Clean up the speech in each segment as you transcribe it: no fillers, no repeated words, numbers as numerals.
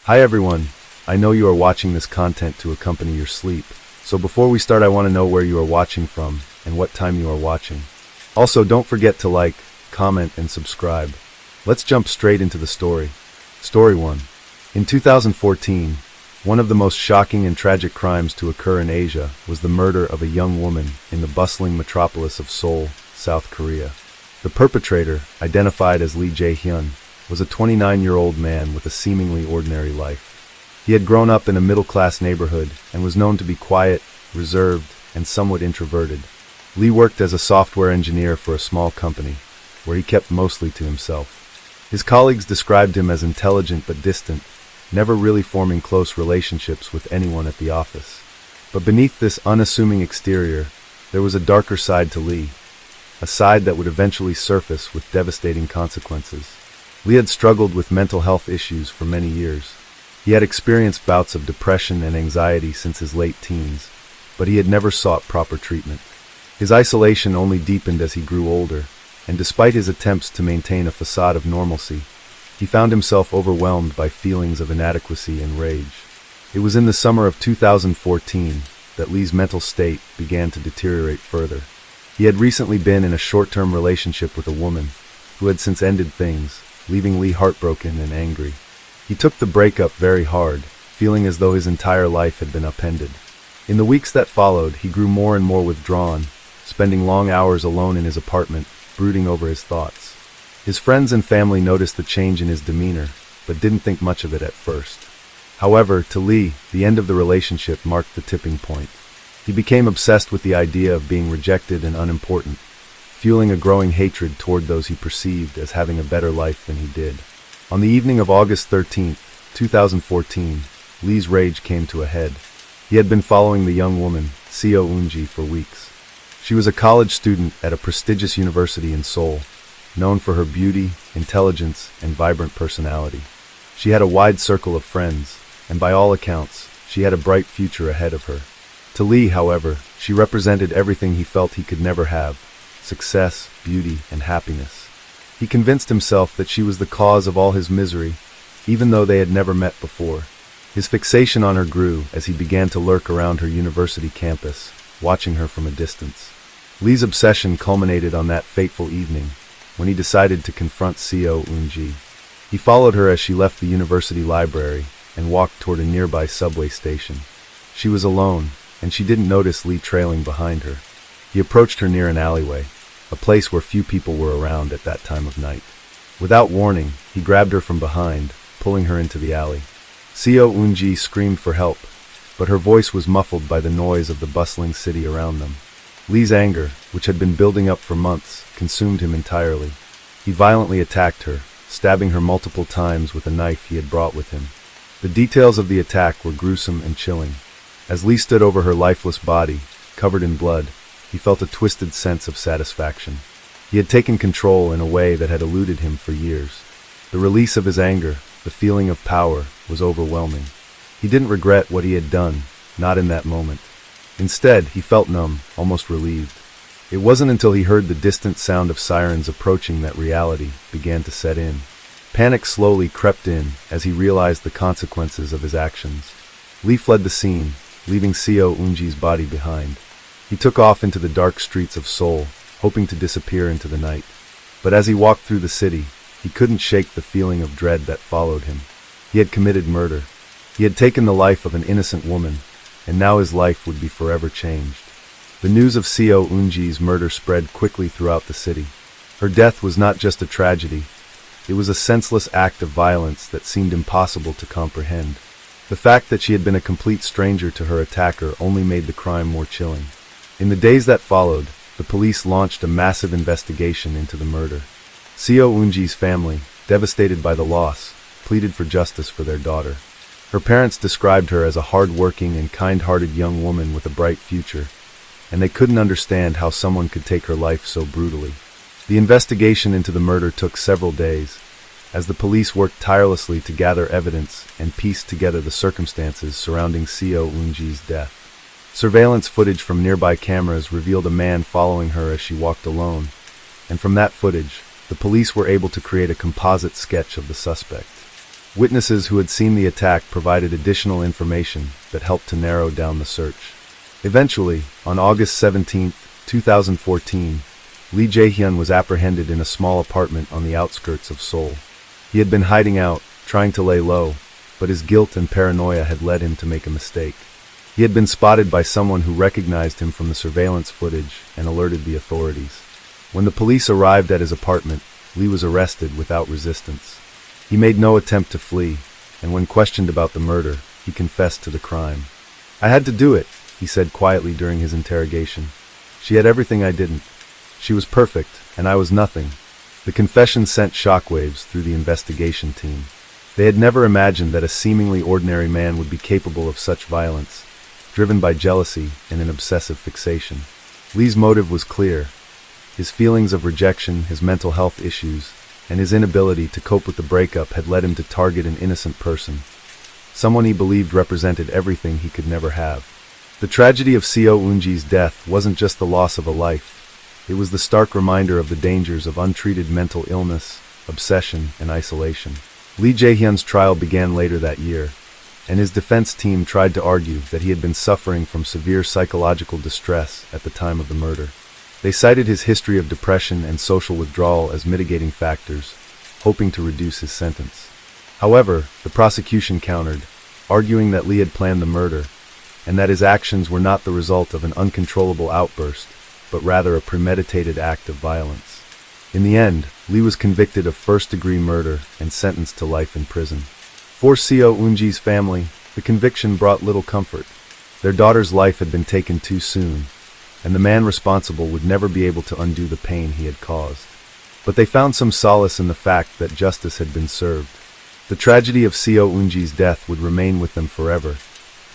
Hi everyone, I know you are watching this content to accompany your sleep, so before we start I want to know where you are watching from and what time you are watching. Also, don't forget to like, comment, and subscribe. Let's jump straight into the story. Story 1. In 2014, one of the most shocking and tragic crimes to occur in Asia was the murder of a young woman in the bustling metropolis of Seoul, South Korea. The perpetrator, identified as Lee Jae-hyun, was a 29-year-old man with a seemingly ordinary life. He had grown up in a middle-class neighborhood and was known to be quiet, reserved, and somewhat introverted. Lee worked as a software engineer for a small company, where he kept mostly to himself. His colleagues described him as intelligent but distant, never really forming close relationships with anyone at the office. But beneath this unassuming exterior, there was a darker side to Lee, a side that would eventually surface with devastating consequences. Lee had struggled with mental health issues for many years. He had experienced bouts of depression and anxiety since his late teens, but he had never sought proper treatment. His isolation only deepened as he grew older, and despite his attempts to maintain a facade of normalcy, he found himself overwhelmed by feelings of inadequacy and rage. It was in the summer of 2014 that Lee's mental state began to deteriorate further. He had recently been in a short-term relationship with a woman who had since ended things, leaving Lee heartbroken and angry. He took the breakup very hard, feeling as though his entire life had been upended. In the weeks that followed, he grew more and more withdrawn, spending long hours alone in his apartment, brooding over his thoughts. His friends and family noticed the change in his demeanor, but didn't think much of it at first. However, to Lee, the end of the relationship marked the tipping point. He became obsessed with the idea of being rejected and unimportant, fueling a growing hatred toward those he perceived as having a better life than he did. On the evening of August 13, 2014, Lee's rage came to a head. He had been following the young woman, Seo Eun-ji, for weeks. She was a college student at a prestigious university in Seoul, known for her beauty, intelligence, and vibrant personality. She had a wide circle of friends, and by all accounts, she had a bright future ahead of her. To Lee, however, she represented everything he felt he could never have: success, beauty, and happiness. He convinced himself that she was the cause of all his misery, even though they had never met before. His fixation on her grew as he began to lurk around her university campus, watching her from a distance. Lee's obsession culminated on that fateful evening, when he decided to confront Seo Eun-ji. He followed her as she left the university library and walked toward a nearby subway station. She was alone, and she didn't notice Lee trailing behind her. He approached her near an alleyway, a place where few people were around at that time of night. Without warning, he grabbed her from behind, pulling her into the alley. Seo Eun-ji screamed for help, but her voice was muffled by the noise of the bustling city around them. Lee's anger, which had been building up for months, consumed him entirely. He violently attacked her, stabbing her multiple times with a knife he had brought with him. The details of the attack were gruesome and chilling. As Lee stood over her lifeless body, covered in blood, he felt a twisted sense of satisfaction. He had taken control in a way that had eluded him for years. The release of his anger, the feeling of power, was overwhelming. He didn't regret what he had done, not in that moment. Instead, he felt numb, almost relieved. It wasn't until he heard the distant sound of sirens approaching that reality began to set in. Panic slowly crept in as he realized the consequences of his actions. Lee fled the scene, leaving Seo Eun-ji's body behind. He took off into the dark streets of Seoul, hoping to disappear into the night. But as he walked through the city, he couldn't shake the feeling of dread that followed him. He had committed murder. He had taken the life of an innocent woman, and now his life would be forever changed. The news of Seo Eun-ji's murder spread quickly throughout the city. Her death was not just a tragedy. It was a senseless act of violence that seemed impossible to comprehend. The fact that she had been a complete stranger to her attacker only made the crime more chilling. In the days that followed, the police launched a massive investigation into the murder. Seo Eun-ji's family, devastated by the loss, pleaded for justice for their daughter. Her parents described her as a hard-working and kind-hearted young woman with a bright future, and they couldn't understand how someone could take her life so brutally. The investigation into the murder took several days, as the police worked tirelessly to gather evidence and piece together the circumstances surrounding Seo Eun-ji's death. Surveillance footage from nearby cameras revealed a man following her as she walked alone, and from that footage, the police were able to create a composite sketch of the suspect. Witnesses who had seen the attack provided additional information that helped to narrow down the search. Eventually, on August 17, 2014, Lee Jae-hyun was apprehended in a small apartment on the outskirts of Seoul. He had been hiding out, trying to lay low, but his guilt and paranoia had led him to make a mistake. He had been spotted by someone who recognized him from the surveillance footage and alerted the authorities. When the police arrived at his apartment, Lee was arrested without resistance. He made no attempt to flee, and when questioned about the murder, he confessed to the crime. "I had to do it," he said quietly during his interrogation. "She had everything I didn't. She was perfect, and I was nothing." The confession sent shockwaves through the investigation team. They had never imagined that a seemingly ordinary man would be capable of such violence, driven by jealousy and an obsessive fixation. Lee's motive was clear: his feelings of rejection, his mental health issues, and his inability to cope with the breakup had led him to target an innocent person, someone he believed represented everything he could never have. The tragedy of Seo Eun-ji's death wasn't just the loss of a life. It was the stark reminder of the dangers of untreated mental illness, obsession, and isolation. Lee Jae-hyun's trial began later that year, and his defense team tried to argue that he had been suffering from severe psychological distress at the time of the murder. They cited his history of depression and social withdrawal as mitigating factors, hoping to reduce his sentence. However, the prosecution countered, arguing that Lee had planned the murder, and that his actions were not the result of an uncontrollable outburst, but rather a premeditated act of violence. In the end, Lee was convicted of first-degree murder and sentenced to life in prison. For Seo Eun-ji's family, the conviction brought little comfort. Their daughter's life had been taken too soon, and the man responsible would never be able to undo the pain he had caused. But they found some solace in the fact that justice had been served. The tragedy of Seo Eun-ji's death would remain with them forever,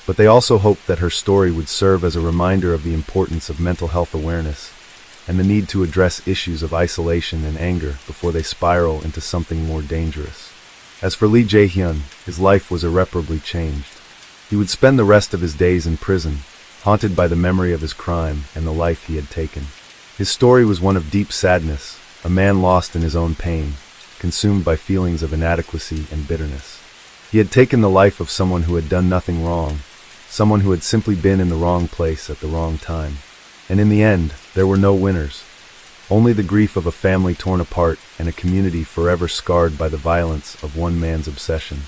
but they also hoped that her story would serve as a reminder of the importance of mental health awareness and the need to address issues of isolation and anger before they spiral into something more dangerous. As for Lee Jae-hyun, his life was irreparably changed. He would spend the rest of his days in prison, haunted by the memory of his crime and the life he had taken. His story was one of deep sadness, a man lost in his own pain, consumed by feelings of inadequacy and bitterness. He had taken the life of someone who had done nothing wrong, someone who had simply been in the wrong place at the wrong time. And in the end, there were no winners. Only the grief of a family torn apart and a community forever scarred by the violence of one man's obsession.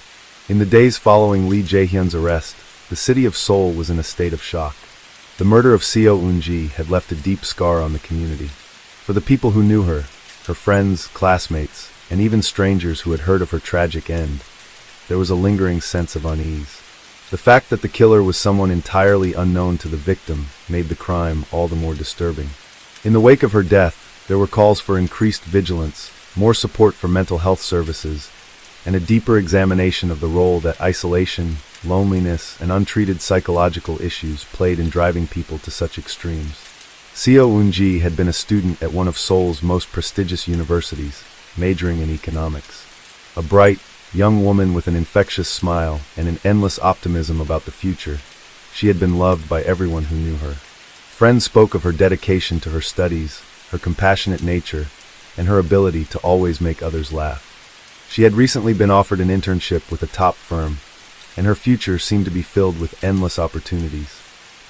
In the days following Lee Jae-hyun's arrest, the city of Seoul was in a state of shock. The murder of Seo Eun-ji had left a deep scar on the community. For the people who knew her, her friends, classmates, and even strangers who had heard of her tragic end, there was a lingering sense of unease. The fact that the killer was someone entirely unknown to the victim made the crime all the more disturbing. In the wake of her death, there were calls for increased vigilance, more support for mental health services, and a deeper examination of the role that isolation, loneliness, and untreated psychological issues played in driving people to such extremes. Seo Eun-ji had been a student at one of Seoul's most prestigious universities, majoring in economics. A bright, young woman with an infectious smile and an endless optimism about the future, she had been loved by everyone who knew her. Friends spoke of her dedication to her studies, her compassionate nature, and her ability to always make others laugh. She had recently been offered an internship with a top firm, and her future seemed to be filled with endless opportunities.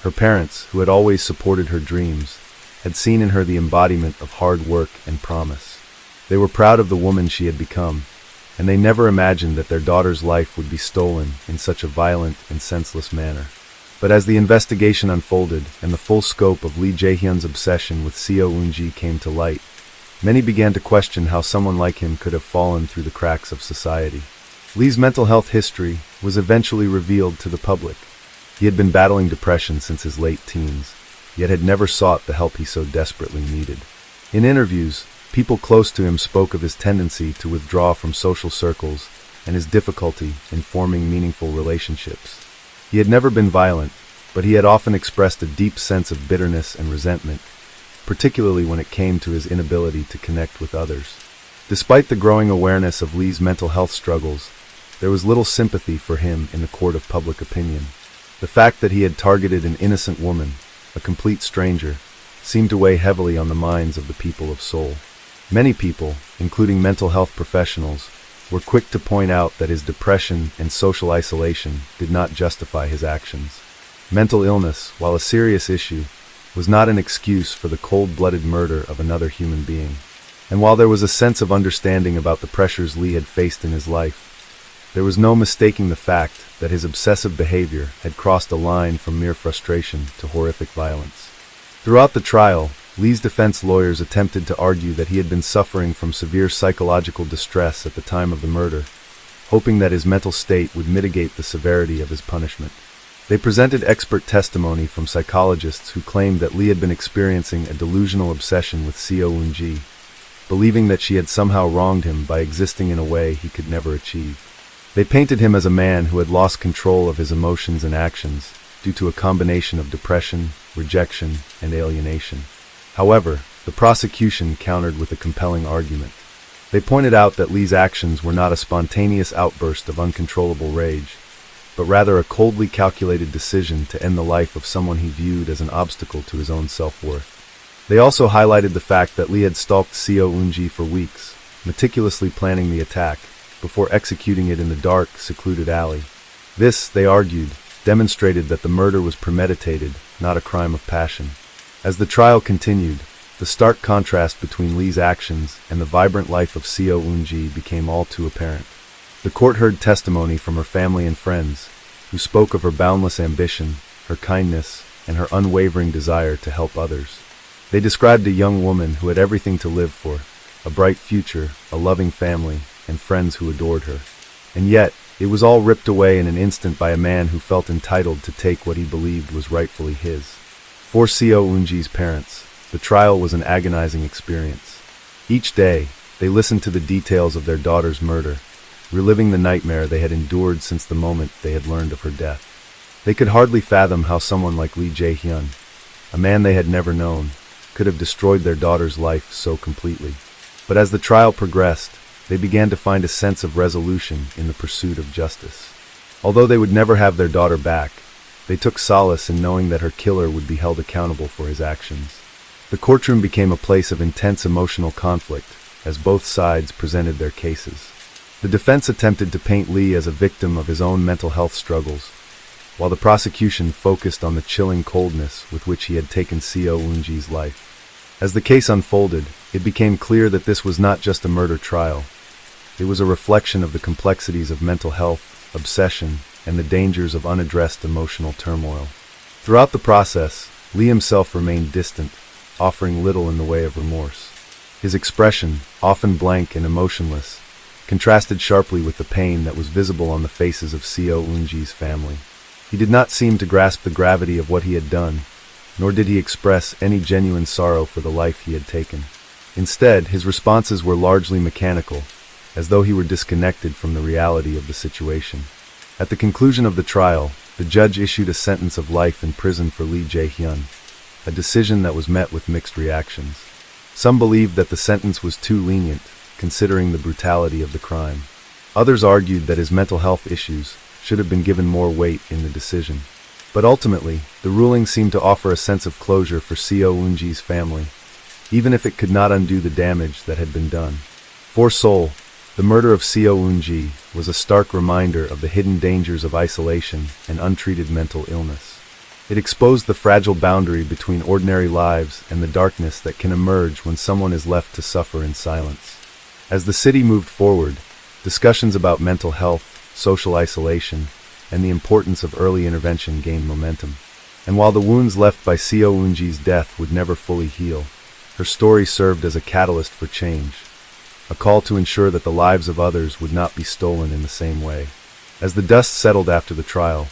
Her parents, who had always supported her dreams, had seen in her the embodiment of hard work and promise. They were proud of the woman she had become, and they never imagined that their daughter's life would be stolen in such a violent and senseless manner. But as the investigation unfolded and the full scope of Lee Jae-hyun's obsession with Seo Eun-ji came to light, many began to question how someone like him could have fallen through the cracks of society. Lee's mental health history was eventually revealed to the public. He had been battling depression since his late teens, yet had never sought the help he so desperately needed. In interviews, people close to him spoke of his tendency to withdraw from social circles and his difficulty in forming meaningful relationships. He had never been violent, but he had often expressed a deep sense of bitterness and resentment, particularly when it came to his inability to connect with others. Despite the growing awareness of Lee's mental health struggles, there was little sympathy for him in the court of public opinion. The fact that he had targeted an innocent woman, a complete stranger, seemed to weigh heavily on the minds of the people of Seoul. Many people, including mental health professionals, were quick to point out that his depression and social isolation did not justify his actions. Mental illness, while a serious issue, was not an excuse for the cold-blooded murder of another human being. And while there was a sense of understanding about the pressures Lee had faced in his life, there was no mistaking the fact that his obsessive behavior had crossed a line from mere frustration to horrific violence. Throughout the trial, Lee's defense lawyers attempted to argue that he had been suffering from severe psychological distress at the time of the murder, hoping that his mental state would mitigate the severity of his punishment. They presented expert testimony from psychologists who claimed that Lee had been experiencing a delusional obsession with Seo Eun-ji, believing that she had somehow wronged him by existing in a way he could never achieve. They painted him as a man who had lost control of his emotions and actions due to a combination of depression, rejection, and alienation. However, the prosecution countered with a compelling argument. They pointed out that Lee's actions were not a spontaneous outburst of uncontrollable rage, but rather a coldly calculated decision to end the life of someone he viewed as an obstacle to his own self-worth. They also highlighted the fact that Lee had stalked Seo Eun-ji for weeks, meticulously planning the attack, before executing it in the dark, secluded alley. This, they argued, demonstrated that the murder was premeditated, not a crime of passion. As the trial continued, the stark contrast between Lee's actions and the vibrant life of Seo Eun-ji became all too apparent. The court heard testimony from her family and friends, who spoke of her boundless ambition, her kindness, and her unwavering desire to help others. They described a young woman who had everything to live for, a bright future, a loving family, and friends who adored her. And yet, it was all ripped away in an instant by a man who felt entitled to take what he believed was rightfully his. For Seo Eun-ji's parents, the trial was an agonizing experience. Each day, they listened to the details of their daughter's murder, reliving the nightmare they had endured since the moment they had learned of her death. They could hardly fathom how someone like Lee Jae-hyun, a man they had never known, could have destroyed their daughter's life so completely. But as the trial progressed, they began to find a sense of resolution in the pursuit of justice. Although they would never have their daughter back, they took solace in knowing that her killer would be held accountable for his actions. The courtroom became a place of intense emotional conflict as both sides presented their cases. The defense attempted to paint Lee as a victim of his own mental health struggles, while the prosecution focused on the chilling coldness with which he had taken Seo Eun-ji's life. As the case unfolded, it became clear that this was not just a murder trial. It was a reflection of the complexities of mental health, obsession, and the dangers of unaddressed emotional turmoil. Throughout the process, Lee himself remained distant, offering little in the way of remorse. His expression, often blank and emotionless, contrasted sharply with the pain that was visible on the faces of Seo Eun-ji's family. He did not seem to grasp the gravity of what he had done, nor did he express any genuine sorrow for the life he had taken. Instead, his responses were largely mechanical, as though he were disconnected from the reality of the situation. At the conclusion of the trial, the judge issued a sentence of life in prison for Lee Jae-hyun, a decision that was met with mixed reactions. Some believed that the sentence was too lenient, considering the brutality of the crime. Others argued that his mental health issues should have been given more weight in the decision. But ultimately, the ruling seemed to offer a sense of closure for Seo Eun-ji's family, even if it could not undo the damage that had been done. For Seoul, the murder of Seo Eun-ji was a stark reminder of the hidden dangers of isolation and untreated mental illness. It exposed the fragile boundary between ordinary lives and the darkness that can emerge when someone is left to suffer in silence. As the city moved forward, discussions about mental health, social isolation, and the importance of early intervention gained momentum. And while the wounds left by Seo Eun-ji's death would never fully heal, her story served as a catalyst for change, a call to ensure that the lives of others would not be stolen in the same way. As the dust settled after the trial,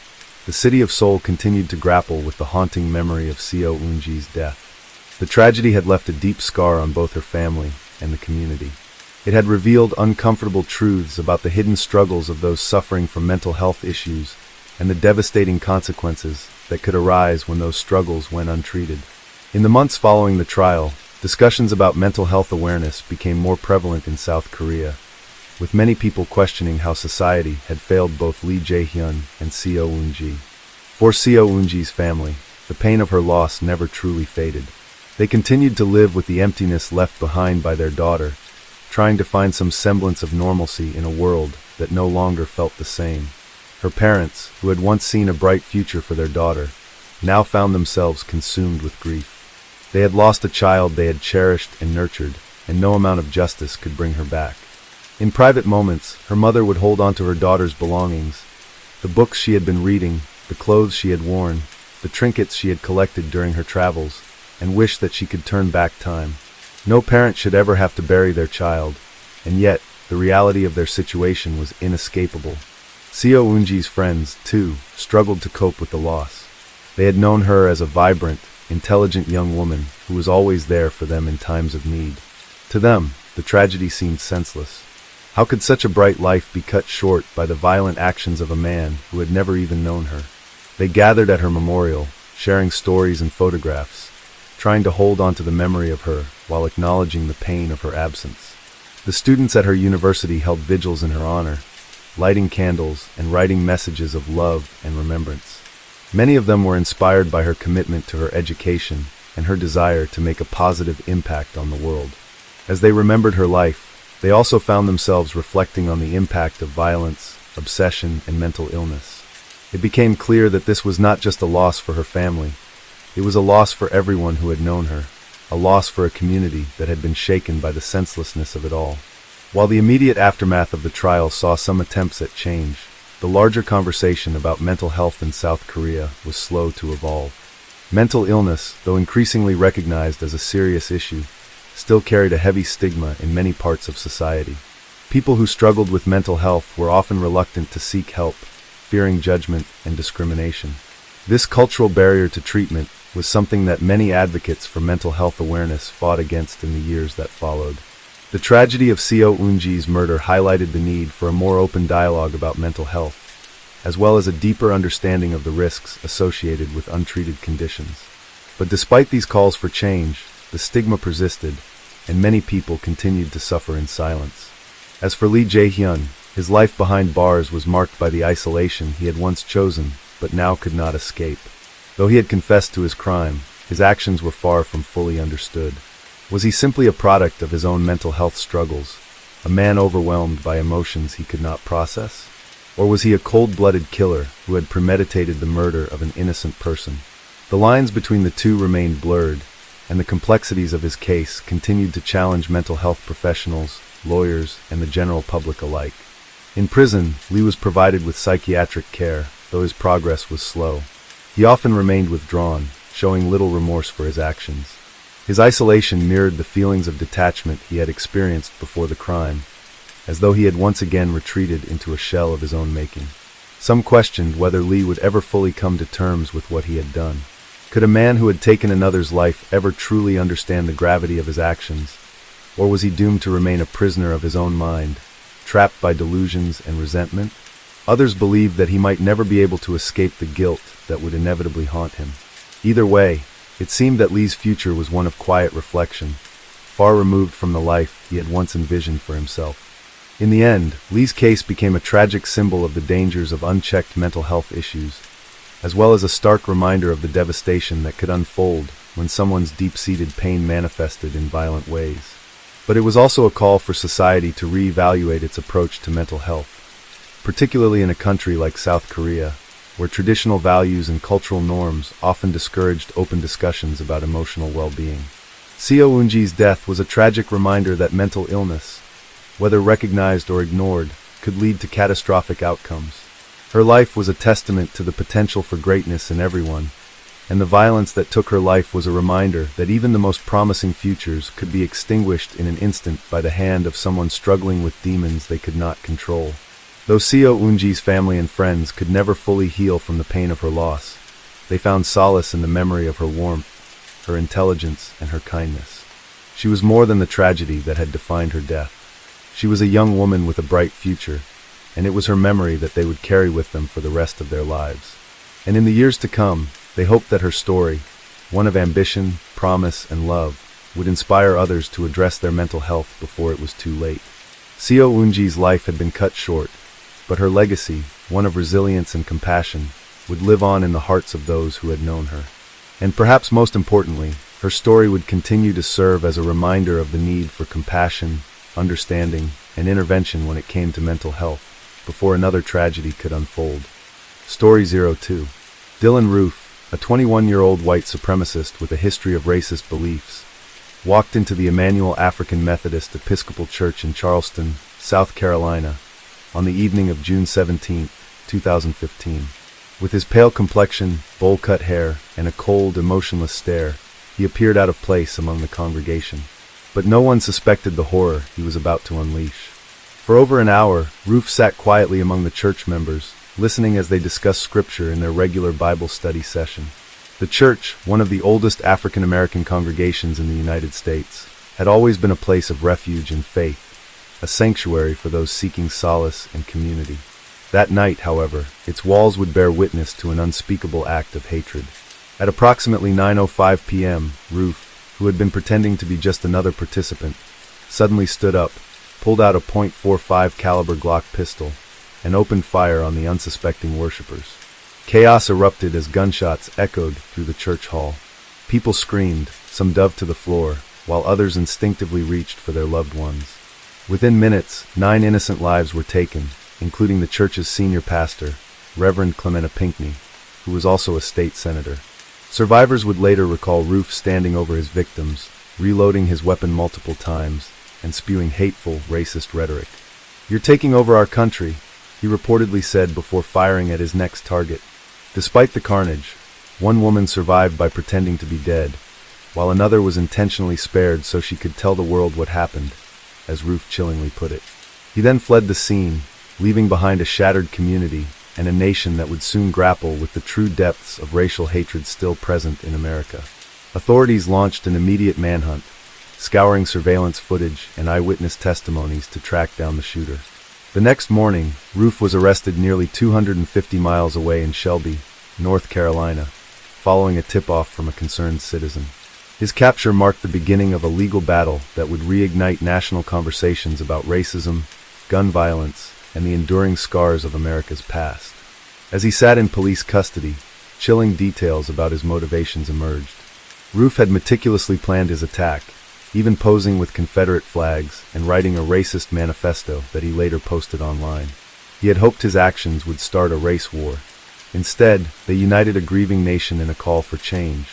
the city of Seoul continued to grapple with the haunting memory of Seo Eun-ji's death. The tragedy had left a deep scar on both her family and the community. It had revealed uncomfortable truths about the hidden struggles of those suffering from mental health issues and the devastating consequences that could arise when those struggles went untreated. In the months following the trial, discussions about mental health awareness became more prevalent in South Korea, with many people questioning how society had failed both Lee Jae-hyun and Seo Eun-ji. For Seo Eun-ji's family, the pain of her loss never truly faded. They continued to live with the emptiness left behind by their daughter, trying to find some semblance of normalcy in a world that no longer felt the same. Her parents, who had once seen a bright future for their daughter, now found themselves consumed with grief. They had lost a child they had cherished and nurtured, and no amount of justice could bring her back. In private moments, her mother would hold on to her daughter's belongings, the books she had been reading, the clothes she had worn, the trinkets she had collected during her travels, and wish that she could turn back time. No parent should ever have to bury their child, and yet, the reality of their situation was inescapable. Seo Eun-ji's friends, too, struggled to cope with the loss. They had known her as a vibrant, intelligent young woman who was always there for them in times of need. To them, the tragedy seemed senseless. How could such a bright life be cut short by the violent actions of a man who had never even known her? They gathered at her memorial, sharing stories and photographs, trying to hold on to the memory of her while acknowledging the pain of her absence. The students at her university held vigils in her honor, lighting candles and writing messages of love and remembrance. Many of them were inspired by her commitment to her education and her desire to make a positive impact on the world. As they remembered her life, they also found themselves reflecting on the impact of violence, obsession, and mental illness. It became clear that this was not just a loss for her family. It was a loss for everyone who had known her, a loss for a community that had been shaken by the senselessness of it all. While the immediate aftermath of the trial saw some attempts at change, the larger conversation about mental health in South Korea was slow to evolve. Mental illness, though increasingly recognized as a serious issue, still carried a heavy stigma in many parts of society. People who struggled with mental health were often reluctant to seek help, fearing judgment and discrimination. This cultural barrier to treatment was something that many advocates for mental health awareness fought against in the years that followed. The tragedy of Seo Eun-ji's murder highlighted the need for a more open dialogue about mental health, as well as a deeper understanding of the risks associated with untreated conditions. But despite these calls for change, the stigma persisted, and many people continued to suffer in silence. As for Lee Jae-hyun, his life behind bars was marked by the isolation he had once chosen, but now could not escape. Though he had confessed to his crime, his actions were far from fully understood. Was he simply a product of his own mental health struggles, a man overwhelmed by emotions he could not process? Or was he a cold-blooded killer who had premeditated the murder of an innocent person? The lines between the two remained blurred, and the complexities of his case continued to challenge mental health professionals, lawyers, and the general public alike. In prison, Lee was provided with psychiatric care, though his progress was slow. He often remained withdrawn, showing little remorse for his actions. His isolation mirrored the feelings of detachment he had experienced before the crime, as though he had once again retreated into a shell of his own making. Some questioned whether Lee would ever fully come to terms with what he had done. Could a man who had taken another's life ever truly understand the gravity of his actions? Or was he doomed to remain a prisoner of his own mind, trapped by delusions and resentment? Others believed that he might never be able to escape the guilt that would inevitably haunt him. Either way, it seemed that Lee's future was one of quiet reflection, far removed from the life he had once envisioned for himself. In the end, Lee's case became a tragic symbol of the dangers of unchecked mental health issues, as well as a stark reminder of the devastation that could unfold when someone's deep-seated pain manifested in violent ways. But it was also a call for society to reevaluate its approach to mental health, particularly in a country like South Korea, where traditional values and cultural norms often discouraged open discussions about emotional well-being. Seo Eun-ji's death was a tragic reminder that mental illness, whether recognized or ignored, could lead to catastrophic outcomes. Her life was a testament to the potential for greatness in everyone, and the violence that took her life was a reminder that even the most promising futures could be extinguished in an instant by the hand of someone struggling with demons they could not control. Though Seo Eun-ji's family and friends could never fully heal from the pain of her loss, they found solace in the memory of her warmth, her intelligence, and her kindness. She was more than the tragedy that had defined her death. She was a young woman with a bright future, and it was her memory that they would carry with them for the rest of their lives. And in the years to come, they hoped that her story, one of ambition, promise, and love, would inspire others to address their mental health before it was too late. Seo Eun-ji's life had been cut short, but her legacy, one of resilience and compassion, would live on in the hearts of those who had known her. And perhaps most importantly, her story would continue to serve as a reminder of the need for compassion, understanding, and intervention when it came to mental health, before another tragedy could unfold. Story 02. Dylan Roof, a 21-year-old white supremacist with a history of racist beliefs, walked into the Emmanuel African Methodist Episcopal Church in Charleston, South Carolina, on the evening of June 17, 2015. With his pale complexion, bowl-cut hair, and a cold, emotionless stare, he appeared out of place among the congregation. But no one suspected the horror he was about to unleash. For over an hour, Roof sat quietly among the church members, listening as they discussed scripture in their regular Bible study session. The church, one of the oldest African American congregations in the United States, had always been a place of refuge and faith, a sanctuary for those seeking solace and community. That night, however, its walls would bear witness to an unspeakable act of hatred. At approximately 9:05 p.m., Roof, who had been pretending to be just another participant, suddenly stood up, pulled out a .45 caliber Glock pistol, and opened fire on the unsuspecting worshippers. Chaos erupted as gunshots echoed through the church hall. People screamed, some dove to the floor, while others instinctively reached for their loved ones. Within minutes, 9 innocent lives were taken, including the church's senior pastor, Reverend Clementa Pinckney, who was also a state senator. Survivors would later recall Roof standing over his victims, reloading his weapon multiple times, and spewing hateful, racist rhetoric. "You're taking over our country," he reportedly said before firing at his next target. Despite the carnage, one woman survived by pretending to be dead, while another was intentionally spared so she could tell the world what happened, as Roof chillingly put it. He then fled the scene, leaving behind a shattered community and a nation that would soon grapple with the true depths of racial hatred still present in America. Authorities launched an immediate manhunt, scouring surveillance footage and eyewitness testimonies to track down the shooter. The next morning, Roof was arrested nearly 250 miles away in Shelby, North Carolina, following a tip-off from a concerned citizen. His capture marked the beginning of a legal battle that would reignite national conversations about racism, gun violence, and the enduring scars of America's past. As he sat in police custody, chilling details about his motivations emerged. Roof had meticulously planned his attack, even posing with Confederate flags and writing a racist manifesto that he later posted online. He had hoped his actions would start a race war. Instead, they united a grieving nation in a call for change.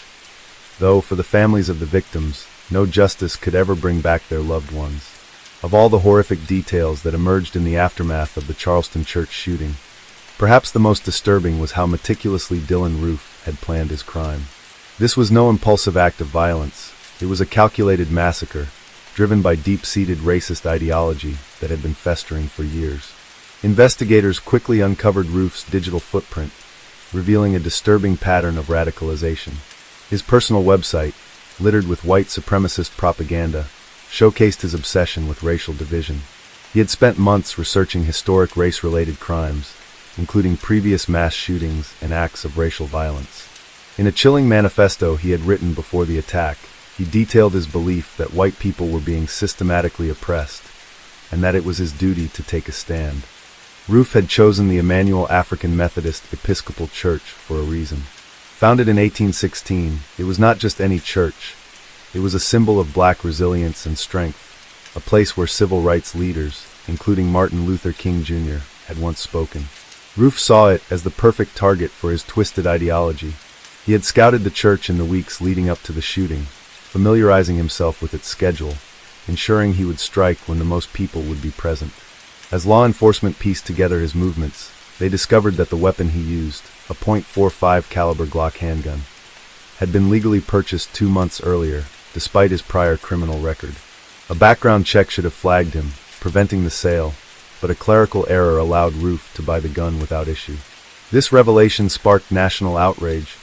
Though, for the families of the victims, no justice could ever bring back their loved ones. Of all the horrific details that emerged in the aftermath of the Charleston church shooting, perhaps the most disturbing was how meticulously Dylan Roof had planned his crime. This was no impulsive act of violence. It was a calculated massacre, driven by deep-seated racist ideology that had been festering for years. Investigators quickly uncovered Roof's digital footprint, revealing a disturbing pattern of radicalization. His personal website, littered with white supremacist propaganda, showcased his obsession with racial division. He had spent months researching historic race-related crimes, including previous mass shootings and acts of racial violence. In a chilling manifesto he had written before the attack, he detailed his belief that white people were being systematically oppressed, and that it was his duty to take a stand. Roof had chosen the Emmanuel African Methodist Episcopal Church for a reason. Founded in 1816, it was not just any church. It was a symbol of black resilience and strength, a place where civil rights leaders, including Martin Luther King Jr., had once spoken. Roof saw it as the perfect target for his twisted ideology. He had scouted the church in the weeks leading up to the shooting, familiarizing himself with its schedule, ensuring he would strike when the most people would be present. As law enforcement pieced together his movements, they discovered that the weapon he used, a .45 caliber Glock handgun, had been legally purchased 2 months earlier, despite his prior criminal record. A background check should have flagged him, preventing the sale, but a clerical error allowed Roof to buy the gun without issue. This revelation sparked national outrage,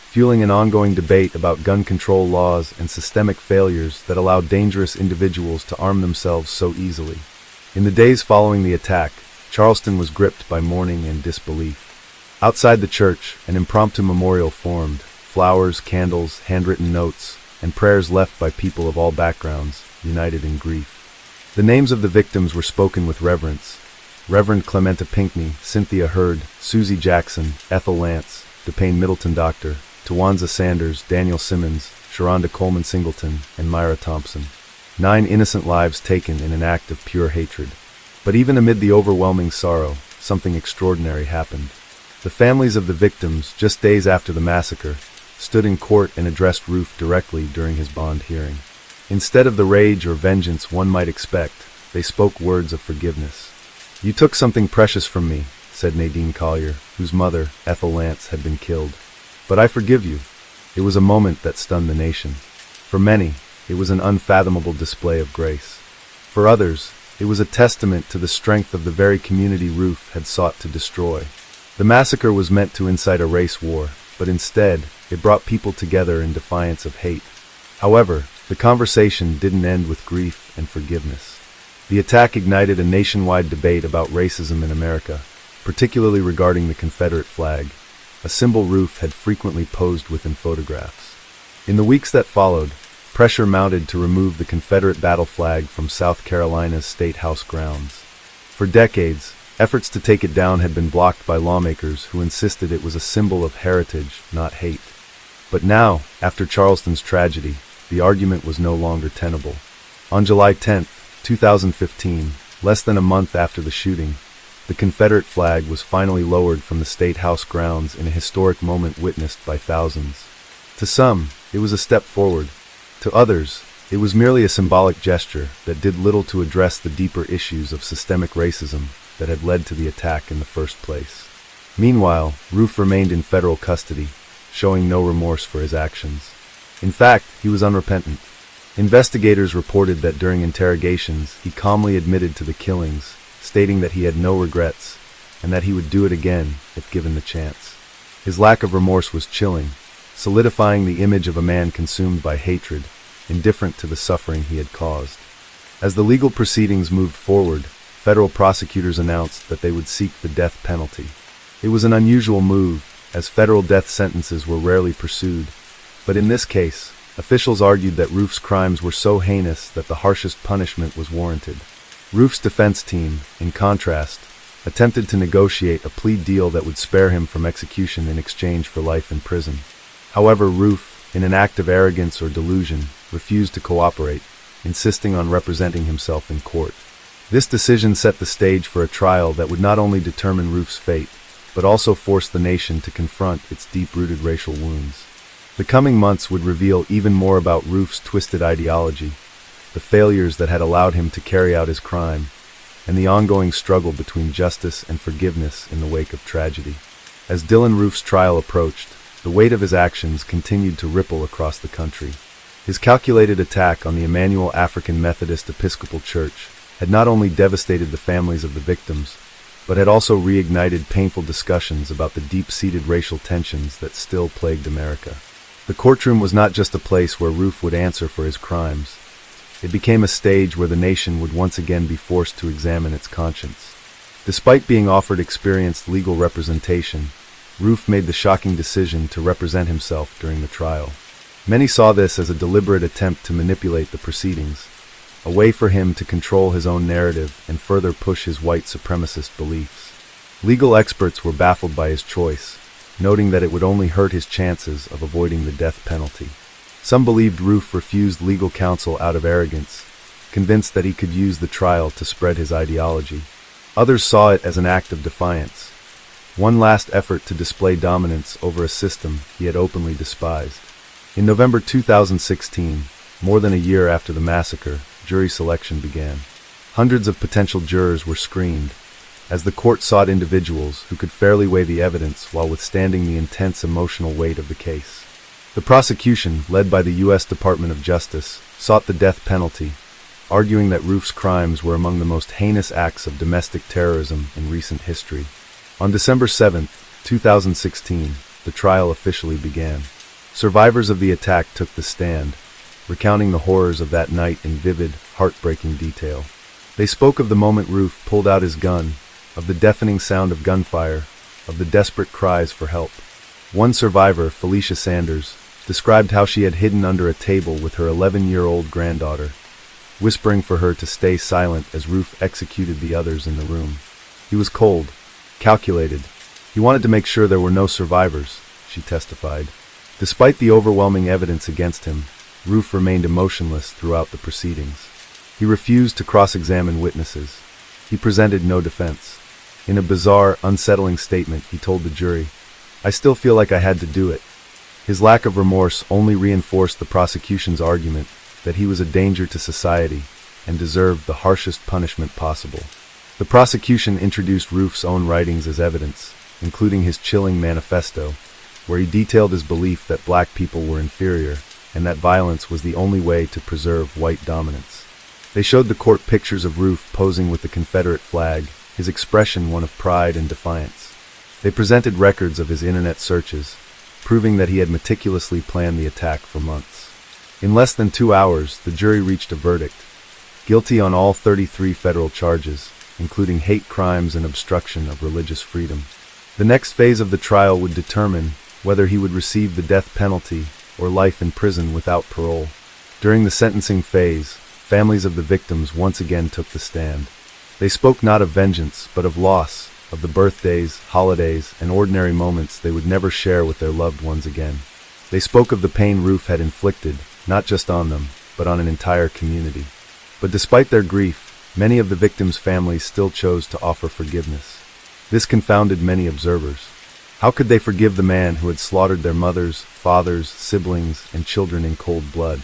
fueling an ongoing debate about gun control laws and systemic failures that allow dangerous individuals to arm themselves so easily. In the days following the attack, Charleston was gripped by mourning and disbelief. Outside the church, an impromptu memorial formed, flowers, candles, handwritten notes, and prayers left by people of all backgrounds, united in grief. The names of the victims were spoken with reverence. Reverend Clementa Pinckney, Cynthia Hurd, Susie Jackson, Ethel Lance, DePayne Middleton Doctor, Tawanza Sanders, Daniel Simmons, Sharonda Coleman Singleton, and Myra Thompson. 9 innocent lives taken in an act of pure hatred. But even amid the overwhelming sorrow, something extraordinary happened. The families of the victims, just days after the massacre, stood in court and addressed Roof directly during his bond hearing. Instead of the rage or vengeance one might expect, they spoke words of forgiveness. "You took something precious from me," said Nadine Collier, whose mother, Ethel Lance, had been killed. "But I forgive you." It was a moment that stunned the nation. For many, it was an unfathomable display of grace. For others, it was a testament to the strength of the very community Roof had sought to destroy. The massacre was meant to incite a race war, but instead, it brought people together in defiance of hate. However, the conversation didn't end with grief and forgiveness. The attack ignited a nationwide debate about racism in America, particularly regarding the Confederate flag, a symbol Roof had frequently posed within photographs. In the weeks that followed, pressure mounted to remove the Confederate battle flag from South Carolina's State House grounds. For decades, efforts to take it down had been blocked by lawmakers who insisted it was a symbol of heritage, not hate. But now, after Charleston's tragedy, the argument was no longer tenable. On July 10, 2015, less than a month after the shooting, the Confederate flag was finally lowered from the State House grounds in a historic moment witnessed by thousands. To some, it was a step forward. To others, it was merely a symbolic gesture that did little to address the deeper issues of systemic racism that had led to the attack in the first place. Meanwhile, Roof remained in federal custody, showing no remorse for his actions. In fact, he was unrepentant. Investigators reported that during interrogations, he calmly admitted to the killings, stating that he had no regrets, and that he would do it again if given the chance. His lack of remorse was chilling, solidifying the image of a man consumed by hatred, indifferent to the suffering he had caused. As the legal proceedings moved forward, federal prosecutors announced that they would seek the death penalty. It was an unusual move, as federal death sentences were rarely pursued, but in this case, officials argued that Roof's crimes were so heinous that the harshest punishment was warranted. Roof's defense team, in contrast, attempted to negotiate a plea deal that would spare him from execution in exchange for life in prison. However, Roof, in an act of arrogance or delusion, refused to cooperate, insisting on representing himself in court. This decision set the stage for a trial that would not only determine Roof's fate, but also force the nation to confront its deep-rooted racial wounds. The coming months would reveal even more about Roof's twisted ideology, the failures that had allowed him to carry out his crime, and the ongoing struggle between justice and forgiveness in the wake of tragedy. As Dylann Roof's trial approached, the weight of his actions continued to ripple across the country. His calculated attack on the Emmanuel African Methodist Episcopal Church had not only devastated the families of the victims, but had also reignited painful discussions about the deep-seated racial tensions that still plagued America. The courtroom was not just a place where Roof would answer for his crimes. It became a stage where the nation would once again be forced to examine its conscience. Despite being offered experienced legal representation, Roof made the shocking decision to represent himself during the trial. Many saw this as a deliberate attempt to manipulate the proceedings, a way for him to control his own narrative and further push his white supremacist beliefs. Legal experts were baffled by his choice, noting that it would only hurt his chances of avoiding the death penalty. Some believed Roof refused legal counsel out of arrogance, convinced that he could use the trial to spread his ideology. Others saw it as an act of defiance, one last effort to display dominance over a system he had openly despised. In November 2016, more than a year after the massacre, jury selection began. Hundreds of potential jurors were screened, as the court sought individuals who could fairly weigh the evidence while withstanding the intense emotional weight of the case. The prosecution, led by the U.S. Department of Justice, sought the death penalty, arguing that Roof's crimes were among the most heinous acts of domestic terrorism in recent history. On December 7, 2016, the trial officially began. Survivors of the attack took the stand, recounting the horrors of that night in vivid, heartbreaking detail. They spoke of the moment Roof pulled out his gun, of the deafening sound of gunfire, of the desperate cries for help. One survivor, Felicia Sanders, described how she had hidden under a table with her 11-year-old granddaughter, whispering for her to stay silent as Roof executed the others in the room. He was cold, calculated. He wanted to make sure there were no survivors, she testified. Despite the overwhelming evidence against him, Roof remained emotionless throughout the proceedings. He refused to cross-examine witnesses. He presented no defense. In a bizarre, unsettling statement, he told the jury, "I still feel like I had to do it." His lack of remorse only reinforced the prosecution's argument that he was a danger to society and deserved the harshest punishment possible. The prosecution introduced Roof's own writings as evidence, including his chilling manifesto, where he detailed his belief that black people were inferior and that violence was the only way to preserve white dominance. They showed the court pictures of Roof posing with the Confederate flag, his expression one of pride and defiance. They presented records of his internet searches, proving that he had meticulously planned the attack for months. In less than 2 hours, the jury reached a verdict: guilty on all 33 federal charges, including hate crimes and obstruction of religious freedom. The next phase of the trial would determine whether he would receive the death penalty or life in prison without parole. During the sentencing phase, families of the victims once again took the stand. They spoke not of vengeance, but of loss, of the birthdays, holidays, and ordinary moments they would never share with their loved ones again. They spoke of the pain Roof had inflicted, not just on them, but on an entire community. But despite their grief, many of the victims' families still chose to offer forgiveness. This confounded many observers. How could they forgive the man who had slaughtered their mothers, fathers, siblings, and children in cold blood?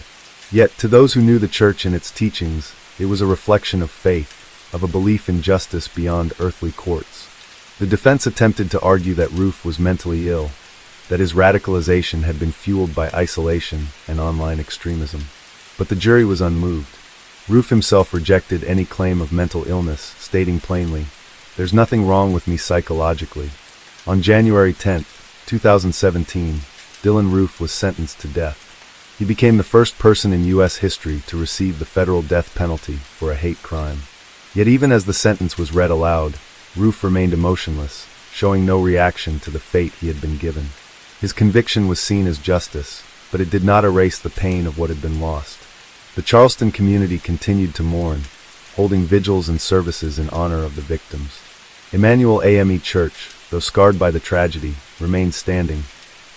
Yet, to those who knew the church and its teachings, it was a reflection of faith, of a belief in justice beyond earthly courts. The defense attempted to argue that Roof was mentally ill, that his radicalization had been fueled by isolation and online extremism. But the jury was unmoved. Roof himself rejected any claim of mental illness, stating plainly, "There's nothing wrong with me psychologically." On January 10, 2017, Dylan Roof was sentenced to death. He became the first person in U.S. history to receive the federal death penalty for a hate crime. Yet even as the sentence was read aloud, Roof remained emotionless, showing no reaction to the fate he had been given. His conviction was seen as justice, but it did not erase the pain of what had been lost. The Charleston community continued to mourn, holding vigils and services in honor of the victims. Emmanuel AME Church, though scarred by the tragedy, remained standing,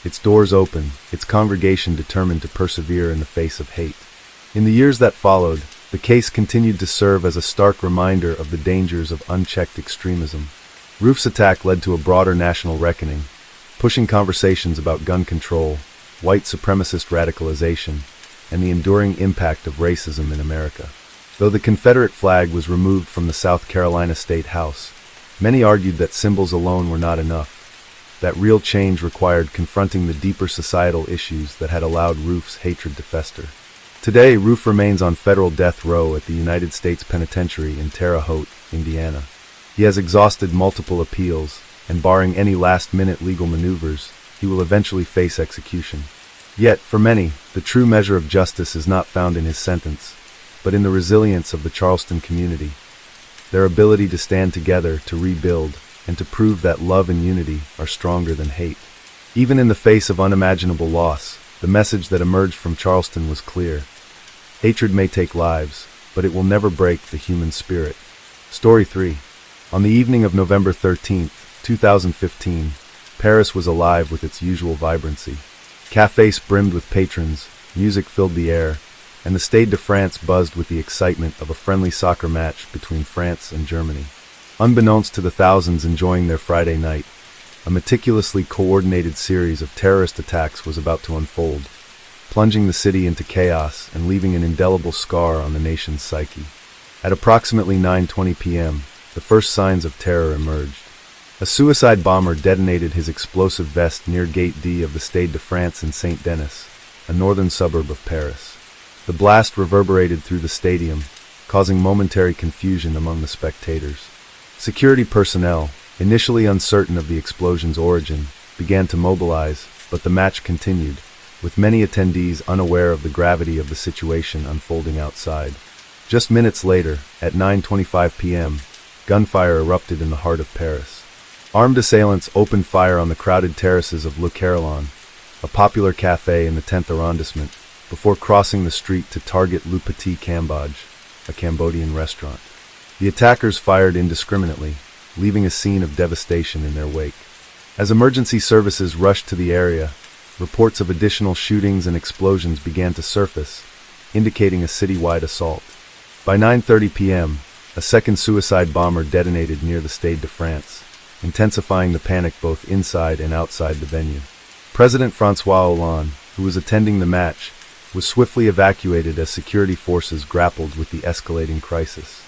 its doors open, its congregation determined to persevere in the face of hate. In the years that followed, the case continued to serve as a stark reminder of the dangers of unchecked extremism. Roof's attack led to a broader national reckoning, pushing conversations about gun control, white supremacist radicalization, and the enduring impact of racism in America. Though the Confederate flag was removed from the South Carolina State House, many argued that symbols alone were not enough, that real change required confronting the deeper societal issues that had allowed Roof's hatred to fester. Today, Roof remains on federal death row at the United States Penitentiary in Terre Haute, Indiana. He has exhausted multiple appeals, and barring any last-minute legal maneuvers, he will eventually face execution. Yet, for many, the true measure of justice is not found in his sentence, but in the resilience of the Charleston community, their ability to stand together, to rebuild, and to prove that love and unity are stronger than hate. Even in the face of unimaginable loss, the message that emerged from Charleston was clear. Hatred may take lives, but it will never break the human spirit. Story 3. On the evening of November 13, 2015, Paris was alive with its usual vibrancy. Cafés brimmed with patrons, music filled the air, and the Stade de France buzzed with the excitement of a friendly soccer match between France and Germany. Unbeknownst to the thousands enjoying their Friday night, a meticulously coordinated series of terrorist attacks was about to unfold, plunging the city into chaos and leaving an indelible scar on the nation's psyche. At approximately 9:20 p.m., the first signs of terror emerged. A suicide bomber detonated his explosive vest near Gate D of the Stade de France in Saint-Denis, a northern suburb of Paris. The blast reverberated through the stadium, causing momentary confusion among the spectators. Security personnel, initially uncertain of the explosion's origin, began to mobilize, but the match continued, with many attendees unaware of the gravity of the situation unfolding outside. Just minutes later, at 9:25 p.m., gunfire erupted in the heart of Paris. Armed assailants opened fire on the crowded terraces of Le Carillon, a popular café in the 10th arrondissement, before crossing the street to target Le Petit Cambodge, a Cambodian restaurant. The attackers fired indiscriminately, leaving a scene of devastation in their wake. As emergency services rushed to the area, reports of additional shootings and explosions began to surface, indicating a citywide assault. By 9:30 p.m., a second suicide bomber detonated near the Stade de France, intensifying the panic both inside and outside the venue. President François Hollande, who was attending the match, was swiftly evacuated as security forces grappled with the escalating crisis.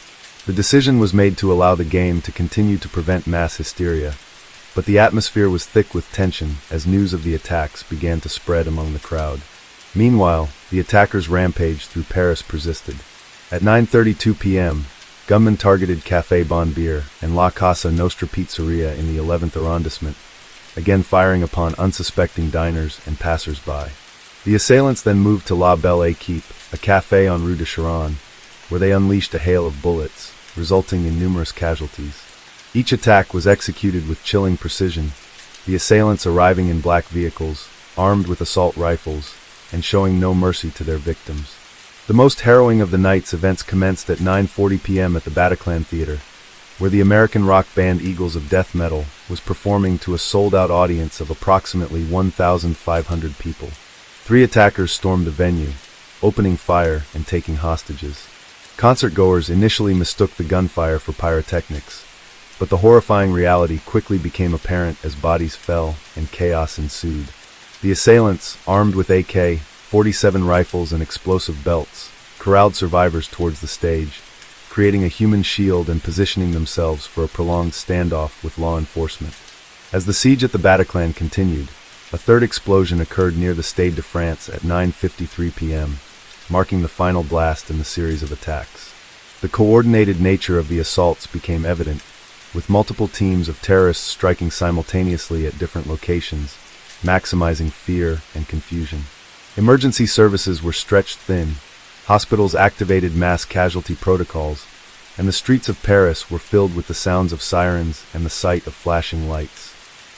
The decision was made to allow the game to continue to prevent mass hysteria, but the atmosphere was thick with tension as news of the attacks began to spread among the crowd. Meanwhile, the attackers' rampage through Paris persisted. At 9:32 p.m., gunmen targeted Café Bon Bière and La Casa Nostra Pizzeria in the 11th arrondissement, again firing upon unsuspecting diners and passers-by. The assailants then moved to La Belle Équipe, a café on Rue de Charonne, where they unleashed a hail of bullets, resulting in numerous casualties. Each attack was executed with chilling precision, the assailants arriving in black vehicles, armed with assault rifles, and showing no mercy to their victims. The most harrowing of the night's events commenced at 9:40 p.m. at the Bataclan Theater, where the American rock band Eagles of Death Metal was performing to a sold-out audience of approximately 1,500 people. 3 attackers stormed the venue, opening fire and taking hostages. Concertgoers initially mistook the gunfire for pyrotechnics, but the horrifying reality quickly became apparent as bodies fell and chaos ensued. The assailants, armed with AK-47 rifles and explosive belts, corralled survivors towards the stage, creating a human shield and positioning themselves for a prolonged standoff with law enforcement. As the siege at the Bataclan continued, a third explosion occurred near the Stade de France at 9:53 p.m., marking the final blast in the series of attacks. The coordinated nature of the assaults became evident, with multiple teams of terrorists striking simultaneously at different locations, maximizing fear and confusion. Emergency services were stretched thin, hospitals activated mass casualty protocols, and the streets of Paris were filled with the sounds of sirens and the sight of flashing lights.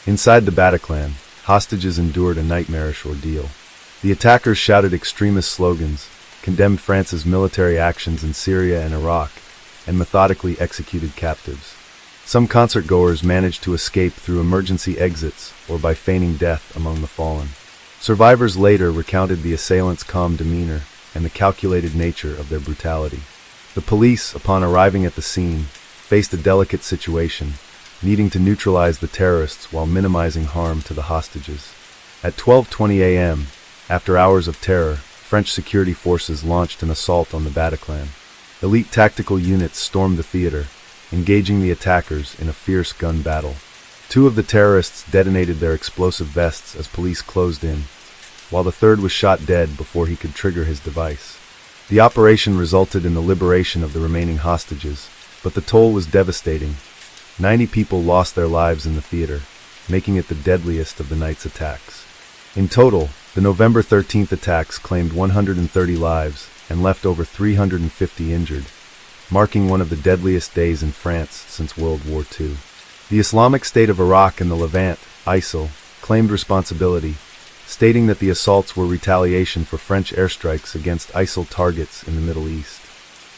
Inside the Bataclan, hostages endured a nightmarish ordeal. The attackers shouted extremist slogans, condemned France's military actions in Syria and Iraq, and methodically executed captives. Some concertgoers managed to escape through emergency exits or by feigning death among the fallen. Survivors later recounted the assailants' calm demeanor and the calculated nature of their brutality. The police, upon arriving at the scene, faced a delicate situation, needing to neutralize the terrorists while minimizing harm to the hostages. At 12:20 a.m., after hours of terror, French security forces launched an assault on the Bataclan. Elite tactical units stormed the theater, engaging the attackers in a fierce gun battle. 2 of the terrorists detonated their explosive vests as police closed in, while the third was shot dead before he could trigger his device. The operation resulted in the liberation of the remaining hostages, but the toll was devastating. 90 people lost their lives in the theater, making it the deadliest of the night's attacks. In total, the November 13th attacks claimed 130 lives and left over 350 injured, marking one of the deadliest days in France since World War II. The Islamic State of Iraq and the Levant, ISIL, claimed responsibility, stating that the assaults were retaliation for French airstrikes against ISIL targets in the Middle East.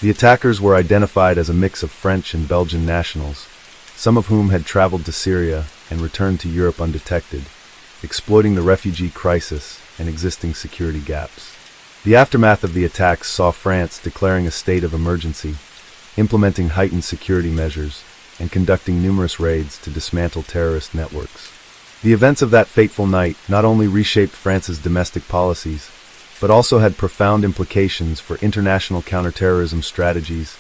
The attackers were identified as a mix of French and Belgian nationals, some of whom had traveled to Syria and returned to Europe undetected, exploiting the refugee crisis and existing security gaps. The aftermath of the attacks saw France declaring a state of emergency, implementing heightened security measures, and conducting numerous raids to dismantle terrorist networks. The events of that fateful night not only reshaped France's domestic policies, but also had profound implications for international counterterrorism strategies,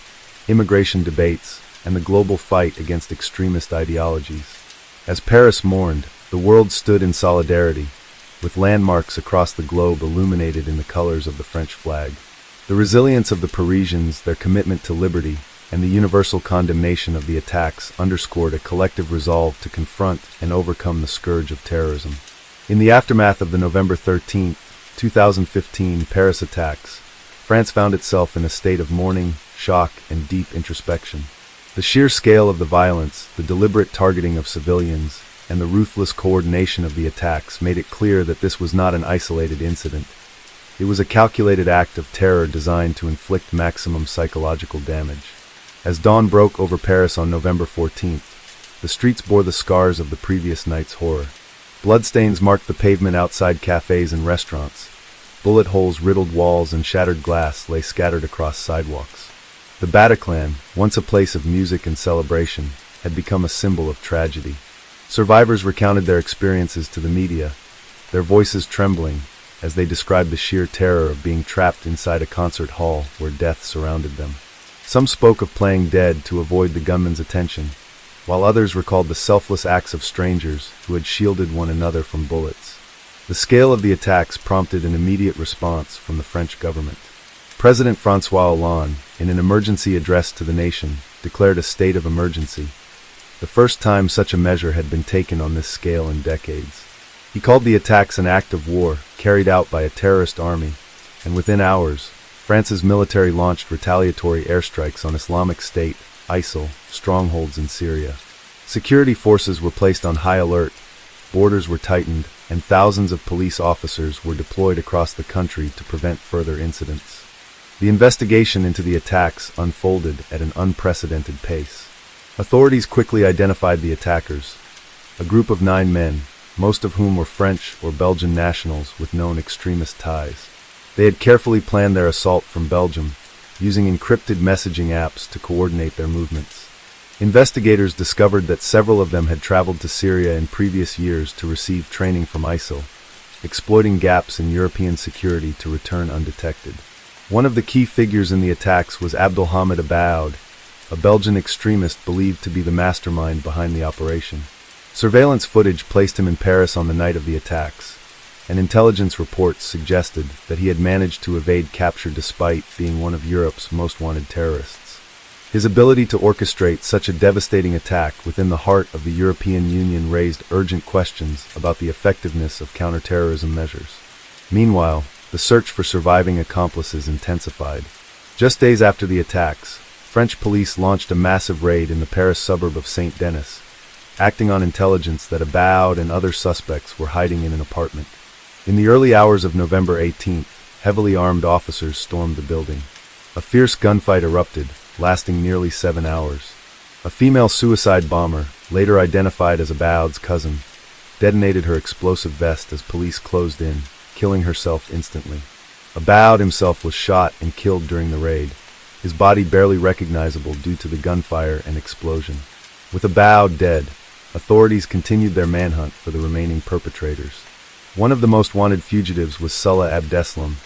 immigration debates, and the global fight against extremist ideologies. As Paris mourned, the world stood in solidarity, with landmarks across the globe illuminated in the colors of the French flag. The resilience of the Parisians, their commitment to liberty, and the universal condemnation of the attacks underscored a collective resolve to confront and overcome the scourge of terrorism. In the aftermath of the November 13, 2015 Paris attacks, France found itself in a state of mourning, shock, and deep introspection. The sheer scale of the violence, the deliberate targeting of civilians, and the ruthless coordination of the attacks made it clear that this was not an isolated incident. It was a calculated act of terror designed to inflict maximum psychological damage. As dawn broke over Paris on November 14th, the streets bore the scars of the previous night's horror. Bloodstains marked the pavement outside cafes and restaurants. Bullet holes riddled walls and shattered glass lay scattered across sidewalks. The Bataclan, once a place of music and celebration, had become a symbol of tragedy. Survivors recounted their experiences to the media, their voices trembling as they described the sheer terror of being trapped inside a concert hall where death surrounded them. Some spoke of playing dead to avoid the gunman's attention, while others recalled the selfless acts of strangers who had shielded one another from bullets. The scale of the attacks prompted an immediate response from the French government. President François Hollande, in an emergency address to the nation, declared a state of emergency, the first time such a measure had been taken on this scale in decades. He called the attacks an act of war carried out by a terrorist army, and within hours, France's military launched retaliatory airstrikes on Islamic State, ISIL, strongholds in Syria. Security forces were placed on high alert, borders were tightened, and thousands of police officers were deployed across the country to prevent further incidents. The investigation into the attacks unfolded at an unprecedented pace. Authorities quickly identified the attackers, a group of 9 men, most of whom were French or Belgian nationals with known extremist ties. They had carefully planned their assault from Belgium, using encrypted messaging apps to coordinate their movements. Investigators discovered that several of them had traveled to Syria in previous years to receive training from ISIL, exploiting gaps in European security to return undetected. One of the key figures in the attacks was Abdelhamid Abaoud, a Belgian extremist believed to be the mastermind behind the operation. Surveillance footage placed him in Paris on the night of the attacks, and intelligence reports suggested that he had managed to evade capture despite being one of Europe's most wanted terrorists. His ability to orchestrate such a devastating attack within the heart of the European Union raised urgent questions about the effectiveness of counterterrorism measures. Meanwhile, the search for surviving accomplices intensified. Just days after the attacks, French police launched a massive raid in the Paris suburb of Saint-Denis, acting on intelligence that Abaoud and other suspects were hiding in an apartment. In the early hours of November 18th, heavily armed officers stormed the building. A fierce gunfight erupted, lasting nearly 7 hours. A female suicide bomber, later identified as Abaoud's cousin, detonated her explosive vest as police closed in, killing herself instantly. Abaoud himself was shot and killed during the raid, his body barely recognizable due to the gunfire and explosion. With Abaoud dead, authorities continued their manhunt for the remaining perpetrators. One of the most wanted fugitives was Salah Abdeslam,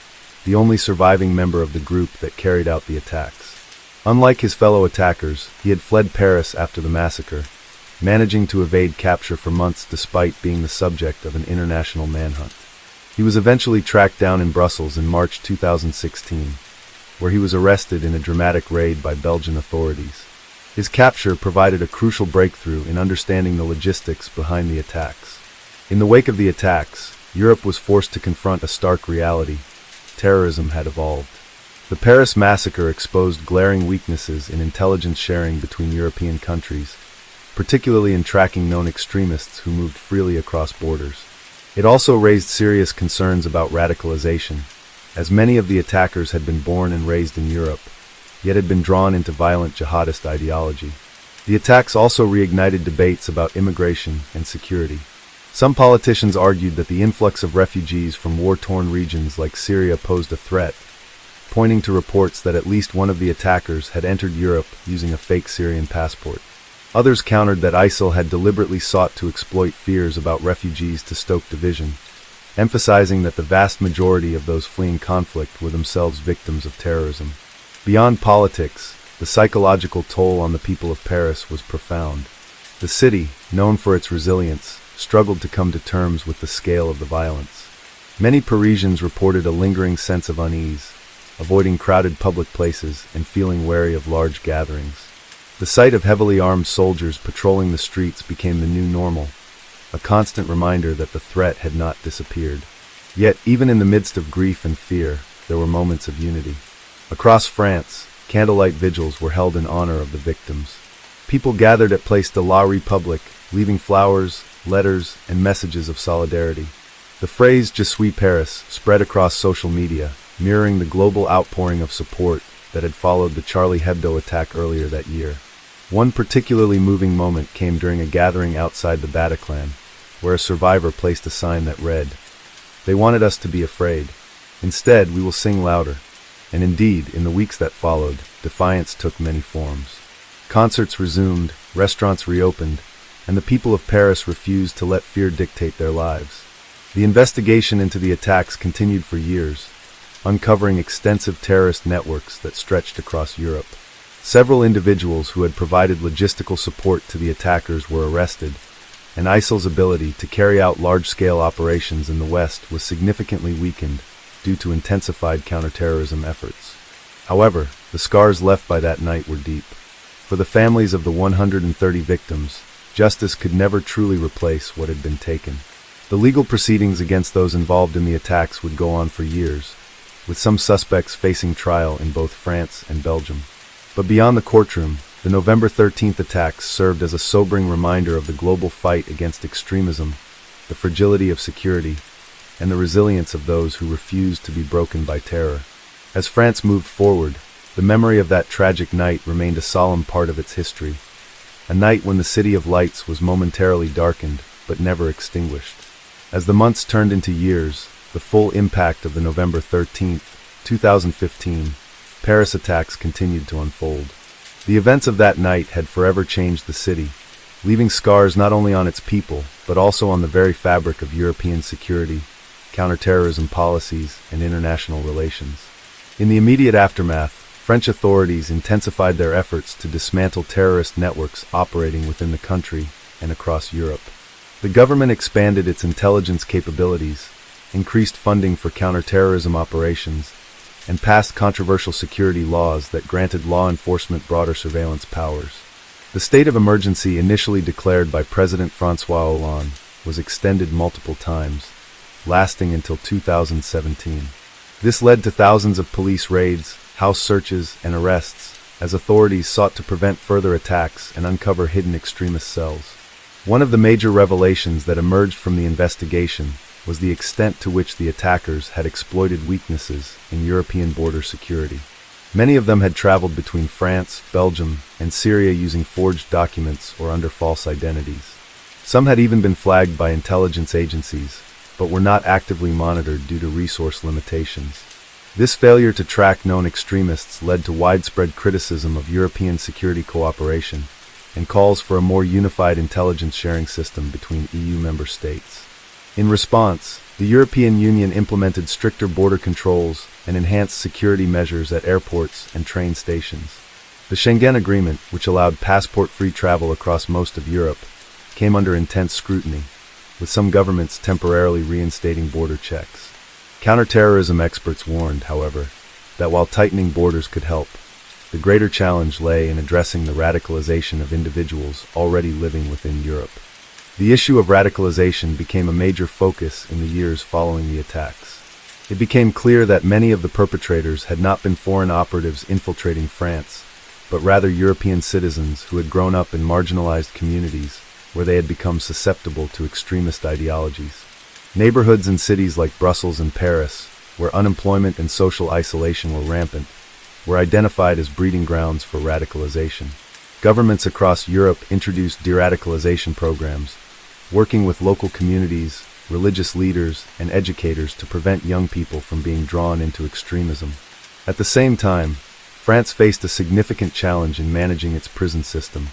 the only surviving member of the group that carried out the attacks. Unlike his fellow attackers, he had fled Paris after the massacre, managing to evade capture for months despite being the subject of an international manhunt. He was eventually tracked down in Brussels in March 2016, where he was arrested in a dramatic raid by Belgian authorities. His capture provided a crucial breakthrough in understanding the logistics behind the attacks. In the wake of the attacks, Europe was forced to confront a stark reality. Terrorism had evolved. The Paris massacre exposed glaring weaknesses in intelligence sharing between European countries, particularly in tracking known extremists who moved freely across borders. It also raised serious concerns about radicalization, as many of the attackers had been born and raised in Europe, yet had been drawn into violent jihadist ideology. The attacks also reignited debates about immigration and security. Some politicians argued that the influx of refugees from war-torn regions like Syria posed a threat, pointing to reports that at least one of the attackers had entered Europe using a fake Syrian passport. Others countered that ISIL had deliberately sought to exploit fears about refugees to stoke division, emphasizing that the vast majority of those fleeing conflict were themselves victims of terrorism. Beyond politics, the psychological toll on the people of Paris was profound. The city, known for its resilience, struggled to come to terms with the scale of the violence. Many Parisians reported a lingering sense of unease, avoiding crowded public places and feeling wary of large gatherings. The sight of heavily armed soldiers patrolling the streets became the new normal, a constant reminder that the threat had not disappeared. Yet, even in the midst of grief and fear, there were moments of unity. Across France, candlelight vigils were held in honor of the victims. People gathered at Place de la République, leaving flowers, letters, and messages of solidarity. The phrase "Je suis Paris" spread across social media, mirroring the global outpouring of support that had followed the Charlie Hebdo attack earlier that year. One particularly moving moment came during a gathering outside the Bataclan, where a survivor placed a sign that read, "They wanted us to be afraid. Instead, we will sing louder." And indeed, in the weeks that followed, defiance took many forms. Concerts resumed, restaurants reopened, and the people of Paris refused to let fear dictate their lives. The investigation into the attacks continued for years, uncovering extensive terrorist networks that stretched across Europe. Several individuals who had provided logistical support to the attackers were arrested, and ISIL's ability to carry out large-scale operations in the West was significantly weakened due to intensified counterterrorism efforts. However, the scars left by that night were deep. For the families of the 130 victims, justice could never truly replace what had been taken. The legal proceedings against those involved in the attacks would go on for years, with some suspects facing trial in both France and Belgium. But beyond the courtroom, the November 13th attacks served as a sobering reminder of the global fight against extremism, the fragility of security, and the resilience of those who refused to be broken by terror. As France moved forward, the memory of that tragic night remained a solemn part of its history, a night when the City of Lights was momentarily darkened but never extinguished. As the months turned into years, the full impact of the November 13th, 2015, Paris attacks continued to unfold. The events of that night had forever changed the city, leaving scars not only on its people, but also on the very fabric of European security, counterterrorism policies, and international relations. In the immediate aftermath, French authorities intensified their efforts to dismantle terrorist networks operating within the country and across Europe. The government expanded its intelligence capabilities, increased funding for counterterrorism operations, and passed controversial security laws that granted law enforcement broader surveillance powers. The state of emergency initially declared by President François Hollande was extended multiple times, lasting until 2017. This led to thousands of police raids, house searches, and arrests, as authorities sought to prevent further attacks and uncover hidden extremist cells. One of the major revelations that emerged from the investigation was the extent to which the attackers had exploited weaknesses in European border security. Many of them had traveled between France, Belgium, and Syria using forged documents or under false identities. Some had even been flagged by intelligence agencies, but were not actively monitored due to resource limitations. This failure to track known extremists led to widespread criticism of European security cooperation and calls for a more unified intelligence sharing system between EU member states. In response, the European Union implemented stricter border controls and enhanced security measures at airports and train stations. The Schengen Agreement, which allowed passport-free travel across most of Europe, came under intense scrutiny, with some governments temporarily reinstating border checks. Counterterrorism experts warned, however, that while tightening borders could help, the greater challenge lay in addressing the radicalization of individuals already living within Europe. The issue of radicalization became a major focus in the years following the attacks. It became clear that many of the perpetrators had not been foreign operatives infiltrating France, but rather European citizens who had grown up in marginalized communities where they had become susceptible to extremist ideologies. Neighborhoods in cities like Brussels and Paris, where unemployment and social isolation were rampant, were identified as breeding grounds for radicalization. Governments across Europe introduced de-radicalization programs, working with local communities, religious leaders, and educators to prevent young people from being drawn into extremism. At the same time, France faced a significant challenge in managing its prison system,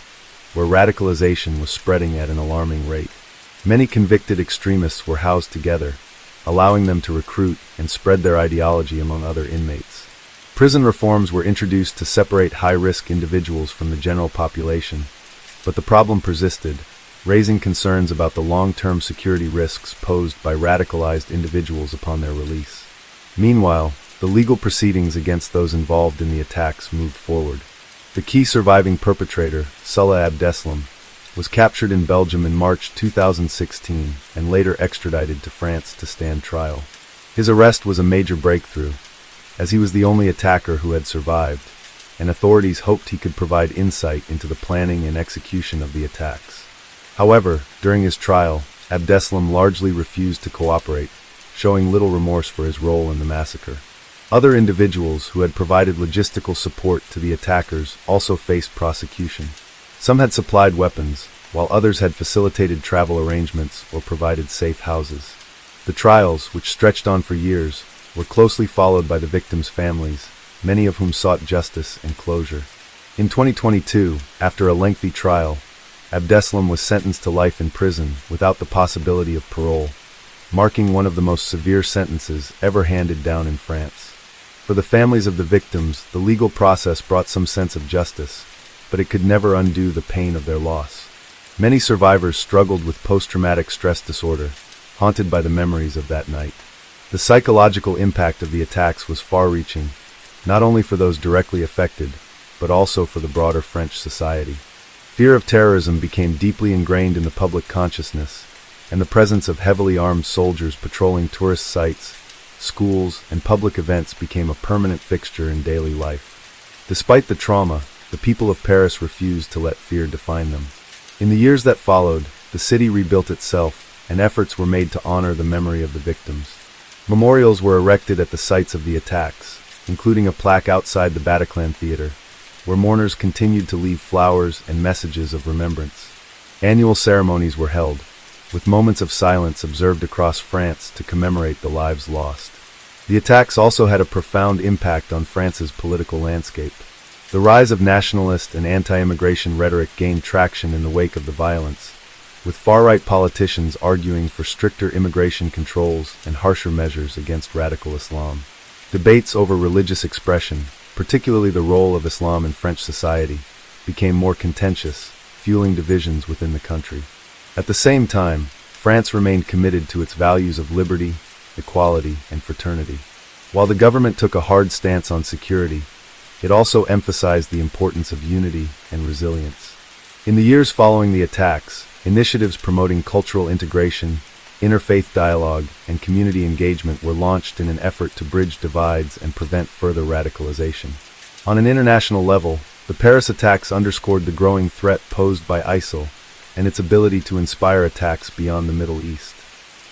where radicalization was spreading at an alarming rate. Many convicted extremists were housed together, allowing them to recruit and spread their ideology among other inmates. Prison reforms were introduced to separate high-risk individuals from the general population, but the problem persisted, raising concerns about the long-term security risks posed by radicalized individuals upon their release. Meanwhile, the legal proceedings against those involved in the attacks moved forward. The key surviving perpetrator, Salah Abdeslam, was captured in Belgium in March 2016 and later extradited to France to stand trial. His arrest was a major breakthrough, as he was the only attacker who had survived, and authorities hoped he could provide insight into the planning and execution of the attacks. However, during his trial, Abdeslam largely refused to cooperate, showing little remorse for his role in the massacre. Other individuals who had provided logistical support to the attackers also faced prosecution. Some had supplied weapons, while others had facilitated travel arrangements or provided safe houses. The trials, which stretched on for years, were closely followed by the victims' families, many of whom sought justice and closure. In 2022, after a lengthy trial, Abdeslam was sentenced to life in prison without the possibility of parole, marking one of the most severe sentences ever handed down in France. For the families of the victims, the legal process brought some sense of justice, but it could never undo the pain of their loss. Many survivors struggled with post-traumatic stress disorder, haunted by the memories of that night. The psychological impact of the attacks was far-reaching, not only for those directly affected, but also for the broader French society. Fear of terrorism became deeply ingrained in the public consciousness, and the presence of heavily armed soldiers patrolling tourist sites, schools, and public events became a permanent fixture in daily life. Despite the trauma, the people of Paris refused to let fear define them. In the years that followed, the city rebuilt itself, and efforts were made to honor the memory of the victims. Memorials were erected at the sites of the attacks, including a plaque outside the Bataclan Theater, where mourners continued to leave flowers and messages of remembrance. Annual ceremonies were held, with moments of silence observed across France to commemorate the lives lost. The attacks also had a profound impact on France's political landscape. The rise of nationalist and anti-immigration rhetoric gained traction in the wake of the violence, with far-right politicians arguing for stricter immigration controls and harsher measures against radical Islam. Debates over religious expression, particularly the role of Islam in French society, became more contentious, fueling divisions within the country. At the same time, France remained committed to its values of liberty, equality, and fraternity. While the government took a hard stance on security, it also emphasized the importance of unity and resilience. In the years following the attacks, initiatives promoting cultural integration, interfaith dialogue, and community engagement were launched in an effort to bridge divides and prevent further radicalization. On an international level, the Paris attacks underscored the growing threat posed by ISIL and its ability to inspire attacks beyond the Middle East.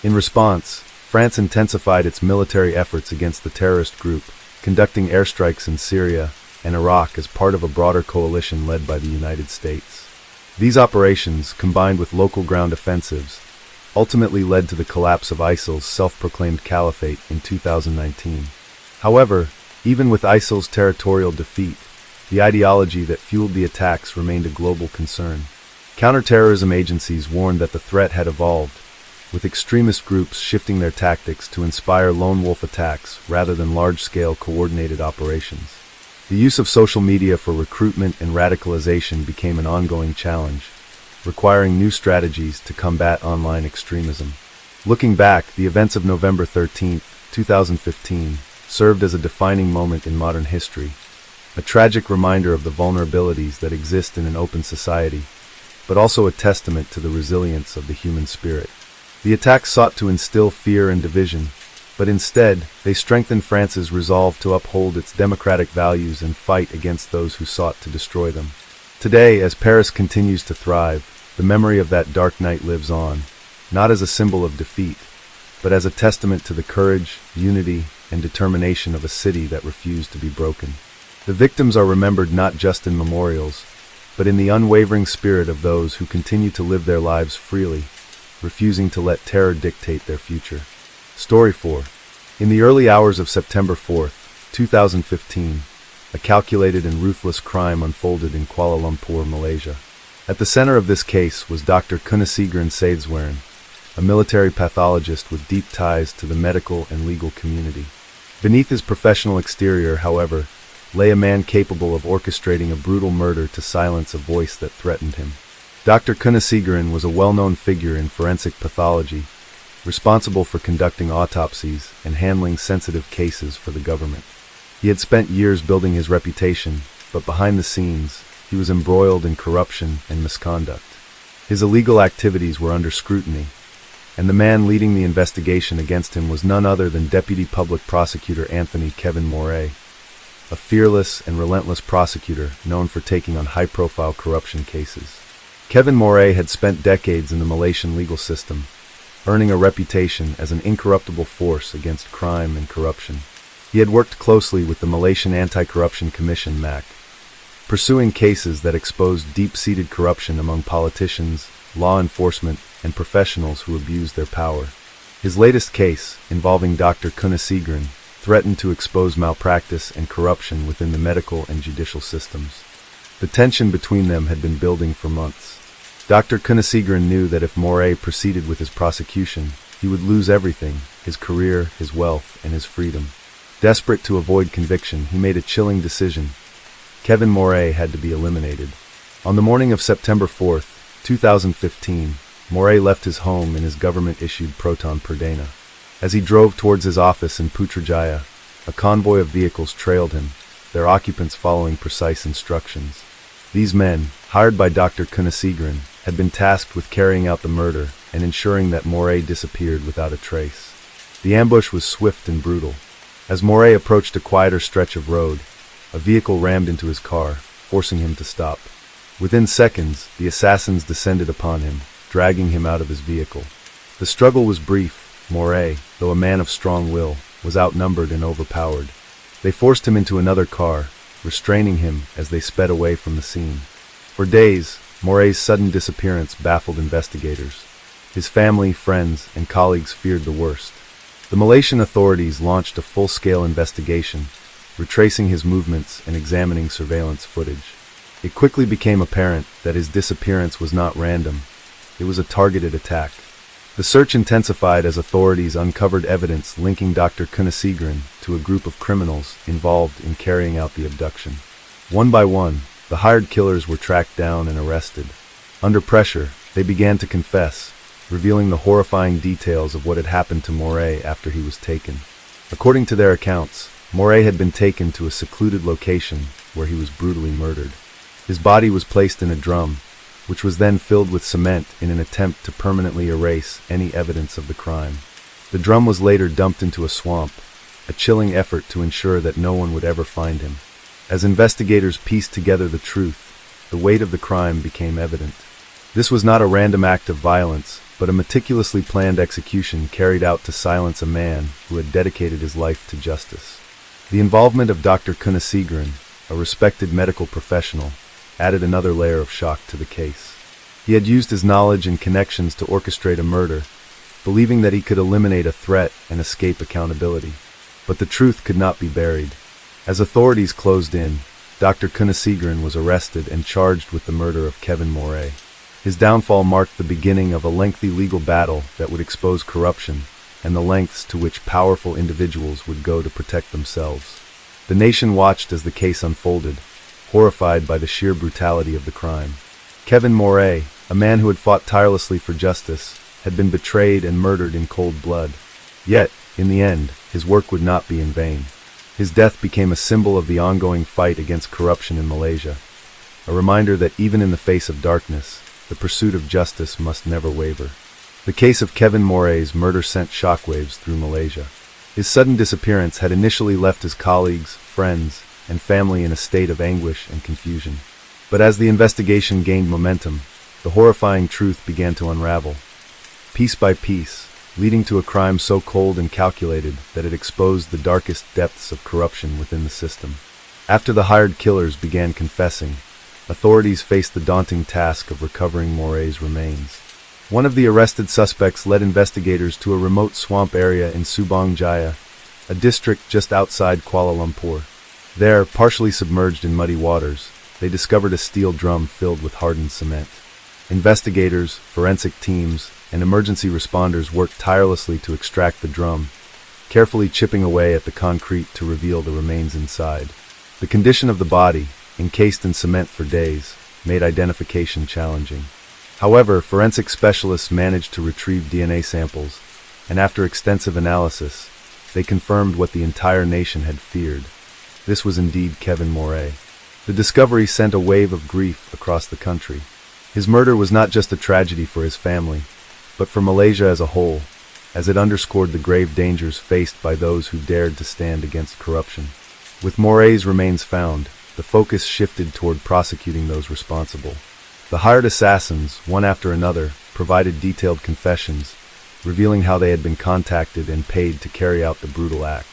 In response, France intensified its military efforts against the terrorist group, conducting airstrikes in Syria and Iraq as part of a broader coalition led by the United States. These operations, combined with local ground offensives, ultimately led to the collapse of ISIL's self-proclaimed caliphate in 2019. However, even with ISIL's territorial defeat, the ideology that fueled the attacks remained a global concern. Counterterrorism agencies warned that the threat had evolved, with extremist groups shifting their tactics to inspire lone wolf attacks rather than large-scale coordinated operations. The use of social media for recruitment and radicalization became an ongoing challenge, requiring new strategies to combat online extremism. Looking back, the events of November 13, 2015, served as a defining moment in modern history, a tragic reminder of the vulnerabilities that exist in an open society, but also a testament to the resilience of the human spirit. The attacks sought to instill fear and division, but instead, they strengthened France's resolve to uphold its democratic values and fight against those who sought to destroy them. Today, as Paris continues to thrive, the memory of that dark night lives on, not as a symbol of defeat, but as a testament to the courage, unity, and determination of a city that refused to be broken. The victims are remembered not just in memorials, but in the unwavering spirit of those who continue to live their lives freely, refusing to let terror dictate their future. Story 4. In the early hours of September 4, 2015, a calculated and ruthless crime unfolded in Kuala Lumpur, Malaysia. At the center of this case was Dr. Kunasigaran Saidswaran, a military pathologist with deep ties to the medical and legal community. Beneath his professional exterior, however, lay a man capable of orchestrating a brutal murder to silence a voice that threatened him. Dr. Kunasigaran was a well-known figure in forensic pathology, responsible for conducting autopsies and handling sensitive cases for the government. He had spent years building his reputation, but behind the scenes, he was embroiled in corruption and misconduct. His illegal activities were under scrutiny, and the man leading the investigation against him was none other than Deputy Public Prosecutor Anthony Kevin Moray, a fearless and relentless prosecutor known for taking on high-profile corruption cases. Kevin Moray had spent decades in the Malaysian legal system, earning a reputation as an incorruptible force against crime and corruption. He had worked closely with the Malaysian Anti-Corruption Commission (MAC), pursuing cases that exposed deep-seated corruption among politicians, law enforcement, and professionals who abused their power. His latest case, involving Dr. Kunasegran, threatened to expose malpractice and corruption within the medical and judicial systems. The tension between them had been building for months. Dr. Kunasegran knew that if Moray proceeded with his prosecution, he would lose everything: his career, his wealth, and his freedom. Desperate to avoid conviction, he made a chilling decision. Kevin Moray had to be eliminated. On the morning of September 4th, 2015, Moray left his home in his government-issued Proton Perdana. As he drove towards his office in Putrajaya, a convoy of vehicles trailed him, their occupants following precise instructions. These men, hired by Dr. Kunasegran, had been tasked with carrying out the murder and ensuring that Moray disappeared without a trace. The ambush was swift and brutal. As Moray approached a quieter stretch of road, a vehicle rammed into his car, forcing him to stop. Within seconds, the assassins descended upon him, dragging him out of his vehicle. The struggle was brief. Moray, though a man of strong will, was outnumbered and overpowered. They forced him into another car, restraining him as they sped away from the scene. For days, Moray's sudden disappearance baffled investigators. His family, friends, and colleagues feared the worst. The Malaysian authorities launched a full-scale investigation, retracing his movements and examining surveillance footage. It quickly became apparent that his disappearance was not random. It was a targeted attack. The search intensified as authorities uncovered evidence linking Dr. Kunasegran to a group of criminals involved in carrying out the abduction. One by one, the hired killers were tracked down and arrested. Under pressure, they began to confess, revealing the horrifying details of what had happened to Moray after he was taken. According to their accounts, Moray had been taken to a secluded location where he was brutally murdered. His body was placed in a drum, which was then filled with cement in an attempt to permanently erase any evidence of the crime. The drum was later dumped into a swamp, a chilling effort to ensure that no one would ever find him. As investigators pieced together the truth, the weight of the crime became evident. This was not a random act of violence, but a meticulously planned execution carried out to silence a man who had dedicated his life to justice. The involvement of Dr. Kunasegran, a respected medical professional, added another layer of shock to the case. He had used his knowledge and connections to orchestrate a murder, believing that he could eliminate a threat and escape accountability. But the truth could not be buried. As authorities closed in, Dr. Kunasegran was arrested and charged with the murder of Kevin Moray. His downfall marked the beginning of a lengthy legal battle that would expose corruption and the lengths to which powerful individuals would go to protect themselves. The nation watched as the case unfolded, horrified by the sheer brutality of the crime. Kevin Moray, a man who had fought tirelessly for justice, had been betrayed and murdered in cold blood. Yet, in the end, his work would not be in vain. His death became a symbol of the ongoing fight against corruption in Malaysia, a reminder that even in the face of darkness, the pursuit of justice must never waver. The case of Kevin Moray's murder sent shockwaves through Malaysia. His sudden disappearance had initially left his colleagues, friends, and family in a state of anguish and confusion. But as the investigation gained momentum, the horrifying truth began to unravel, piece by piece, leading to a crime so cold and calculated that it exposed the darkest depths of corruption within the system. After the hired killers began confessing, authorities faced the daunting task of recovering Moray's remains. One of the arrested suspects led investigators to a remote swamp area in Subang Jaya, a district just outside Kuala Lumpur. There, partially submerged in muddy waters, they discovered a steel drum filled with hardened cement. Investigators, forensic teams, and emergency responders worked tirelessly to extract the drum, carefully chipping away at the concrete to reveal the remains inside. The condition of the body, encased in cement for days, made identification challenging. However, forensic specialists managed to retrieve DNA samples, and after extensive analysis, they confirmed what the entire nation had feared. This was indeed Kevin Moray. The discovery sent a wave of grief across the country. His murder was not just a tragedy for his family, but for Malaysia as a whole, as it underscored the grave dangers faced by those who dared to stand against corruption. With Moray's remains found, the focus shifted toward prosecuting those responsible. The hired assassins, one after another, provided detailed confessions, revealing how they had been contacted and paid to carry out the brutal act.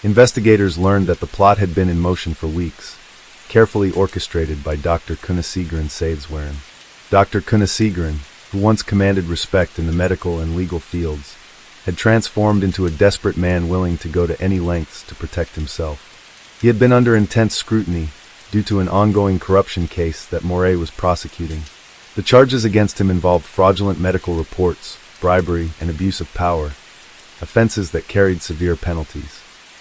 Investigators learned that the plot had been in motion for weeks, carefully orchestrated by Dr. Kunasigaran Saideswaran. Dr. Kunasigaran, who once commanded respect in the medical and legal fields, had transformed into a desperate man willing to go to any lengths to protect himself. He had been under intense scrutiny due to an ongoing corruption case that Moray was prosecuting. The charges against him involved fraudulent medical reports, bribery, and abuse of power, offenses that carried severe penalties.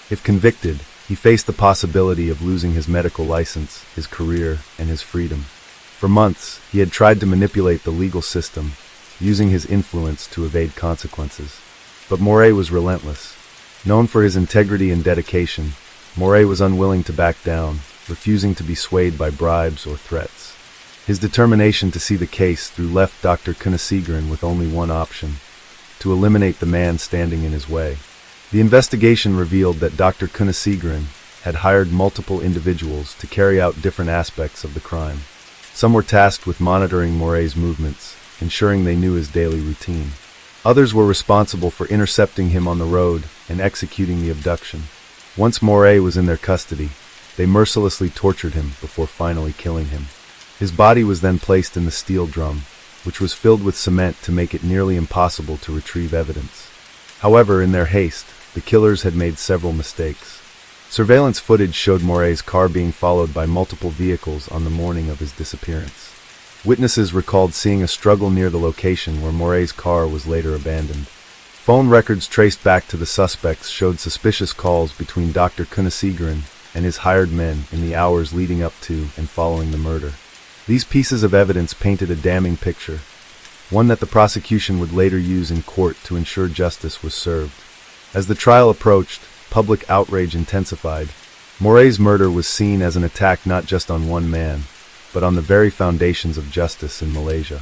If convicted, he faced the possibility of losing his medical license, his career, and his freedom. For months, he had tried to manipulate the legal system, using his influence to evade consequences. But Moray was relentless. Known for his integrity and dedication, Moray was unwilling to back down, refusing to be swayed by bribes or threats. His determination to see the case through left Dr. Kunasigaran with only one option: to eliminate the man standing in his way. The investigation revealed that Dr. Kunasigaran had hired multiple individuals to carry out different aspects of the crime. Some were tasked with monitoring Moray's movements, ensuring they knew his daily routine. Others were responsible for intercepting him on the road and executing the abduction. Once Moray was in their custody, they mercilessly tortured him before finally killing him. His body was then placed in the steel drum, which was filled with cement to make it nearly impossible to retrieve evidence. However, in their haste, the killers had made several mistakes. Surveillance footage showed Moray's car being followed by multiple vehicles on the morning of his disappearance. Witnesses recalled seeing a struggle near the location where Moray's car was later abandoned. Phone records traced back to the suspects showed suspicious calls between Dr. Kunasigaran and his hired men in the hours leading up to and following the murder. These pieces of evidence painted a damning picture, one that the prosecution would later use in court to ensure justice was served. As the trial approached, public outrage intensified. Moray's murder was seen as an attack not just on one man, but on the very foundations of justice in Malaysia.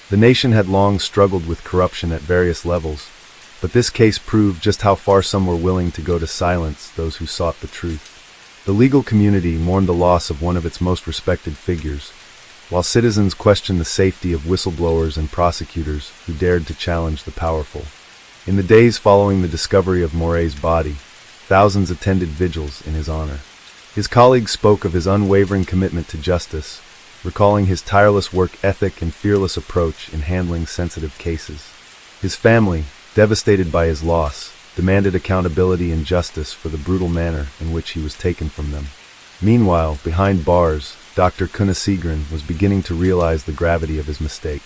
The nation had long struggled with corruption at various levels, but this case proved just how far some were willing to go to silence those who sought the truth. The legal community mourned the loss of one of its most respected figures, while citizens questioned the safety of whistleblowers and prosecutors who dared to challenge the powerful. In the days following the discovery of Moray's body, thousands attended vigils in his honor. His colleagues spoke of his unwavering commitment to justice, recalling his tireless work ethic and fearless approach in handling sensitive cases. His family, devastated by his loss, demanded accountability and justice for the brutal manner in which he was taken from them. Meanwhile, behind bars, Dr. Kunasigaran was beginning to realize the gravity of his mistake.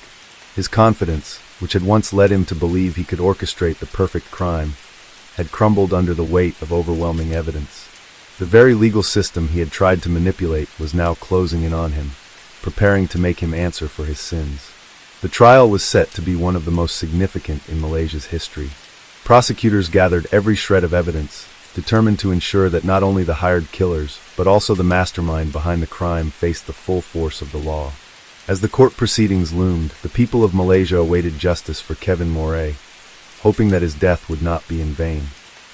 His confidence, which had once led him to believe he could orchestrate the perfect crime, had crumbled under the weight of overwhelming evidence. The very legal system he had tried to manipulate was now closing in on him, preparing to make him answer for his sins. The trial was set to be one of the most significant in Malaysia's history. Prosecutors gathered every shred of evidence, determined to ensure that not only the hired killers, but also the mastermind behind the crime faced the full force of the law. As the court proceedings loomed, the people of Malaysia awaited justice for Kevin Moray, hoping that his death would not be in vain.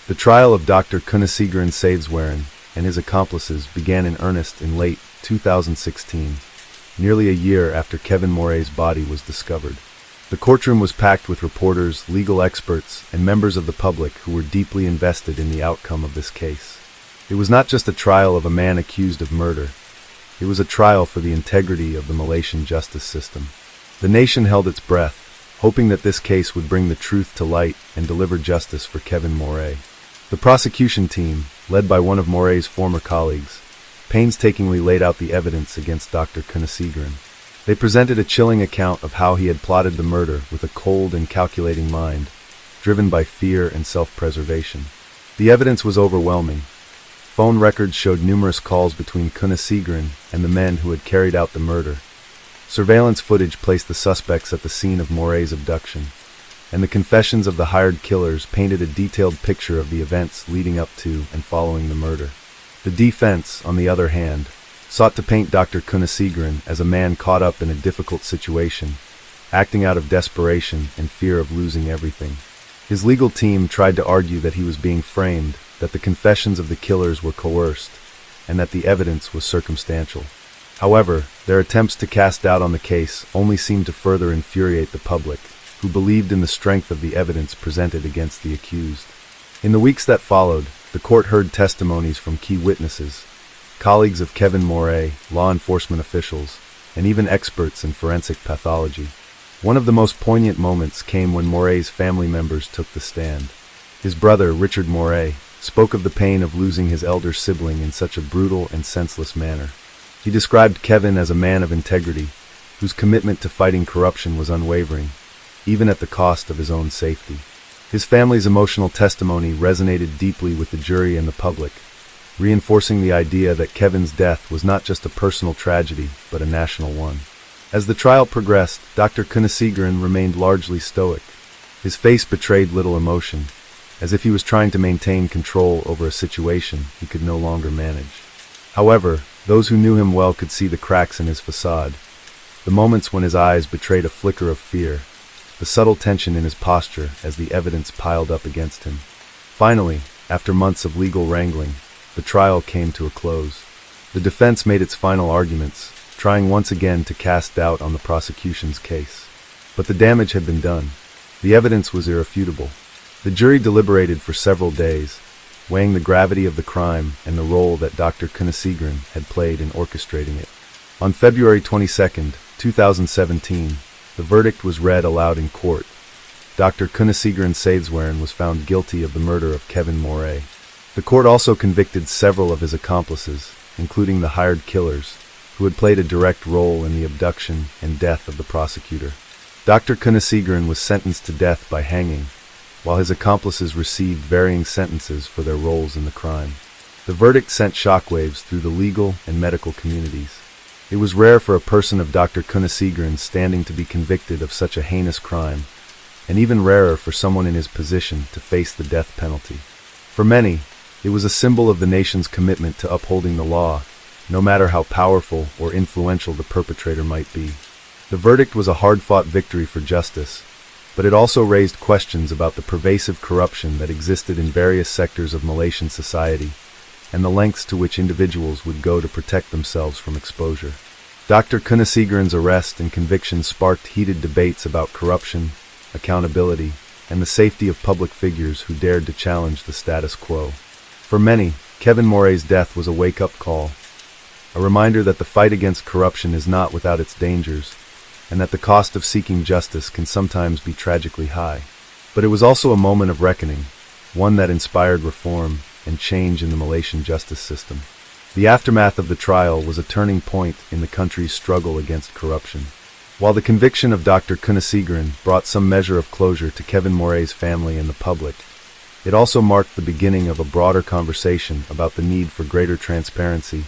The trial of Dr. Kunasigaran Saideswaran and his accomplices began in earnest in late 2016, nearly a year after Kevin Moray's body was discovered. The courtroom was packed with reporters, legal experts, and members of the public who were deeply invested in the outcome of this case. It was not just a trial of a man accused of murder. It was a trial for the integrity of the Malaysian justice system. The nation held its breath, hoping that this case would bring the truth to light and deliver justice for Kevin Moray. The prosecution team, led by one of Moray's former colleagues, painstakingly laid out the evidence against Dr. Kunasigaran. They presented a chilling account of how he had plotted the murder with a cold and calculating mind, driven by fear and self-preservation. The evidence was overwhelming. Phone records showed numerous calls between Kunasigaran and the men who had carried out the murder. Surveillance footage placed the suspects at the scene of Moray's abduction, and the confessions of the hired killers painted a detailed picture of the events leading up to and following the murder. The defense, on the other hand, sought to paint Dr. Kunasigaran as a man caught up in a difficult situation, acting out of desperation and fear of losing everything. His legal team tried to argue that he was being framed, that the confessions of the killers were coerced, and that the evidence was circumstantial. However, their attempts to cast doubt on the case only seemed to further infuriate the public, who believed in the strength of the evidence presented against the accused. In the weeks that followed, the court heard testimonies from key witnesses, colleagues of Kevin Moret, law enforcement officials, and even experts in forensic pathology. One of the most poignant moments came when Moret's family members took the stand. His brother, Richard Moret, spoke of the pain of losing his elder sibling in such a brutal and senseless manner. He described Kevin as a man of integrity, whose commitment to fighting corruption was unwavering, even at the cost of his own safety. His family's emotional testimony resonated deeply with the jury and the public, reinforcing the idea that Kevin's death was not just a personal tragedy, but a national one. As the trial progressed, Dr. Kunasigaran remained largely stoic. His face betrayed little emotion, as if he was trying to maintain control over a situation he could no longer manage. However, those who knew him well could see the cracks in his facade, the moments when his eyes betrayed a flicker of fear, the subtle tension in his posture as the evidence piled up against him. Finally, after months of legal wrangling, the trial came to a close. The defense made its final arguments, trying once again to cast doubt on the prosecution's case. But the damage had been done. The evidence was irrefutable. The jury deliberated for several days, weighing the gravity of the crime and the role that Dr. Kunasigaran had played in orchestrating it. On February 22, 2017, the verdict was read aloud in court. Dr. Kunasigaran Saithwaran was found guilty of the murder of Kevin Moret. The court also convicted several of his accomplices, including the hired killers, who had played a direct role in the abduction and death of the prosecutor. Dr. Kunasigaran was sentenced to death by hanging, while his accomplices received varying sentences for their roles in the crime. The verdict sent shockwaves through the legal and medical communities. It was rare for a person of Dr. Kunasigaran's standing to be convicted of such a heinous crime, and even rarer for someone in his position to face the death penalty. For many, it was a symbol of the nation's commitment to upholding the law, no matter how powerful or influential the perpetrator might be. The verdict was a hard-fought victory for justice, but it also raised questions about the pervasive corruption that existed in various sectors of Malaysian society, and the lengths to which individuals would go to protect themselves from exposure. Dr. Kunasigaran's arrest and conviction sparked heated debates about corruption, accountability, and the safety of public figures who dared to challenge the status quo. For many, Kevin Moret's death was a wake-up call, a reminder that the fight against corruption is not without its dangers, and that the cost of seeking justice can sometimes be tragically high. But it was also a moment of reckoning, one that inspired reform and change in the Malaysian justice system. The aftermath of the trial was a turning point in the country's struggle against corruption. While the conviction of Dr. Kunasigaran brought some measure of closure to Kevin Moret's family and the public, it also marked the beginning of a broader conversation about the need for greater transparency,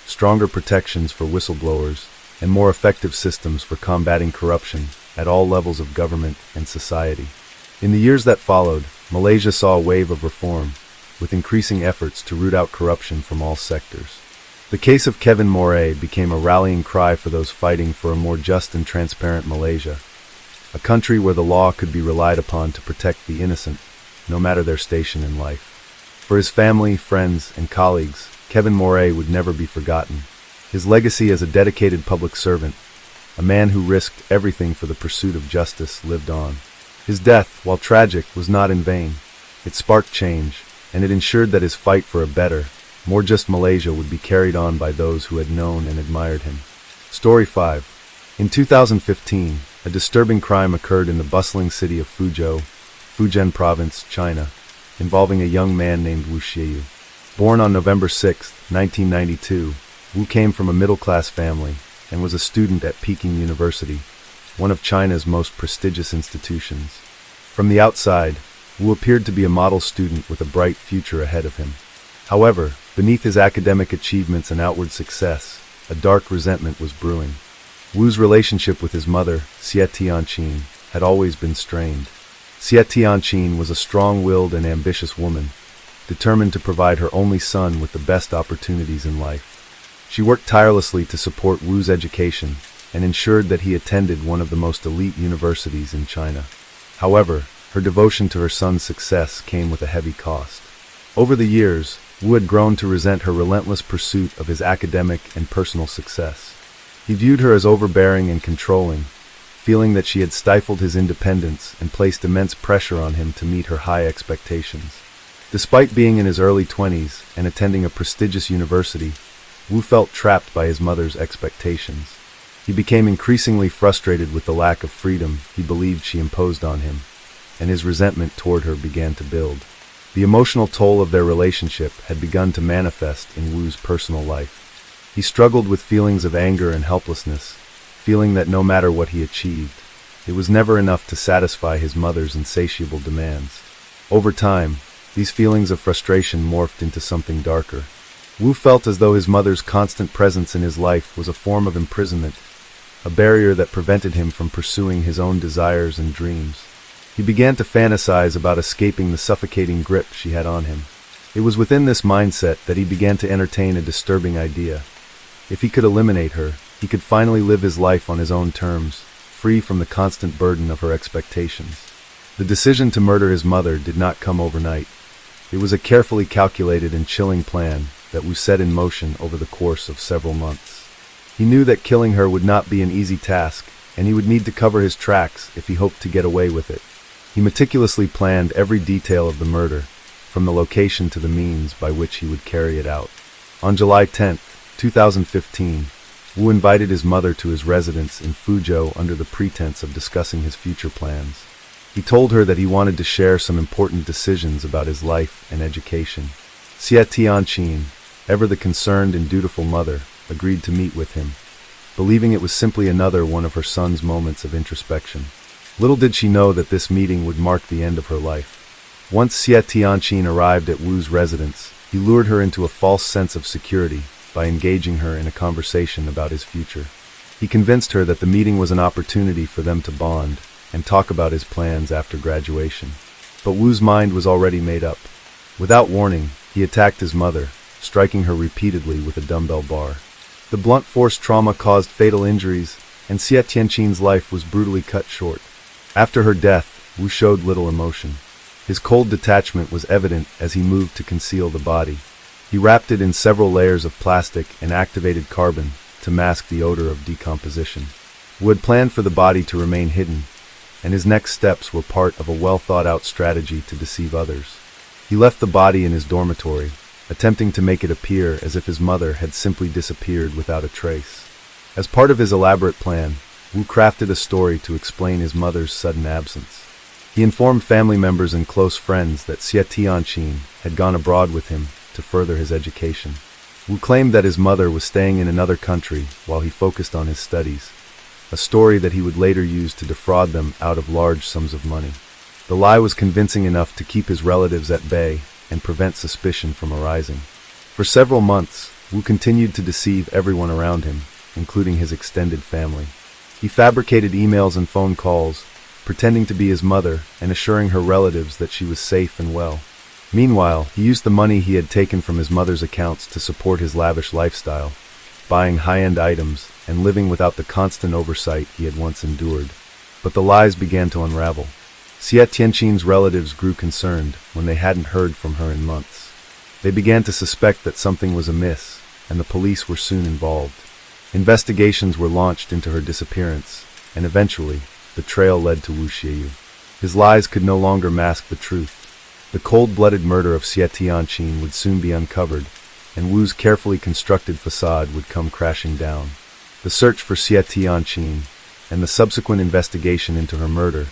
stronger protections for whistleblowers, and more effective systems for combating corruption at all levels of government and society. In the years that followed, Malaysia saw a wave of reform, with increasing efforts to root out corruption from all sectors. The case of Kevin Moret became a rallying cry for those fighting for a more just and transparent Malaysia, a country where the law could be relied upon to protect the innocent, no matter their station in life. For his family, friends, and colleagues, Kevin Moret would never be forgotten. His legacy as a dedicated public servant, a man who risked everything for the pursuit of justice, lived on. His death, while tragic, was not in vain. It sparked change, and it ensured that his fight for a better, more just Malaysia would be carried on by those who had known and admired him. Story 5. In 2015, a disturbing crime occurred in the bustling city of Fuzhou, Fujian Province, China, involving a young man named Wu Xiyu. Born on November 6, 1992, Wu came from a middle-class family and was a student at Peking University, one of China's most prestigious institutions. From the outside, Wu appeared to be a model student with a bright future ahead of him. However, beneath his academic achievements and outward success, a dark resentment was brewing. Wu's relationship with his mother, Xie Tianqin, had always been strained. Xie Tianqin was a strong-willed and ambitious woman, determined to provide her only son with the best opportunities in life. She worked tirelessly to support Wu's education and ensured that he attended one of the most elite universities in China. However, her devotion to her son's success came with a heavy cost. Over the years, Wu had grown to resent her relentless pursuit of his academic and personal success. He viewed her as overbearing and controlling, feeling that she had stifled his independence and placed immense pressure on him to meet her high expectations. Despite being in his early 20s and attending a prestigious university, Wu felt trapped by his mother's expectations. He became increasingly frustrated with the lack of freedom he believed she imposed on him, and his resentment toward her began to build. The emotional toll of their relationship had begun to manifest in Wu's personal life. He struggled with feelings of anger and helplessness, feeling that no matter what he achieved, it was never enough to satisfy his mother's insatiable demands. Over time, these feelings of frustration morphed into something darker. Wu felt as though his mother's constant presence in his life was a form of imprisonment, a barrier that prevented him from pursuing his own desires and dreams. He began to fantasize about escaping the suffocating grip she had on him. It was within this mindset that he began to entertain a disturbing idea. If he could eliminate her, he could finally live his life on his own terms, free from the constant burden of her expectations. The decision to murder his mother did not come overnight. It was a carefully calculated and chilling plan that Wu set in motion over the course of several months. He knew that killing her would not be an easy task, and he would need to cover his tracks if he hoped to get away with it. He meticulously planned every detail of the murder, from the location to the means by which he would carry it out. On July 10, 2015, Wu invited his mother to his residence in Fuzhou under the pretense of discussing his future plans. He told her that he wanted to share some important decisions about his life and education. Xie Tianqin, ever the concerned and dutiful mother, agreed to meet with him, believing it was simply another one of her son's moments of introspection. Little did she know that this meeting would mark the end of her life. Once Xie Tianqin arrived at Wu's residence, he lured her into a false sense of security by engaging her in a conversation about his future. He convinced her that the meeting was an opportunity for them to bond and talk about his plans after graduation. But Wu's mind was already made up. Without warning, he attacked his mother, striking her repeatedly with a dumbbell bar. The blunt force trauma caused fatal injuries, and Xie Tianqin's life was brutally cut short. After her death, Wu showed little emotion. His cold detachment was evident as he moved to conceal the body. He wrapped it in several layers of plastic and activated carbon to mask the odor of decomposition. Wu had planned for the body to remain hidden, and his next steps were part of a well-thought-out strategy to deceive others. He left the body in his dormitory, attempting to make it appear as if his mother had simply disappeared without a trace. As part of his elaborate plan, Wu crafted a story to explain his mother's sudden absence. He informed family members and close friends that Xie Tianqin had gone abroad with him to further his education. Wu claimed that his mother was staying in another country while he focused on his studies, a story that he would later use to defraud them out of large sums of money. The lie was convincing enough to keep his relatives at bay and prevent suspicion from arising. For several months, Wu continued to deceive everyone around him, including his extended family. He fabricated emails and phone calls, pretending to be his mother and assuring her relatives that she was safe and well. Meanwhile, he used the money he had taken from his mother's accounts to support his lavish lifestyle, buying high-end items and living without the constant oversight he had once endured. But the lies began to unravel. Xie Tianqin's relatives grew concerned when they hadn't heard from her in months. They began to suspect that something was amiss, and the police were soon involved. Investigations were launched into her disappearance, and eventually, the trail led to Wu Xiaoyu. His lies could no longer mask the truth. The cold-blooded murder of Xie Tianqin would soon be uncovered, and Wu's carefully constructed facade would come crashing down. The search for Xie Tianqin, and the subsequent investigation into her murder,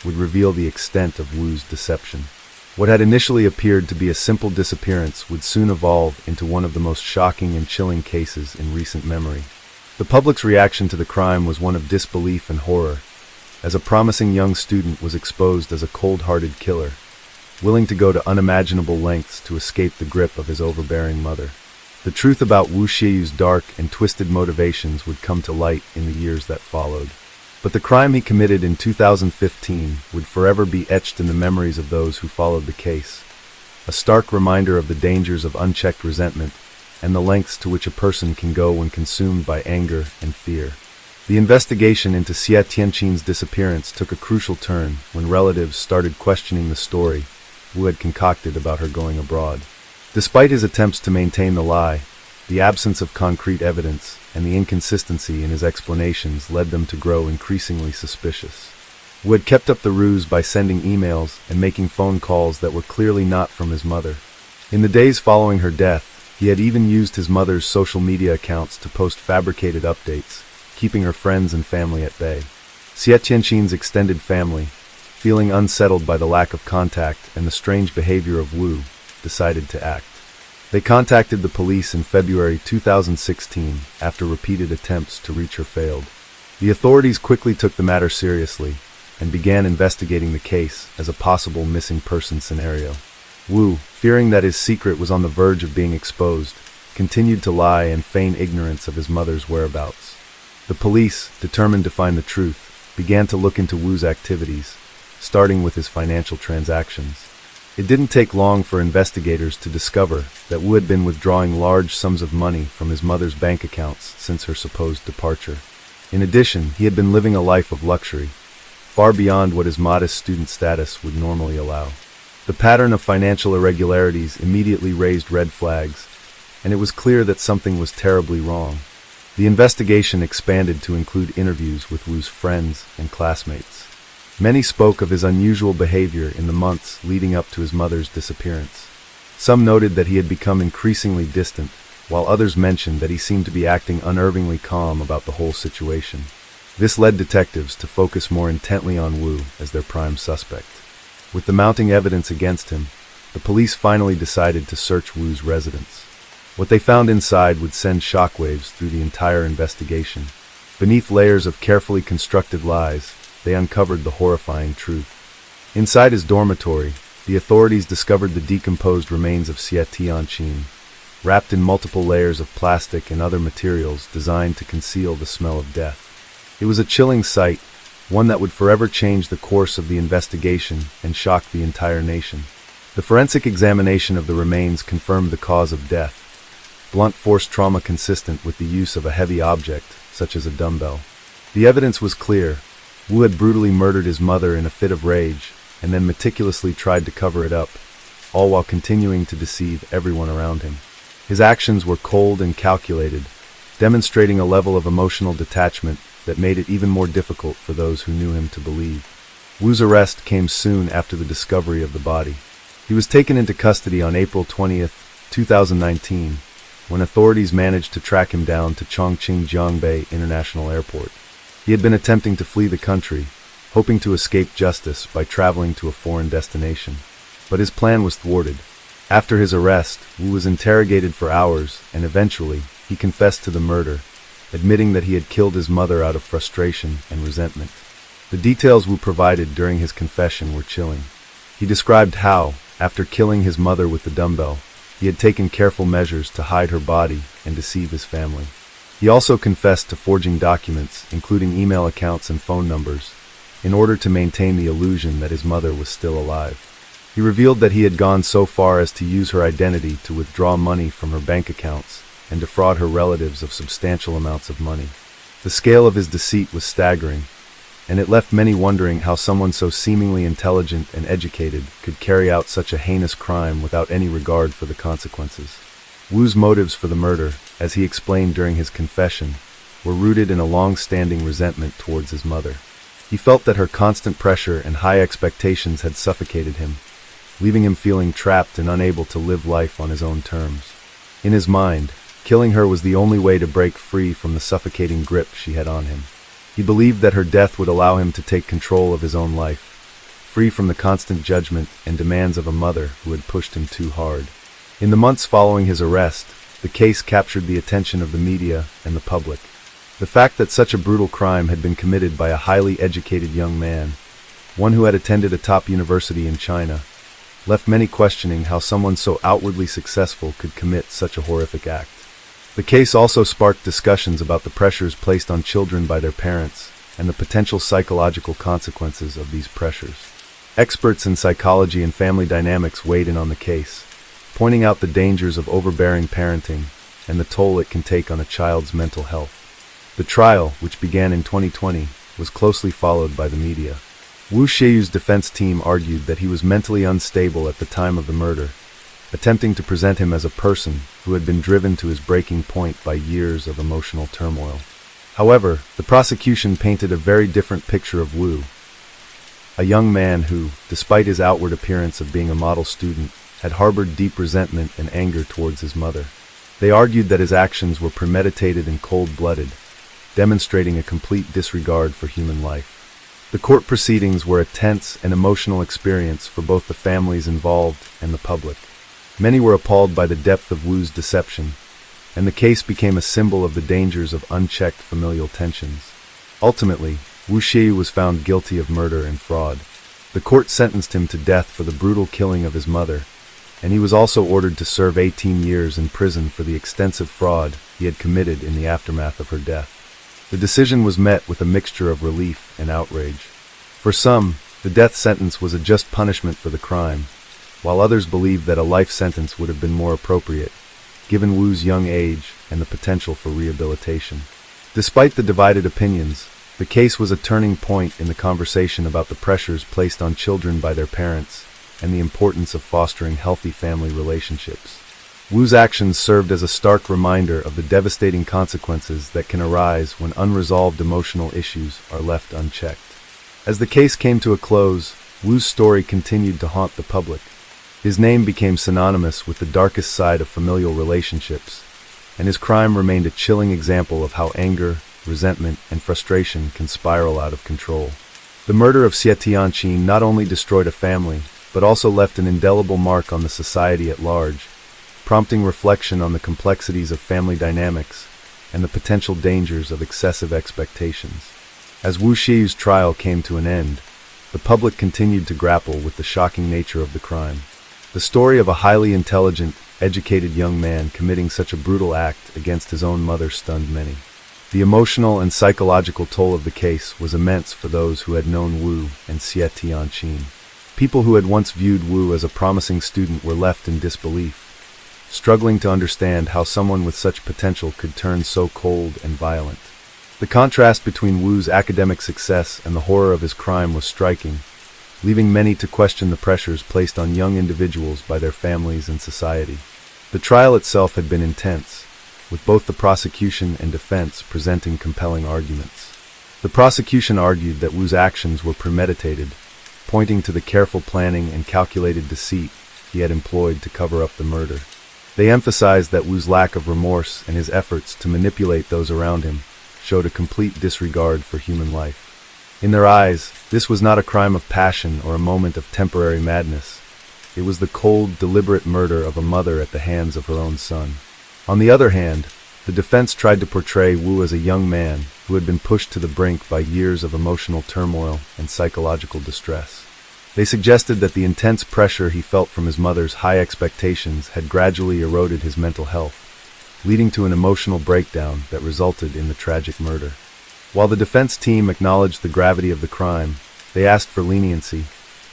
would reveal the extent of Wu's deception. What had initially appeared to be a simple disappearance would soon evolve into one of the most shocking and chilling cases in recent memory. The public's reaction to the crime was one of disbelief and horror, as a promising young student was exposed as a cold-hearted killer, willing to go to unimaginable lengths to escape the grip of his overbearing mother. The truth about Wu Xiaoyu's dark and twisted motivations would come to light in the years that followed. But the crime he committed in 2015 would forever be etched in the memories of those who followed the case, a stark reminder of the dangers of unchecked resentment and the lengths to which a person can go when consumed by anger and fear. The investigation into Xie Tianqin's disappearance took a crucial turn when relatives started questioning the story Wu had concocted about her going abroad. Despite his attempts to maintain the lie, the absence of concrete evidence and the inconsistency in his explanations led them to grow increasingly suspicious. Wu had kept up the ruse by sending emails and making phone calls that were clearly not from his mother. In the days following her death, He had even used his mother's social media accounts to post fabricated updates, keeping her friends and family at bay. Xie Tianqin's extended family, feeling unsettled by the lack of contact and the strange behavior of Wu, decided to act. They contacted the police in February 2016 after repeated attempts to reach her failed. The authorities quickly took the matter seriously and began investigating the case as a possible missing person scenario. Wu, fearing that his secret was on the verge of being exposed, continued to lie and feign ignorance of his mother's whereabouts. The police, determined to find the truth, began to look into Wu's activities, starting with his financial transactions. It didn't take long for investigators to discover that Wu had been withdrawing large sums of money from his mother's bank accounts since her supposed departure. In addition, he had been living a life of luxury, far beyond what his modest student status would normally allow. The pattern of financial irregularities immediately raised red flags, and it was clear that something was terribly wrong. The investigation expanded to include interviews with Wu's friends and classmates. Many spoke of his unusual behavior in the months leading up to his mother's disappearance. Some noted that he had become increasingly distant, while others mentioned that he seemed to be acting unnervingly calm about the whole situation. This led detectives to focus more intently on Wu as their prime suspect. With the mounting evidence against him, the police finally decided to search Wu's residence. What they found inside would send shockwaves through the entire investigation. Beneath layers of carefully constructed lies, they uncovered the horrifying truth. Inside his dormitory, the authorities discovered the decomposed remains of Xie Tianqin, wrapped in multiple layers of plastic and other materials designed to conceal the smell of death. It was a chilling sight, one that would forever change the course of the investigation and shock the entire nation. The forensic examination of the remains confirmed the cause of death, blunt force trauma consistent with the use of a heavy object, such as a dumbbell. The evidence was clear. Wu had brutally murdered his mother in a fit of rage, and then meticulously tried to cover it up, all while continuing to deceive everyone around him. His actions were cold and calculated, demonstrating a level of emotional detachment that made it even more difficult for those who knew him to believe. Wu's arrest came soon after the discovery of the body. He was taken into custody on April 20, 2019, when authorities managed to track him down to Chongqing Jiangbei International Airport. He had been attempting to flee the country, hoping to escape justice by traveling to a foreign destination. But his plan was thwarted. After his arrest, Wu was interrogated for hours, and eventually, he confessed to the murder, admitting that he had killed his mother out of frustration and resentment. The details Wu provided during his confession were chilling. He described how, after killing his mother with the dumbbell, he had taken careful measures to hide her body and deceive his family. He also confessed to forging documents, including email accounts and phone numbers, in order to maintain the illusion that his mother was still alive. He revealed that he had gone so far as to use her identity to withdraw money from her bank accounts and defraud her relatives of substantial amounts of money. The scale of his deceit was staggering, and it left many wondering how someone so seemingly intelligent and educated could carry out such a heinous crime without any regard for the consequences. Wu's motives for the murder, as he explained during his confession, were rooted in a long-standing resentment towards his mother. He felt that her constant pressure and high expectations had suffocated him, leaving him feeling trapped and unable to live life on his own terms. In his mind, killing her was the only way to break free from the suffocating grip she had on him. He believed that her death would allow him to take control of his own life, free from the constant judgment and demands of a mother who had pushed him too hard. In the months following his arrest, the case captured the attention of the media and the public. The fact that such a brutal crime had been committed by a highly educated young man, one who had attended a top university in China, left many questioning how someone so outwardly successful could commit such a horrific act. The case also sparked discussions about the pressures placed on children by their parents and the potential psychological consequences of these pressures. Experts in psychology and family dynamics weighed in on the case, pointing out the dangers of overbearing parenting and the toll it can take on a child's mental health. The trial, which began in 2020, was closely followed by the media. Wu Xieyu's defense team argued that he was mentally unstable at the time of the murder, attempting to present him as a person who had been driven to his breaking point by years of emotional turmoil. However, the prosecution painted a very different picture of Wu, a young man who, despite his outward appearance of being a model student, had harbored deep resentment and anger towards his mother. They argued that his actions were premeditated and cold-blooded, demonstrating a complete disregard for human life. The court proceedings were a tense and emotional experience for both the families involved and the public. Many were appalled by the depth of Wu's deception, and the case became a symbol of the dangers of unchecked familial tensions. Ultimately, Wu Xiyu was found guilty of murder and fraud. The court sentenced him to death for the brutal killing of his mother, and he was also ordered to serve 18 years in prison for the extensive fraud he had committed in the aftermath of her death. The decision was met with a mixture of relief and outrage. For some, the death sentence was a just punishment for the crime, while others believed that a life sentence would have been more appropriate, given Wu's young age and the potential for rehabilitation. Despite the divided opinions, the case was a turning point in the conversation about the pressures placed on children by their parents and the importance of fostering healthy family relationships. Wu's actions served as a stark reminder of the devastating consequences that can arise when unresolved emotional issues are left unchecked. As the case came to a close, Wu's story continued to haunt the public. His name became synonymous with the darkest side of familial relationships, and his crime remained a chilling example of how anger, resentment, and frustration can spiral out of control. The murder of Xie Tianqin not only destroyed a family, but also left an indelible mark on the society at large, prompting reflection on the complexities of family dynamics and the potential dangers of excessive expectations. As Wu Xiyu's trial came to an end, the public continued to grapple with the shocking nature of the crime. The story of a highly intelligent, educated young man committing such a brutal act against his own mother stunned many. The emotional and psychological toll of the case was immense for those who had known Wu and Xie Tianqin. People who had once viewed Wu as a promising student were left in disbelief, struggling to understand how someone with such potential could turn so cold and violent. The contrast between Wu's academic success and the horror of his crime was striking, leaving many to question the pressures placed on young individuals by their families and society. The trial itself had been intense, with both the prosecution and defense presenting compelling arguments. The prosecution argued that Wu's actions were premeditated, pointing to the careful planning and calculated deceit he had employed to cover up the murder. They emphasized that Wu's lack of remorse and his efforts to manipulate those around him showed a complete disregard for human life. In their eyes, this was not a crime of passion or a moment of temporary madness. It was the cold, deliberate murder of a mother at the hands of her own son. On the other hand, the defense tried to portray Wu as a young man who had been pushed to the brink by years of emotional turmoil and psychological distress. They suggested that the intense pressure he felt from his mother's high expectations had gradually eroded his mental health, leading to an emotional breakdown that resulted in the tragic murder. While the defense team acknowledged the gravity of the crime, they asked for leniency,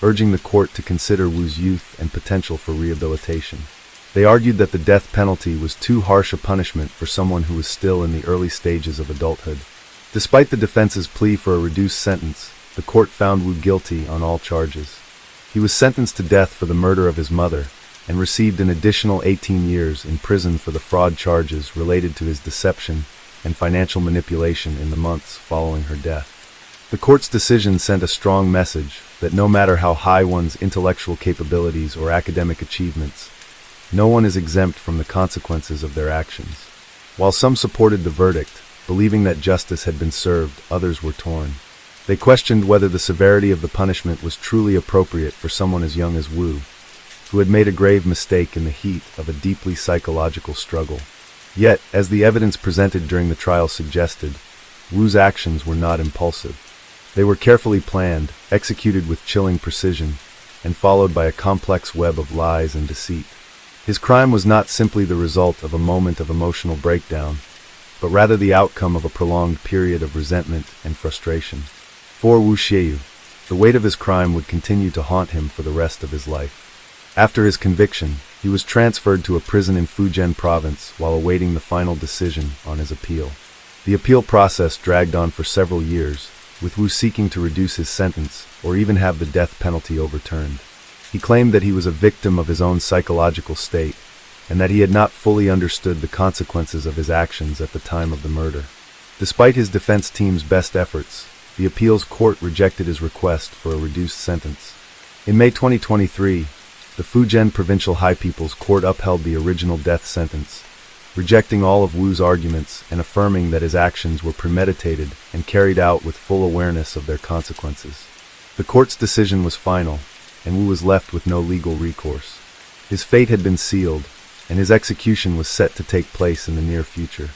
urging the court to consider Wu's youth and potential for rehabilitation. They argued that the death penalty was too harsh a punishment for someone who was still in the early stages of adulthood. Despite the defense's plea for a reduced sentence, the court found Wu guilty on all charges. He was sentenced to death for the murder of his mother, and received an additional 18 years in prison for the fraud charges related to his deception and financial manipulation in the months following her death. The court's decision sent a strong message that no matter how high one's intellectual capabilities or academic achievements, no one is exempt from the consequences of their actions. While some supported the verdict, believing that justice had been served, others were torn. They questioned whether the severity of the punishment was truly appropriate for someone as young as Wu, who had made a grave mistake in the heat of a deeply psychological struggle. Yet, as the evidence presented during the trial suggested, Wu's actions were not impulsive. They were carefully planned, executed with chilling precision, and followed by a complex web of lies and deceit. His crime was not simply the result of a moment of emotional breakdown, but rather the outcome of a prolonged period of resentment and frustration. For Wu Xiyu, the weight of his crime would continue to haunt him for the rest of his life. After his conviction, he was transferred to a prison in Fujian province while awaiting the final decision on his appeal. The appeal process dragged on for several years, with Wu seeking to reduce his sentence or even have the death penalty overturned. He claimed that he was a victim of his own psychological state, and that he had not fully understood the consequences of his actions at the time of the murder. Despite his defense team's best efforts, the appeals court rejected his request for a reduced sentence. In May 2023, the Fujian Provincial High People's Court upheld the original death sentence, rejecting all of Wu's arguments and affirming that his actions were premeditated and carried out with full awareness of their consequences. The court's decision was final, and Wu was left with no legal recourse. His fate had been sealed, and his execution was set to take place in the near future.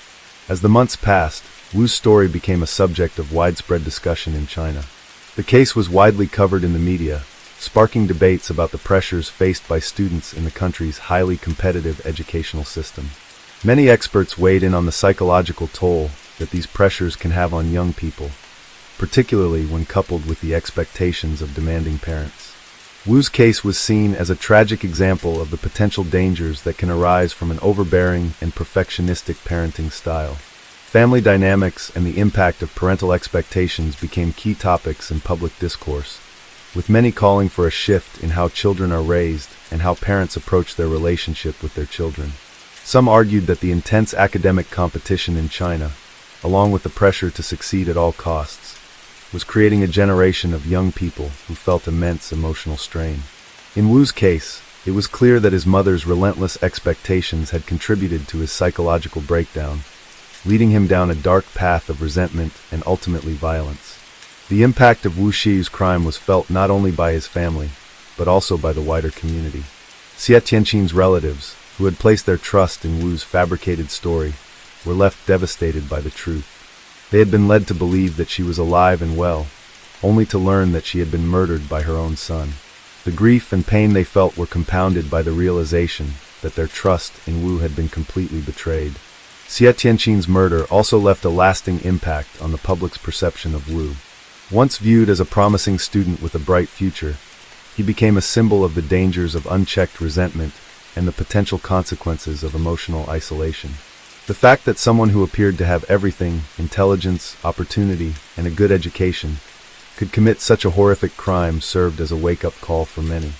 As the months passed, Wu's story became a subject of widespread discussion in China. The case was widely covered in the media, sparking debates about the pressures faced by students in the country's highly competitive educational system. Many experts weighed in on the psychological toll that these pressures can have on young people, particularly when coupled with the expectations of demanding parents. Wu's case was seen as a tragic example of the potential dangers that can arise from an overbearing and perfectionistic parenting style. Family dynamics and the impact of parental expectations became key topics in public discourse, with many calling for a shift in how children are raised and how parents approach their relationship with their children. Some argued that the intense academic competition in China, along with the pressure to succeed at all costs, was creating a generation of young people who felt immense emotional strain. In Wu's case, it was clear that his mother's relentless expectations had contributed to his psychological breakdown, leading him down a dark path of resentment and ultimately violence. The impact of Wu Xiu's crime was felt not only by his family, but also by the wider community. Xie Tianqin's relatives, who had placed their trust in Wu's fabricated story, were left devastated by the truth. They had been led to believe that she was alive and well, only to learn that she had been murdered by her own son. The grief and pain they felt were compounded by the realization that their trust in Wu had been completely betrayed. Xie Tianqin's murder also left a lasting impact on the public's perception of Wu. Once viewed as a promising student with a bright future, he became a symbol of the dangers of unchecked resentment and the potential consequences of emotional isolation. The fact that someone who appeared to have everything, intelligence, opportunity, and a good education, could commit such a horrific crime served as a wake-up call for many.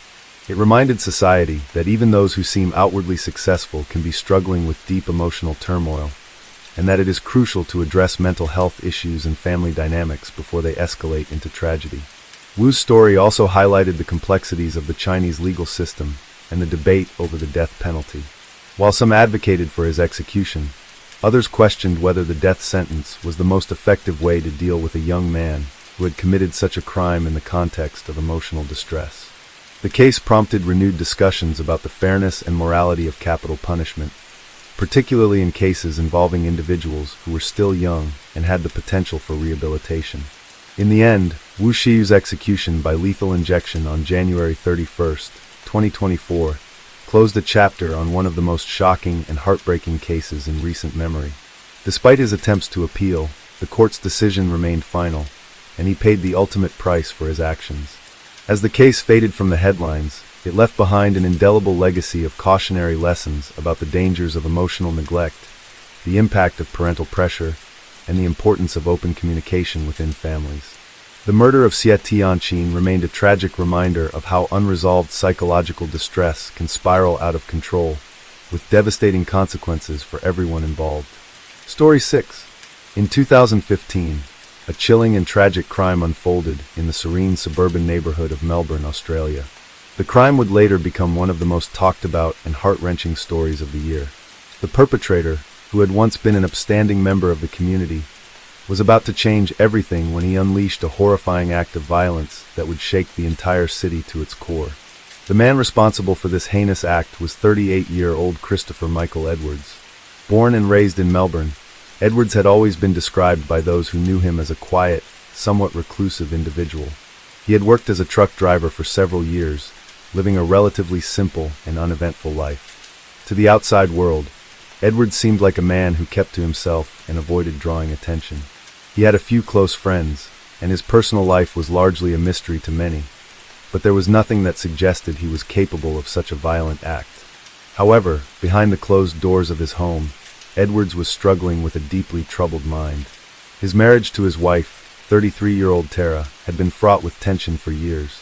It reminded society that even those who seem outwardly successful can be struggling with deep emotional turmoil, and that it is crucial to address mental health issues and family dynamics before they escalate into tragedy. Wu's story also highlighted the complexities of the Chinese legal system and the debate over the death penalty. While some advocated for his execution, others questioned whether the death sentence was the most effective way to deal with a young man who had committed such a crime in the context of emotional distress. The case prompted renewed discussions about the fairness and morality of capital punishment, particularly in cases involving individuals who were still young and had the potential for rehabilitation. In the end, Wu Xiu's execution by lethal injection on January 31st, 2024, closed a chapter on one of the most shocking and heartbreaking cases in recent memory. Despite his attempts to appeal, the court's decision remained final, and he paid the ultimate price for his actions. As the case faded from the headlines, it left behind an indelible legacy of cautionary lessons about the dangers of emotional neglect, the impact of parental pressure, and the importance of open communication within families. The murder of Xie Tianqin remained a tragic reminder of how unresolved psychological distress can spiral out of control, with devastating consequences for everyone involved. Story 6. In 2015, a chilling and tragic crime unfolded in the serene suburban neighborhood of Melbourne, Australia. The crime would later become one of the most talked about and heart-wrenching stories of the year. The perpetrator, who had once been an upstanding member of the community, was about to change everything when he unleashed a horrifying act of violence that would shake the entire city to its core. The man responsible for this heinous act was 38-year-old Christopher Michael Edwards. Born and raised in Melbourne, Edwards had always been described by those who knew him as a quiet, somewhat reclusive individual. He had worked as a truck driver for several years, living a relatively simple and uneventful life. To the outside world, Edwards seemed like a man who kept to himself and avoided drawing attention. He had a few close friends, and his personal life was largely a mystery to many, but there was nothing that suggested he was capable of such a violent act. However, behind the closed doors of his home, Edwards was struggling with a deeply troubled mind. His marriage to his wife, 33-year-old Tara, had been fraught with tension for years.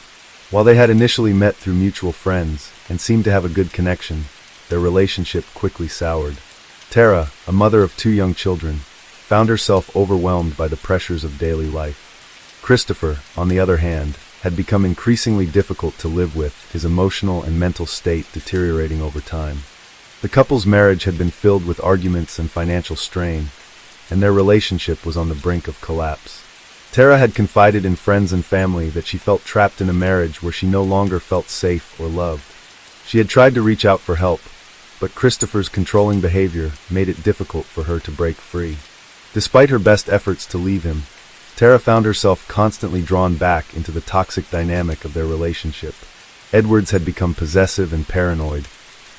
While they had initially met through mutual friends and seemed to have a good connection, their relationship quickly soured. Tara, a mother of 2 young children, found herself overwhelmed by the pressures of daily life. Christopher, on the other hand, had become increasingly difficult to live with, his emotional and mental state deteriorating over time. The couple's marriage had been filled with arguments and financial strain, and their relationship was on the brink of collapse. Tara had confided in friends and family that she felt trapped in a marriage where she no longer felt safe or loved. She had tried to reach out for help, but Christopher's controlling behavior made it difficult for her to break free. Despite her best efforts to leave him, Tara found herself constantly drawn back into the toxic dynamic of their relationship. Edwards had become possessive and paranoid,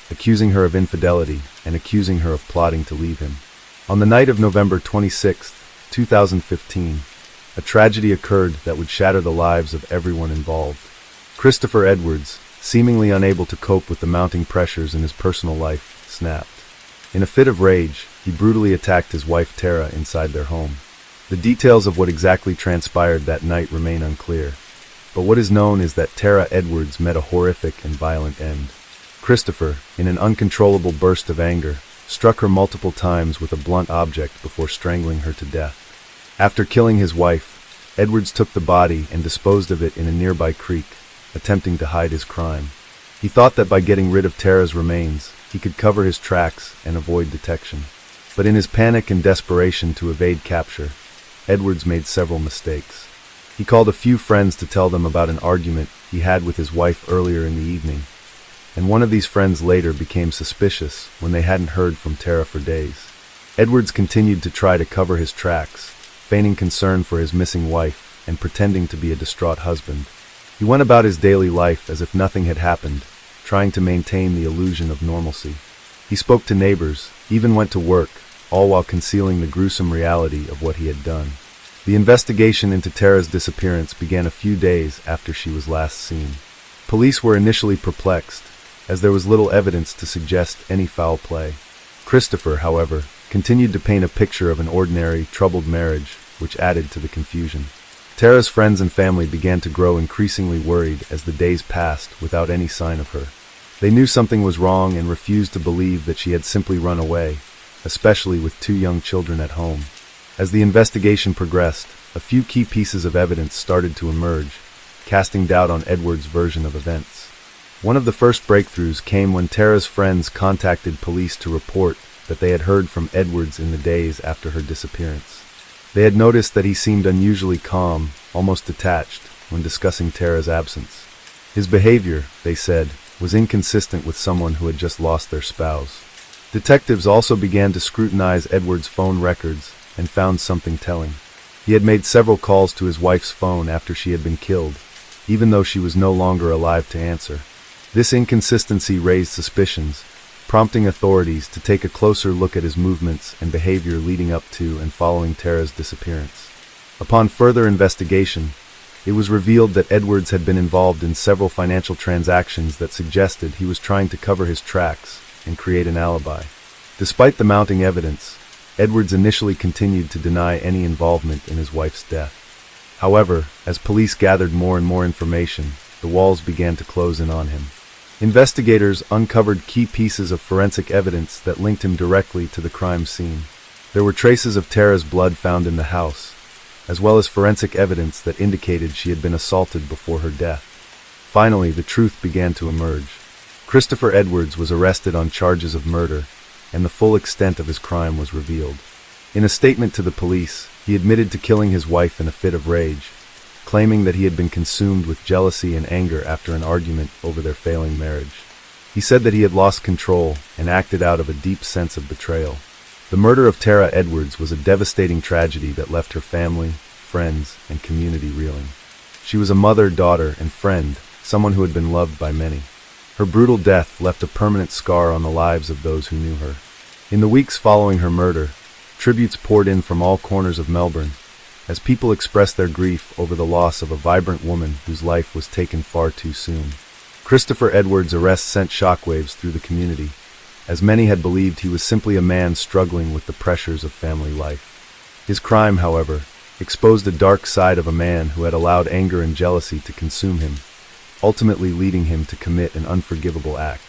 accusing her of infidelity and accusing her of plotting to leave him. On the night of November 26, 2015, a tragedy occurred that would shatter the lives of everyone involved. Christopher Edwards, seemingly unable to cope with the mounting pressures in his personal life, snapped. In a fit of rage, he brutally attacked his wife Tara inside their home. The details of what exactly transpired that night remain unclear, but what is known is that Tara Edwards met a horrific and violent end. Christopher, in an uncontrollable burst of anger, struck her multiple times with a blunt object before strangling her to death. After killing his wife, Edwards took the body and disposed of it in a nearby creek, attempting to hide his crime. He thought that by getting rid of Tara's remains, he could cover his tracks and avoid detection. But in his panic and desperation to evade capture, Edwards made several mistakes. He called a few friends to tell them about an argument he had with his wife earlier in the evening, and one of these friends later became suspicious when they hadn't heard from Tara for days. Edwards continued to try to cover his tracks, feigning concern for his missing wife and pretending to be a distraught husband. He went about his daily life as if nothing had happened, trying to maintain the illusion of normalcy. He spoke to neighbors, even went to work, all while concealing the gruesome reality of what he had done. The investigation into Tara's disappearance began a few days after she was last seen. Police were initially perplexed, as there was little evidence to suggest any foul play. Christopher, however, continued to paint a picture of an ordinary, troubled marriage, which added to the confusion. Tara's friends and family began to grow increasingly worried as the days passed without any sign of her. They knew something was wrong and refused to believe that she had simply run away, especially with 2 young children at home. As the investigation progressed, a few key pieces of evidence started to emerge, casting doubt on Edwards' version of events. One of the first breakthroughs came when Tara's friends contacted police to report that they had heard from Edwards in the days after her disappearance. They had noticed that he seemed unusually calm, almost detached, when discussing Tara's absence. His behavior, they said, was inconsistent with someone who had just lost their spouse. Detectives also began to scrutinize Edwards' phone records and found something telling. He had made several calls to his wife's phone after she had been killed, even though she was no longer alive to answer. This inconsistency raised suspicions, prompting authorities to take a closer look at his movements and behavior leading up to and following Tara's disappearance. Upon further investigation, it was revealed that Edwards had been involved in several financial transactions that suggested he was trying to cover his tracks and create an alibi. Despite the mounting evidence, Edwards initially continued to deny any involvement in his wife's death. However, as police gathered more and more information, the walls began to close in on him. Investigators uncovered key pieces of forensic evidence that linked him directly to the crime scene. There were traces of Tara's blood found in the house, as well as forensic evidence that indicated she had been assaulted before her death. Finally, the truth began to emerge. Christopher Edwards was arrested on charges of murder, and the full extent of his crime was revealed. In a statement to the police, he admitted to killing his wife in a fit of rage, claiming that he had been consumed with jealousy and anger after an argument over their failing marriage. He said that he had lost control and acted out of a deep sense of betrayal. The murder of Tara Edwards was a devastating tragedy that left her family, friends, and community reeling. She was a mother, daughter, and friend, someone who had been loved by many. Her brutal death left a permanent scar on the lives of those who knew her. In the weeks following her murder, tributes poured in from all corners of Melbourne, as people expressed their grief over the loss of a vibrant woman whose life was taken far too soon. Christopher Edwards' arrest sent shockwaves through the community, as many had believed he was simply a man struggling with the pressures of family life. His crime, however, exposed a dark side of a man who had allowed anger and jealousy to consume him, ultimately leading him to commit an unforgivable act.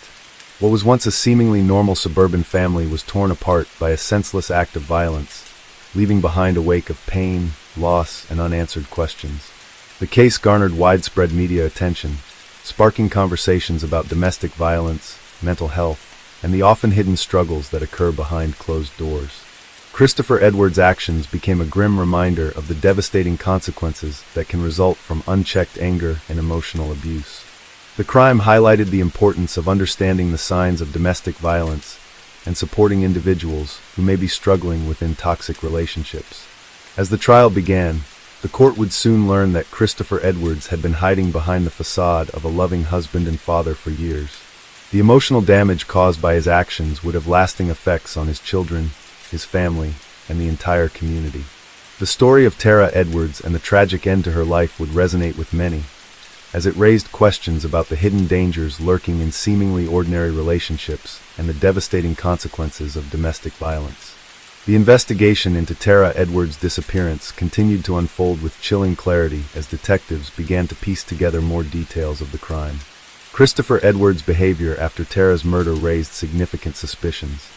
What was once a seemingly normal suburban family was torn apart by a senseless act of violence, leaving behind a wake of pain, loss, and unanswered questions. The case garnered widespread media attention, sparking conversations about domestic violence, mental health, and the often hidden struggles that occur behind closed doors. Christopher Edwards' actions became a grim reminder of the devastating consequences that can result from unchecked anger and emotional abuse. The crime highlighted the importance of understanding the signs of domestic violence and supporting individuals who may be struggling within toxic relationships. As the trial began, the court would soon learn that Christopher Edwards had been hiding behind the facade of a loving husband and father for years. The emotional damage caused by his actions would have lasting effects on his children, his family, and the entire community. The story of Tara Edwards and the tragic end to her life would resonate with many, as it raised questions about the hidden dangers lurking in seemingly ordinary relationships and the devastating consequences of domestic violence. The investigation into Tara Edwards' disappearance continued to unfold with chilling clarity as detectives began to piece together more details of the crime. Christopher Edwards' behavior after Tara's murder raised significant suspicions.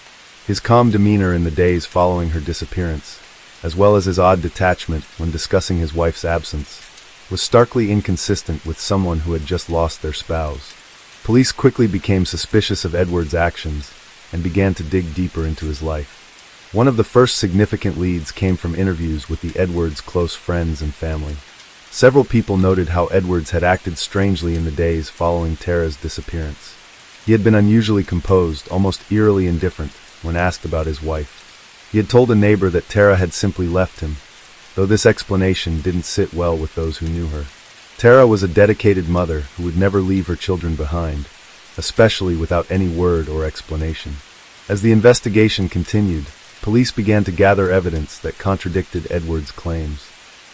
His calm demeanor in the days following her disappearance, as well as his odd detachment when discussing his wife's absence, was starkly inconsistent with someone who had just lost their spouse. Police quickly became suspicious of Edwards' actions and began to dig deeper into his life. One of the first significant leads came from interviews with the Edwards' close friends and family. Several people noted how Edwards had acted strangely in the days following Tara's disappearance. He had been unusually composed, almost eerily indifferent, when asked about his wife. He had told a neighbor that Tara had simply left him, though this explanation didn't sit well with those who knew her. Tara was a dedicated mother who would never leave her children behind, especially without any word or explanation. As the investigation continued, police began to gather evidence that contradicted Edwards' claims.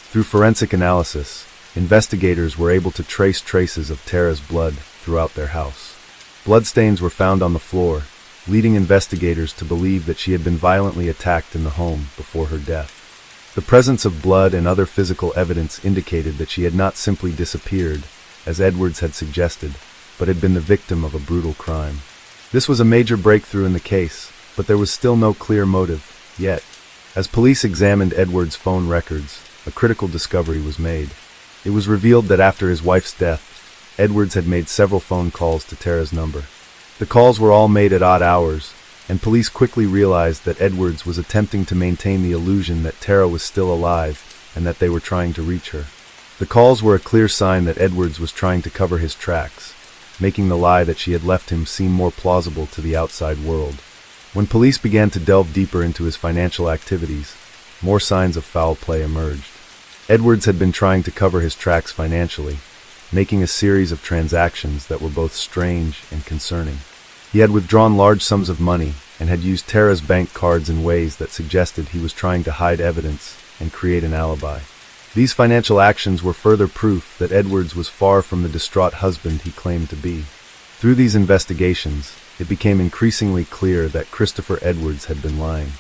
Through forensic analysis, investigators were able to trace traces of Tara's blood throughout their house. Bloodstains were found on the floor, leading investigators to believe that she had been violently attacked in the home before her death. The presence of blood and other physical evidence indicated that she had not simply disappeared, as Edwards had suggested, but had been the victim of a brutal crime. This was a major breakthrough in the case, but there was still no clear motive, yet. As police examined Edwards' phone records, a critical discovery was made. It was revealed that after his wife's death, Edwards had made several phone calls to Tara's number. The calls were all made at odd hours, and police quickly realized that Edwards was attempting to maintain the illusion that Tara was still alive and that they were trying to reach her. The calls were a clear sign that Edwards was trying to cover his tracks, making the lie that she had left him seem more plausible to the outside world. When police began to delve deeper into his financial activities, more signs of foul play emerged. Edwards had been trying to cover his tracks financially, making a series of transactions that were both strange and concerning. He had withdrawn large sums of money and had used Tara's bank cards in ways that suggested he was trying to hide evidence and create an alibi. These financial actions were further proof that Edwards was far from the distraught husband he claimed to be. Through these investigations, it became increasingly clear that Christopher Edwards had been lying.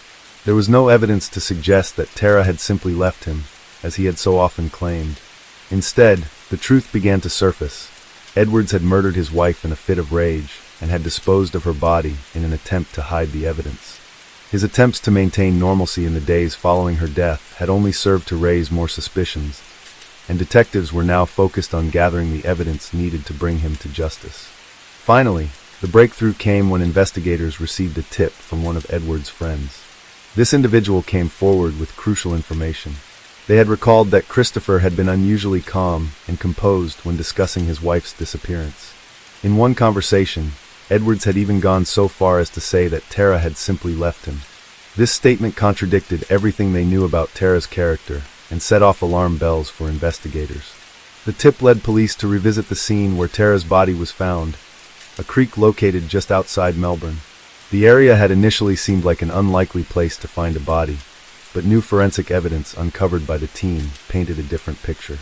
There was no evidence to suggest that Tara had simply left him, as he had so often claimed. Instead, the truth began to surface. Edwards had murdered his wife in a fit of rage and had disposed of her body in an attempt to hide the evidence. His attempts to maintain normalcy in the days following her death had only served to raise more suspicions, and detectives were now focused on gathering the evidence needed to bring him to justice. Finally, the breakthrough came when investigators received a tip from one of Edwards' friends. This individual came forward with crucial information. They had recalled that Christopher had been unusually calm and composed when discussing his wife's disappearance. In one conversation, Edwards had even gone so far as to say that Tara had simply left him. This statement contradicted everything they knew about Tara's character and set off alarm bells for investigators. The tip led police to revisit the scene where Tara's body was found, a creek located just outside Melbourne. The area had initially seemed like an unlikely place to find a body, but new forensic evidence uncovered by the team painted a different picture.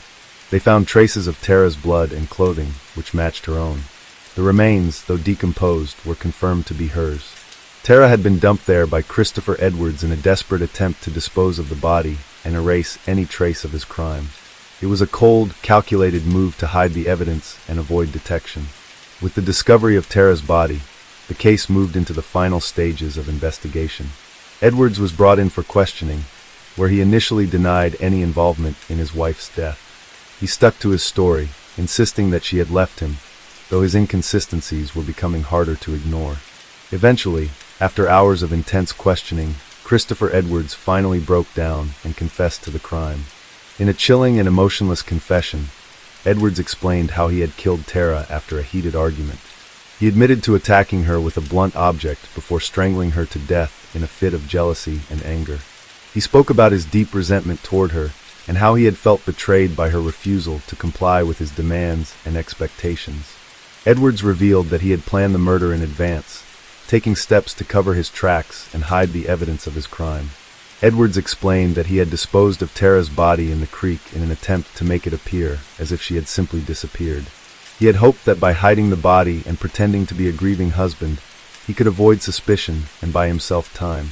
They found traces of Tara's blood and clothing, which matched her own. The remains, though decomposed, were confirmed to be hers. Tara had been dumped there by Christopher Edwards in a desperate attempt to dispose of the body and erase any trace of his crime. It was a cold, calculated move to hide the evidence and avoid detection. With the discovery of Tara's body, the case moved into the final stages of investigation. Edwards was brought in for questioning, where he initially denied any involvement in his wife's death. He stuck to his story, insisting that she had left him, though his inconsistencies were becoming harder to ignore. Eventually, after hours of intense questioning, Christopher Edwards finally broke down and confessed to the crime. In a chilling and emotionless confession, Edwards explained how he had killed Tara after a heated argument. He admitted to attacking her with a blunt object before strangling her to death in a fit of jealousy and anger. He spoke about his deep resentment toward her and how he had felt betrayed by her refusal to comply with his demands and expectations. Edwards revealed that he had planned the murder in advance, taking steps to cover his tracks and hide the evidence of his crime. Edwards explained that he had disposed of Tara's body in the creek in an attempt to make it appear as if she had simply disappeared. He had hoped that by hiding the body and pretending to be a grieving husband, he could avoid suspicion and buy himself time.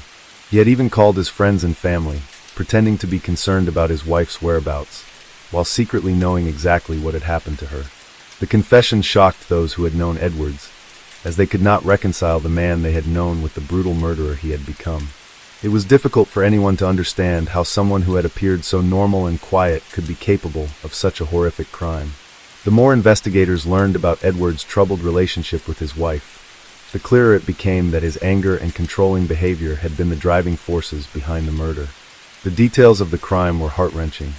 He had even called his friends and family, pretending to be concerned about his wife's whereabouts, while secretly knowing exactly what had happened to her. The confession shocked those who had known Edwards, as they could not reconcile the man they had known with the brutal murderer he had become. It was difficult for anyone to understand how someone who had appeared so normal and quiet could be capable of such a horrific crime. The more investigators learned about Edwards' troubled relationship with his wife, the clearer it became that his anger and controlling behavior had been the driving forces behind the murder. The details of the crime were heart-wrenching.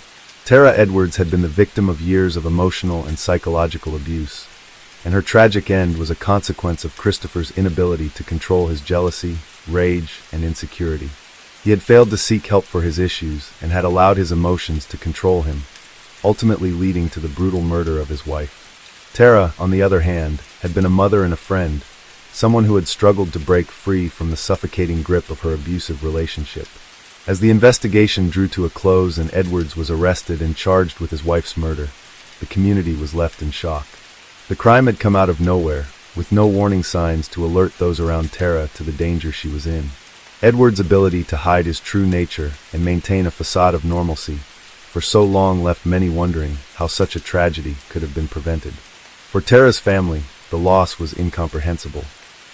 Tara Edwards had been the victim of years of emotional and psychological abuse, and her tragic end was a consequence of Christopher's inability to control his jealousy, rage, and insecurity. He had failed to seek help for his issues and had allowed his emotions to control him, ultimately leading to the brutal murder of his wife. Tara, on the other hand, had been a mother and a friend, someone who had struggled to break free from the suffocating grip of her abusive relationship. As the investigation drew to a close and Edwards was arrested and charged with his wife's murder, the community was left in shock. The crime had come out of nowhere, with no warning signs to alert those around Tara to the danger she was in. Edwards' ability to hide his true nature and maintain a facade of normalcy for so long left many wondering how such a tragedy could have been prevented. For Tara's family, the loss was incomprehensible.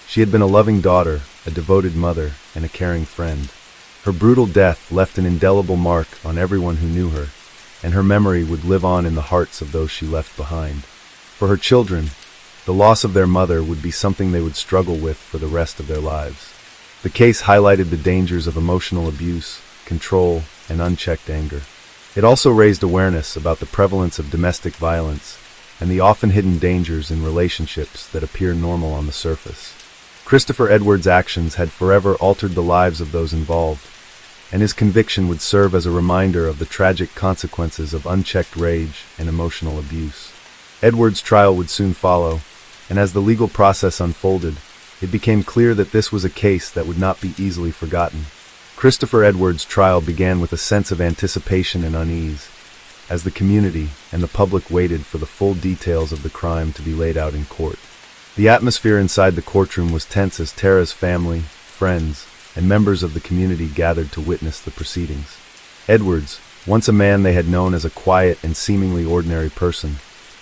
She had been a loving daughter, a devoted mother, and a caring friend. Her brutal death left an indelible mark on everyone who knew her, and her memory would live on in the hearts of those she left behind. For her children, the loss of their mother would be something they would struggle with for the rest of their lives. The case highlighted the dangers of emotional abuse, control, and unchecked anger. It also raised awareness about the prevalence of domestic violence and the often hidden dangers in relationships that appear normal on the surface. Christopher Edwards' actions had forever altered the lives of those involved, and his conviction would serve as a reminder of the tragic consequences of unchecked rage and emotional abuse. Edwards' trial would soon follow, and as the legal process unfolded, it became clear that this was a case that would not be easily forgotten. Christopher Edwards' trial began with a sense of anticipation and unease, as the community and the public waited for the full details of the crime to be laid out in court. The atmosphere inside the courtroom was tense as Tara's family, friends, and members of the community gathered to witness the proceedings. Edwards, once a man they had known as a quiet and seemingly ordinary person,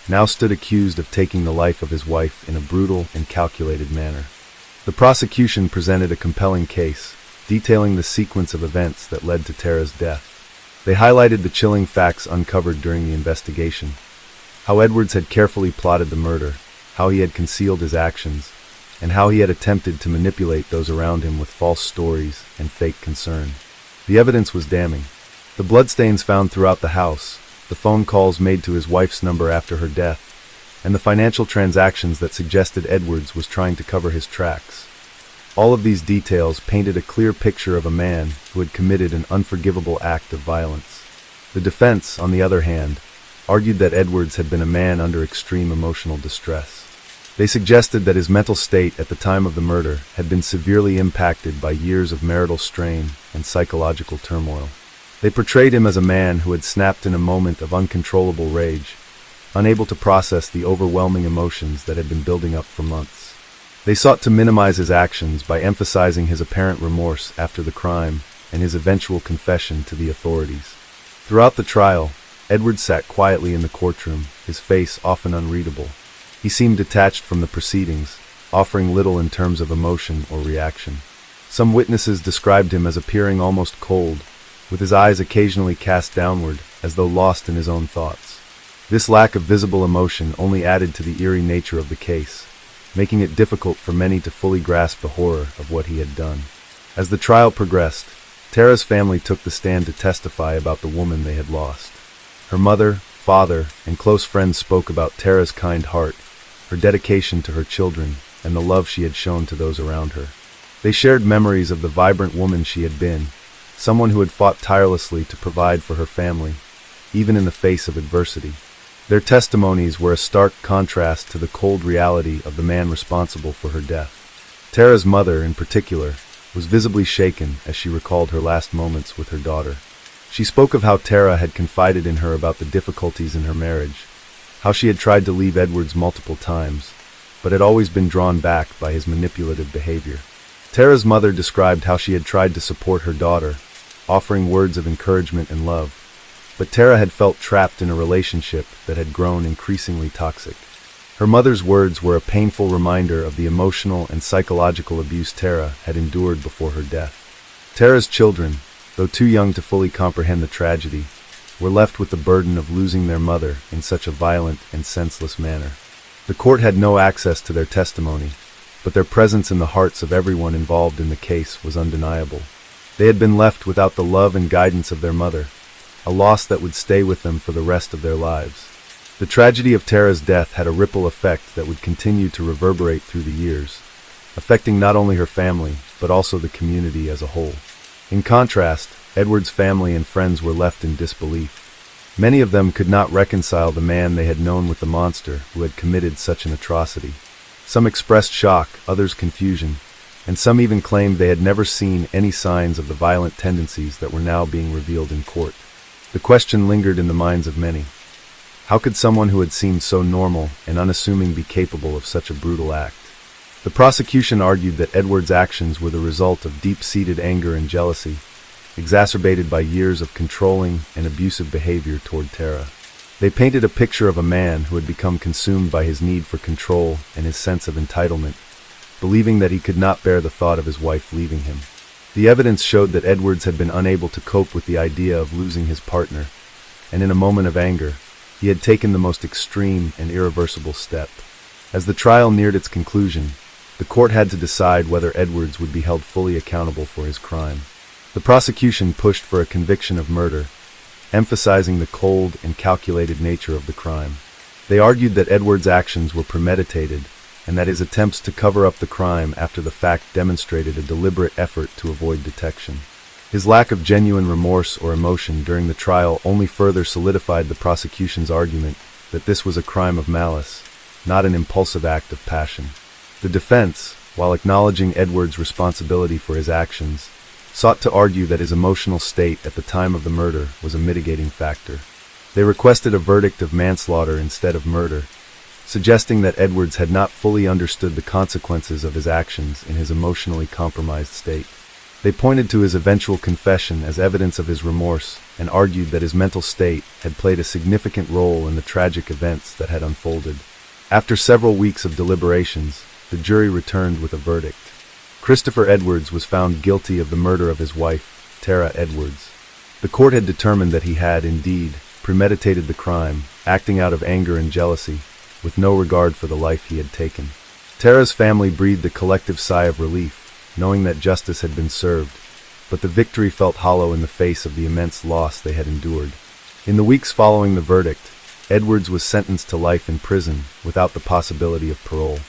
now stood accused of taking the life of his wife in a brutal and calculated manner. The prosecution presented a compelling case, detailing the sequence of events that led to Tara's death. They highlighted the chilling facts uncovered during the investigation: how Edwards had carefully plotted the murder, how he had concealed his actions, and how he had attempted to manipulate those around him with false stories and fake concern. The evidence was damning. The bloodstains found throughout the house, the phone calls made to his wife's number after her death, and the financial transactions that suggested Edwards was trying to cover his tracks. All of these details painted a clear picture of a man who had committed an unforgivable act of violence. The defense, on the other hand, argued that Edwards had been a man under extreme emotional distress. They suggested that his mental state at the time of the murder had been severely impacted by years of marital strain and psychological turmoil. They portrayed him as a man who had snapped in a moment of uncontrollable rage, unable to process the overwhelming emotions that had been building up for months. They sought to minimize his actions by emphasizing his apparent remorse after the crime and his eventual confession to the authorities. Throughout the trial, Edwards sat quietly in the courtroom, his face often unreadable. He seemed detached from the proceedings, offering little in terms of emotion or reaction. Some witnesses described him as appearing almost cold, with his eyes occasionally cast downward, as though lost in his own thoughts. This lack of visible emotion only added to the eerie nature of the case, making it difficult for many to fully grasp the horror of what he had done. As the trial progressed, Tara's family took the stand to testify about the woman they had lost. Her mother, father, and close friends spoke about Tara's kind heart, her dedication to her children, and the love she had shown to those around her. They shared memories of the vibrant woman she had been, someone who had fought tirelessly to provide for her family, even in the face of adversity. Their testimonies were a stark contrast to the cold reality of the man responsible for her death. Tara's mother, in particular, was visibly shaken as she recalled her last moments with her daughter. She spoke of how Tara had confided in her about the difficulties in her marriage, how she had tried to leave Edwards multiple times, but had always been drawn back by his manipulative behavior. Tara's mother described how she had tried to support her daughter, offering words of encouragement and love, but Tara had felt trapped in a relationship that had grown increasingly toxic. Her mother's words were a painful reminder of the emotional and psychological abuse Tara had endured before her death. Tara's children, though too young to fully comprehend the tragedy, were left with the burden of losing their mother in such a violent and senseless manner. The court had no access to their testimony, but their presence in the hearts of everyone involved in the case was undeniable. They had been left without the love and guidance of their mother, a loss that would stay with them for the rest of their lives. The tragedy of Tara's death had a ripple effect that would continue to reverberate through the years, affecting not only her family, but also the community as a whole. In contrast, Edward's family and friends were left in disbelief. Many of them could not reconcile the man they had known with the monster who had committed such an atrocity. Some expressed shock, others confusion, and some even claimed they had never seen any signs of the violent tendencies that were now being revealed in court. The question lingered in the minds of many. How could someone who had seemed so normal and unassuming be capable of such a brutal act? The prosecution argued that Edward's actions were the result of deep-seated anger and jealousy, exacerbated by years of controlling and abusive behavior toward Tara. They painted a picture of a man who had become consumed by his need for control and his sense of entitlement, believing that he could not bear the thought of his wife leaving him. The evidence showed that Edwards had been unable to cope with the idea of losing his partner, and in a moment of anger, he had taken the most extreme and irreversible step. As the trial neared its conclusion, the court had to decide whether Edwards would be held fully accountable for his crime. The prosecution pushed for a conviction of murder, emphasizing the cold and calculated nature of the crime. They argued that Edwards' actions were premeditated, and that his attempts to cover up the crime after the fact demonstrated a deliberate effort to avoid detection. His lack of genuine remorse or emotion during the trial only further solidified the prosecution's argument that this was a crime of malice, not an impulsive act of passion. The defense, while acknowledging Edwards' responsibility for his actions, sought to argue that his emotional state at the time of the murder was a mitigating factor. They requested a verdict of manslaughter instead of murder, suggesting that Edwards had not fully understood the consequences of his actions in his emotionally compromised state. They pointed to his eventual confession as evidence of his remorse and argued that his mental state had played a significant role in the tragic events that had unfolded. After several weeks of deliberations, the jury returned with a verdict. Christopher Edwards was found guilty of the murder of his wife, Tara Edwards. The court had determined that he had, indeed, premeditated the crime, acting out of anger and jealousy, with no regard for the life he had taken. Tara's family breathed a collective sigh of relief, knowing that justice had been served, but the victory felt hollow in the face of the immense loss they had endured. In the weeks following the verdict, Edwards was sentenced to life in prison without the possibility of parole.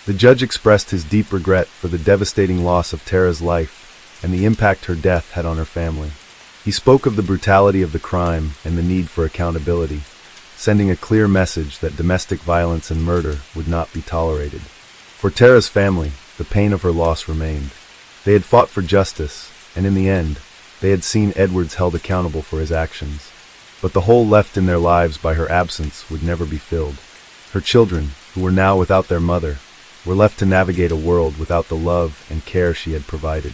The judge expressed his deep regret for the devastating loss of Tara's life and the impact her death had on her family. He spoke of the brutality of the crime and the need for accountability, sending a clear message that domestic violence and murder would not be tolerated. For Tara's family, the pain of her loss remained. They had fought for justice, and in the end, they had seen Edwards held accountable for his actions. But the hole left in their lives by her absence would never be filled. Her children, who were now without their mother, were left to navigate a world without the love and care she had provided.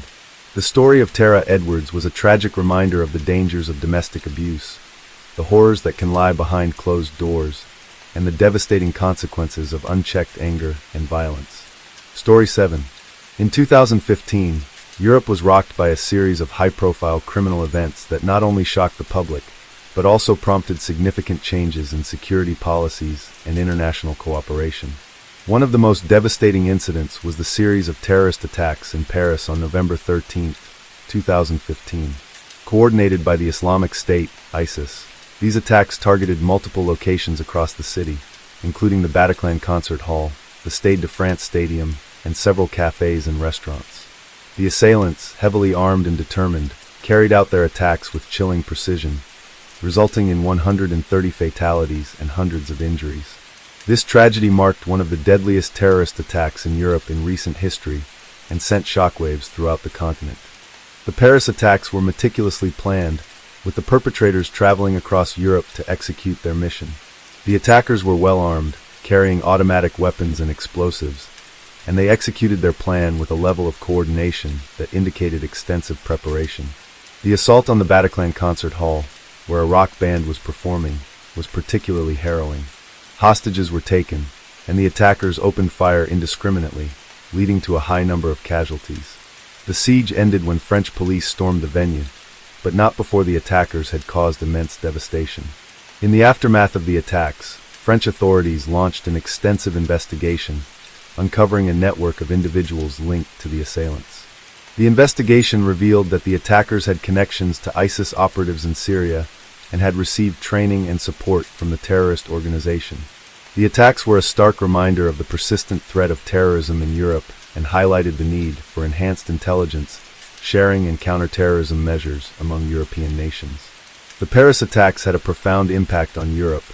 The story of Tara Edwards was a tragic reminder of the dangers of domestic abuse, the horrors that can lie behind closed doors, and the devastating consequences of unchecked anger and violence. Story 7. In 2015, Europe was rocked by a series of high-profile criminal events that not only shocked the public, but also prompted significant changes in security policies and international cooperation. One of the most devastating incidents was the series of terrorist attacks in Paris on November 13, 2015. Coordinated by the Islamic State, ISIS, these attacks targeted multiple locations across the city, including the Bataclan Concert Hall, the Stade de France Stadium, and several cafes and restaurants. The assailants, heavily armed and determined, carried out their attacks with chilling precision, resulting in 130 fatalities and hundreds of injuries. This tragedy marked one of the deadliest terrorist attacks in Europe in recent history and sent shockwaves throughout the continent. The Paris attacks were meticulously planned, with the perpetrators traveling across Europe to execute their mission. The attackers were well armed, carrying automatic weapons and explosives, and they executed their plan with a level of coordination that indicated extensive preparation. The assault on the Bataclan Concert Hall, where a rock band was performing, was particularly harrowing. Hostages were taken, and the attackers opened fire indiscriminately, leading to a high number of casualties. The siege ended when French police stormed the venue, but not before the attackers had caused immense devastation. In the aftermath of the attacks, French authorities launched an extensive investigation, uncovering a network of individuals linked to the assailants. The investigation revealed that the attackers had connections to ISIS operatives in Syria and had received training and support from the terrorist organization. The attacks were a stark reminder of the persistent threat of terrorism in Europe and highlighted the need for enhanced intelligence, sharing and counterterrorism measures among European nations. The Paris attacks had a profound impact on Europe,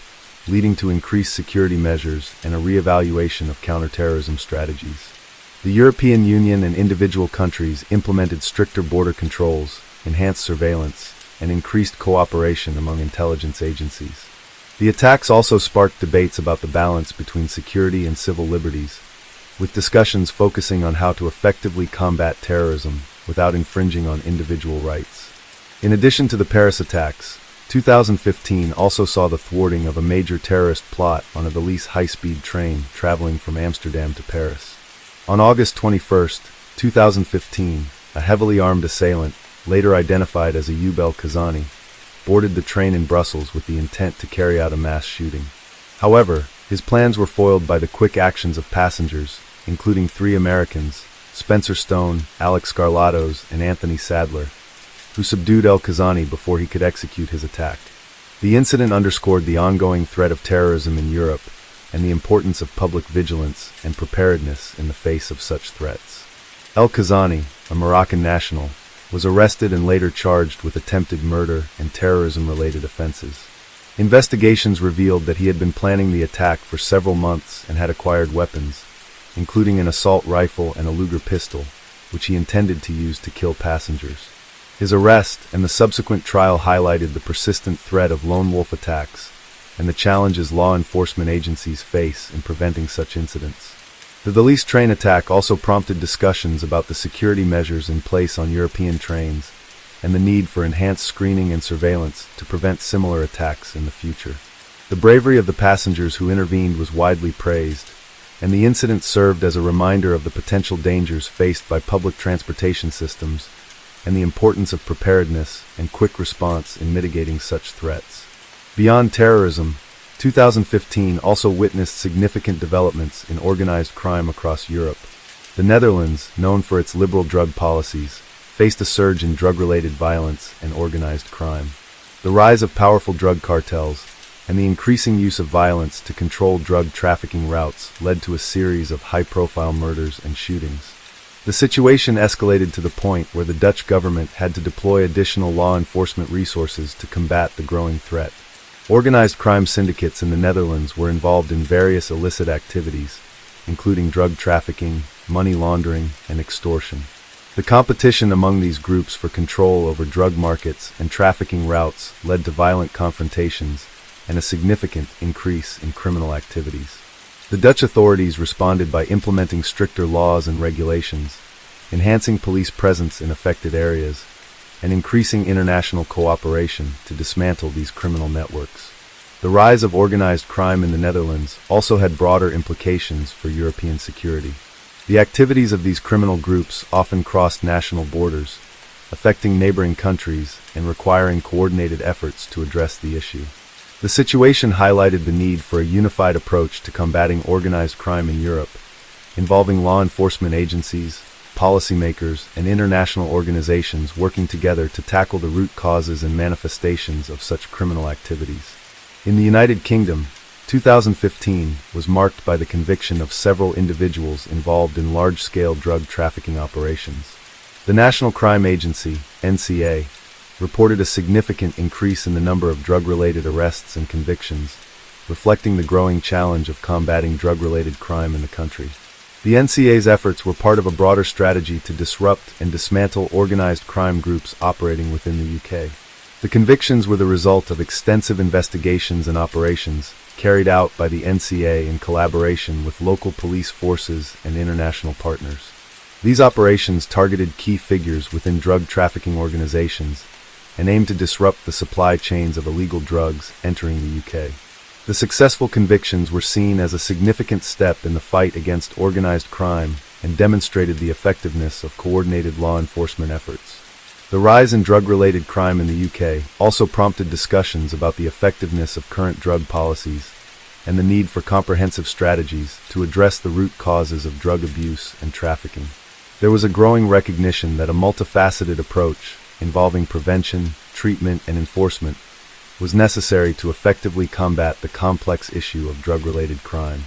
leading to increased security measures and a re-evaluation of counterterrorism strategies. The European Union and individual countries implemented stricter border controls, enhanced surveillance, and increased cooperation among intelligence agencies. The attacks also sparked debates about the balance between security and civil liberties, with discussions focusing on how to effectively combat terrorism without infringing on individual rights. In addition to the Paris attacks, 2015 also saw the thwarting of a major terrorist plot on a Valais high-speed train traveling from Amsterdam to Paris. On August 21, 2015, a heavily armed assailant, later identified as Ayub Kazani, boarded the train in Brussels with the intent to carry out a mass shooting. However, his plans were foiled by the quick actions of passengers, including 3 Americans, Spencer Stone, Alex Scarlatos, and Anthony Sadler, who subdued Kazani before he could execute his attack. The incident underscored the ongoing threat of terrorism in Europe and the importance of public vigilance and preparedness in the face of such threats. Kazani, a Moroccan national, was arrested and later charged with attempted murder and terrorism-related offenses. Investigations revealed that he had been planning the attack for several months and had acquired weapons, including an assault rifle and a Luger pistol, which he intended to use to kill passengers. His arrest and the subsequent trial highlighted the persistent threat of lone wolf attacks and the challenges law enforcement agencies face in preventing such incidents. The Valais train attack also prompted discussions about the security measures in place on European trains and the need for enhanced screening and surveillance to prevent similar attacks in the future. The bravery of the passengers who intervened was widely praised, and the incident served as a reminder of the potential dangers faced by public transportation systems and the importance of preparedness and quick response in mitigating such threats. Beyond terrorism, 2015 also witnessed significant developments in organized crime across Europe. The Netherlands, known for its liberal drug policies, faced a surge in drug-related violence and organized crime. The rise of powerful drug cartels and the increasing use of violence to control drug trafficking routes led to a series of high-profile murders and shootings. The situation escalated to the point where the Dutch government had to deploy additional law enforcement resources to combat the growing threat. Organized crime syndicates in the Netherlands were involved in various illicit activities, including drug trafficking, money laundering, and extortion. The competition among these groups for control over drug markets and trafficking routes led to violent confrontations and a significant increase in criminal activities. The Dutch authorities responded by implementing stricter laws and regulations, enhancing police presence in affected areas, and increasing international cooperation to dismantle these criminal networks. The rise of organized crime in the Netherlands also had broader implications for European security. The activities of these criminal groups often crossed national borders, affecting neighboring countries and requiring coordinated efforts to address the issue. The situation highlighted the need for a unified approach to combating organized crime in Europe, involving law enforcement agencies, policymakers, and international organizations working together to tackle the root causes and manifestations of such criminal activities. In the United Kingdom, 2015 was marked by the conviction of several individuals involved in large-scale drug trafficking operations. The National Crime Agency, NCA, reported a significant increase in the number of drug-related arrests and convictions, reflecting the growing challenge of combating drug-related crime in the country. The NCA's efforts were part of a broader strategy to disrupt and dismantle organized crime groups operating within the UK. The convictions were the result of extensive investigations and operations carried out by the NCA in collaboration with local police forces and international partners. These operations targeted key figures within drug trafficking organizations and aimed to disrupt the supply chains of illegal drugs entering the UK. The successful convictions were seen as a significant step in the fight against organized crime and demonstrated the effectiveness of coordinated law enforcement efforts. The rise in drug-related crime in the UK also prompted discussions about the effectiveness of current drug policies and the need for comprehensive strategies to address the root causes of drug abuse and trafficking. There was a growing recognition that a multifaceted approach involving prevention, treatment, and enforcement was necessary to effectively combat the complex issue of drug-related crime.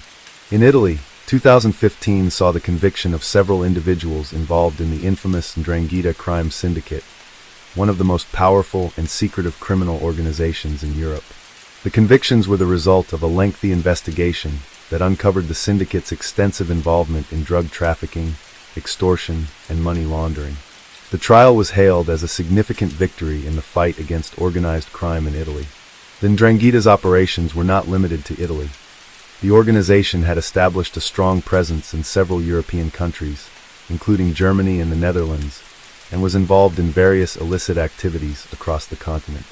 In Italy, 2015 saw the conviction of several individuals involved in the infamous 'Ndrangheta crime syndicate, one of the most powerful and secretive criminal organizations in Europe. The convictions were the result of a lengthy investigation that uncovered the syndicate's extensive involvement in drug trafficking, extortion, and money laundering. The trial was hailed as a significant victory in the fight against organized crime in Italy. The 'Ndrangheta's operations were not limited to Italy. The organization had established a strong presence in several European countries, including Germany and the Netherlands, and was involved in various illicit activities across the continent.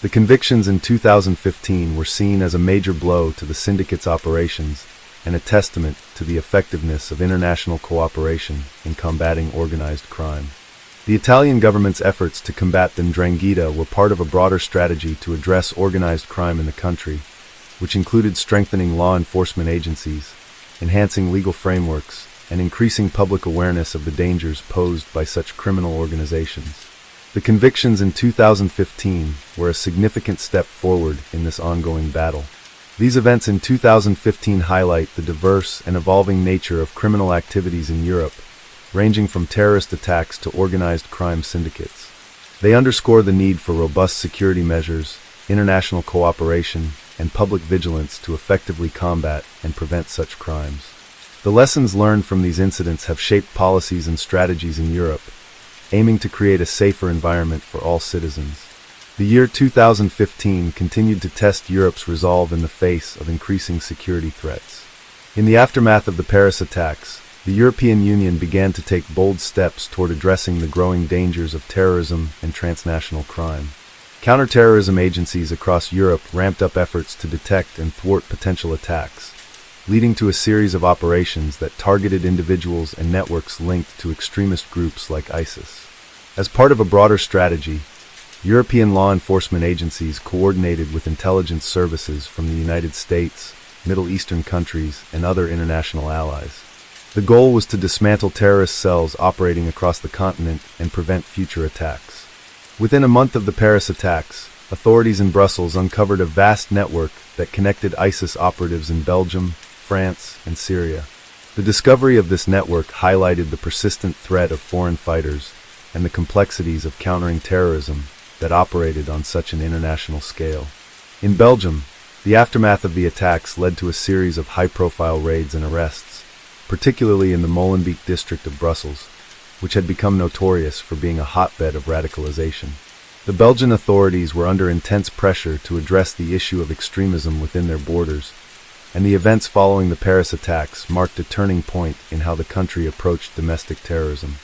The convictions in 2015 were seen as a major blow to the syndicate's operations and a testament to the effectiveness of international cooperation in combating organized crime. The Italian government's efforts to combat the 'Ndrangheta were part of a broader strategy to address organized crime in the country, which included strengthening law enforcement agencies, enhancing legal frameworks, and increasing public awareness of the dangers posed by such criminal organizations. The convictions in 2015 were a significant step forward in this ongoing battle. These events in 2015 highlight the diverse and evolving nature of criminal activities in Europe, ranging from terrorist attacks to organized crime syndicates. They underscore the need for robust security measures, international cooperation, and public vigilance to effectively combat and prevent such crimes. The lessons learned from these incidents have shaped policies and strategies in Europe, aiming to create a safer environment for all citizens. The year 2015 continued to test Europe's resolve in the face of increasing security threats. In the aftermath of the Paris attacks, the European Union began to take bold steps toward addressing the growing dangers of terrorism and transnational crime. Counterterrorism agencies across Europe ramped up efforts to detect and thwart potential attacks, leading to a series of operations that targeted individuals and networks linked to extremist groups like ISIS. As part of a broader strategy, European law enforcement agencies coordinated with intelligence services from the United States, Middle Eastern countries, and other international allies. The goal was to dismantle terrorist cells operating across the continent and prevent future attacks. Within a month of the Paris attacks, authorities in Brussels uncovered a vast network that connected ISIS operatives in Belgium, France, and Syria. The discovery of this network highlighted the persistent threat of foreign fighters and the complexities of countering terrorism that operated on such an international scale. In Belgium, the aftermath of the attacks led to a series of high-profile raids and arrests, particularly in the Molenbeek district of Brussels, which had become notorious for being a hotbed of radicalization. The Belgian authorities were under intense pressure to address the issue of extremism within their borders, and the events following the Paris attacks marked a turning point in how the country approached domestic terrorism.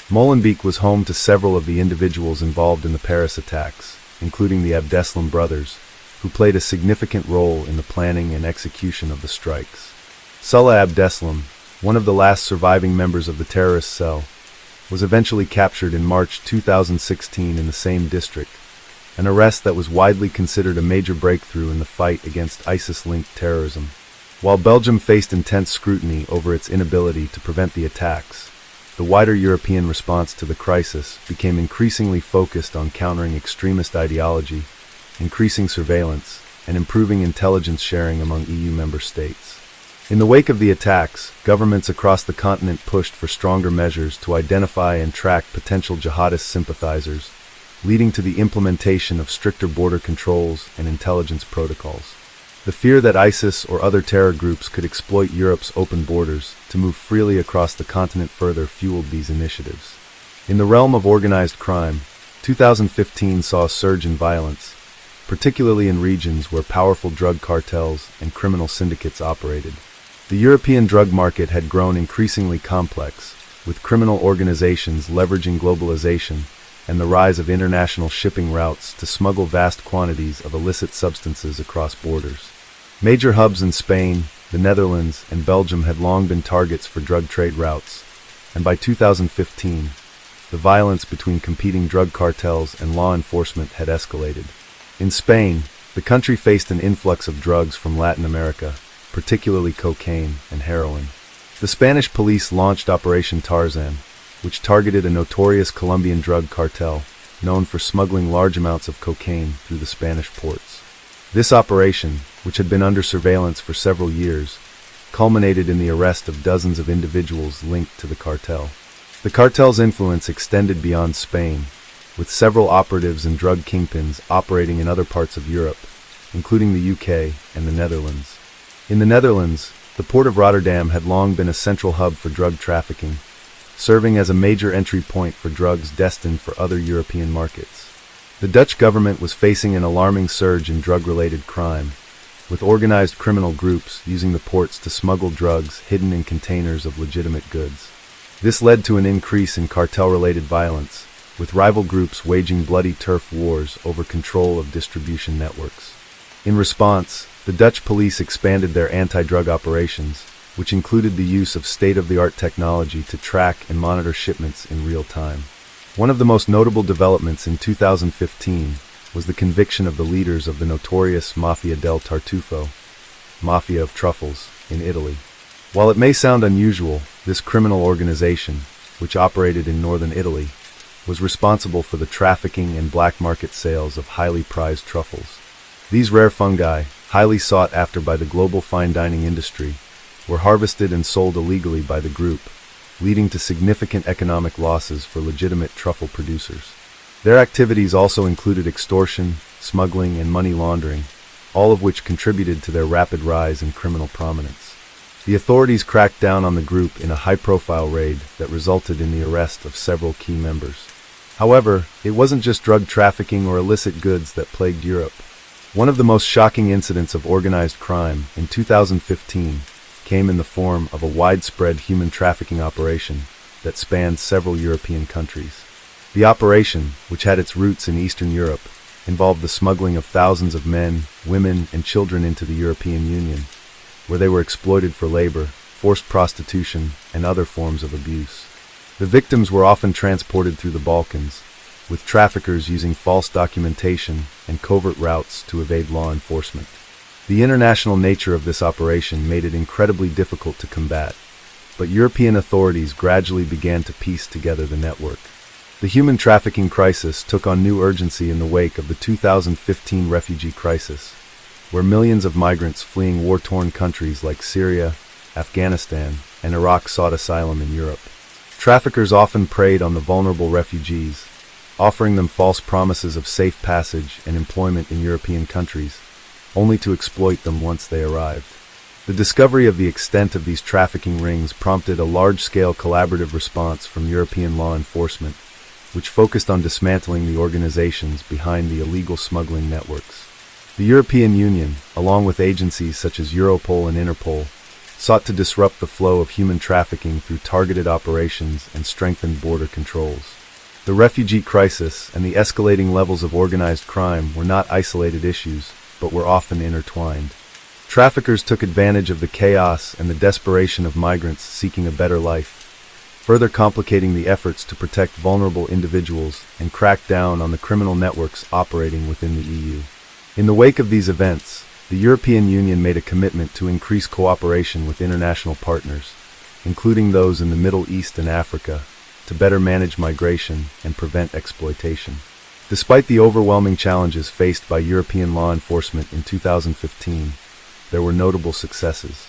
Molenbeek was home to several of the individuals involved in the Paris attacks, including the Abdeslam brothers, who played a significant role in the planning and execution of the strikes. Salah Abdeslam, one of the last surviving members of the terrorist cell, was eventually captured in March 2016 in the same district, an arrest that was widely considered a major breakthrough in the fight against ISIS-linked terrorism. While Belgium faced intense scrutiny over its inability to prevent the attacks, the wider European response to the crisis became increasingly focused on countering extremist ideology, increasing surveillance, and improving intelligence sharing among EU member states. In the wake of the attacks, governments across the continent pushed for stronger measures to identify and track potential jihadist sympathizers, leading to the implementation of stricter border controls and intelligence protocols. The fear that ISIS or other terror groups could exploit Europe's open borders to move freely across the continent further fueled these initiatives. In the realm of organized crime, 2015 saw a surge in violence, particularly in regions where powerful drug cartels and criminal syndicates operated. The European drug market had grown increasingly complex, with criminal organizations leveraging globalization and the rise of international shipping routes to smuggle vast quantities of illicit substances across borders. Major hubs in Spain, the Netherlands, and Belgium had long been targets for drug trade routes, and by 2015, the violence between competing drug cartels and law enforcement had escalated. In Spain, the country faced an influx of drugs from Latin America, particularly cocaine and heroin. The Spanish police launched Operation Tarzan, which targeted a notorious Colombian drug cartel known for smuggling large amounts of cocaine through the Spanish ports. This operation, which had been under surveillance for several years, culminated in the arrest of dozens of individuals linked to the cartel. The cartel's influence extended beyond Spain, with several operatives and drug kingpins operating in other parts of Europe, including the UK and the Netherlands. In the Netherlands, the port of Rotterdam had long been a central hub for drug trafficking, serving as a major entry point for drugs destined for other European markets. The Dutch government was facing an alarming surge in drug-related crime, with organized criminal groups using the ports to smuggle drugs hidden in containers of legitimate goods. This led to an increase in cartel-related violence, with rival groups waging bloody turf wars over control of distribution networks. In response, the Dutch police expanded their anti-drug operations, which included the use of state-of-the-art technology to track and monitor shipments in real time. One of the most notable developments in 2015 was the conviction of the leaders of the notorious Mafia del Tartufo, Mafia of Truffles, in Italy. While it may sound unusual, this criminal organization, which operated in northern Italy, was responsible for the trafficking and black market sales of highly prized truffles. These rare fungi, highly sought after by the global fine dining industry, were harvested and sold illegally by the group, leading to significant economic losses for legitimate truffle producers. Their activities also included extortion, smuggling, and money laundering, all of which contributed to their rapid rise in criminal prominence. The authorities cracked down on the group in a high-profile raid that resulted in the arrest of several key members. However, it wasn't just drug trafficking or illicit goods that plagued Europe. One of the most shocking incidents of organized crime in 2015 came in the form of a widespread human trafficking operation that spanned several European countries. The operation, which had its roots in Eastern Europe, involved the smuggling of thousands of men, women, and children into the European Union, where they were exploited for labor, forced prostitution, and other forms of abuse. The victims were often transported through the Balkans, with traffickers using false documentation and covert routes to evade law enforcement. The international nature of this operation made it incredibly difficult to combat, but European authorities gradually began to piece together the network. The human trafficking crisis took on new urgency in the wake of the 2015 refugee crisis, where millions of migrants fleeing war-torn countries like Syria, Afghanistan, and Iraq sought asylum in Europe. Traffickers often preyed on the vulnerable refugees, offering them false promises of safe passage and employment in European countries, only to exploit them once they arrived. The discovery of the extent of these trafficking rings prompted a large-scale collaborative response from European law enforcement, which focused on dismantling the organizations behind the illegal smuggling networks. The European Union, along with agencies such as Europol and Interpol, sought to disrupt the flow of human trafficking through targeted operations and strengthened border controls. The refugee crisis and the escalating levels of organized crime were not isolated issues, but were often intertwined. Traffickers took advantage of the chaos and the desperation of migrants seeking a better life, further complicating the efforts to protect vulnerable individuals and crack down on the criminal networks operating within the EU. In the wake of these events, the European Union made a commitment to increase cooperation with international partners, including those in the Middle East and Africa, to better manage migration and prevent exploitation. Despite the overwhelming challenges faced by European law enforcement in 2015, there were notable successes.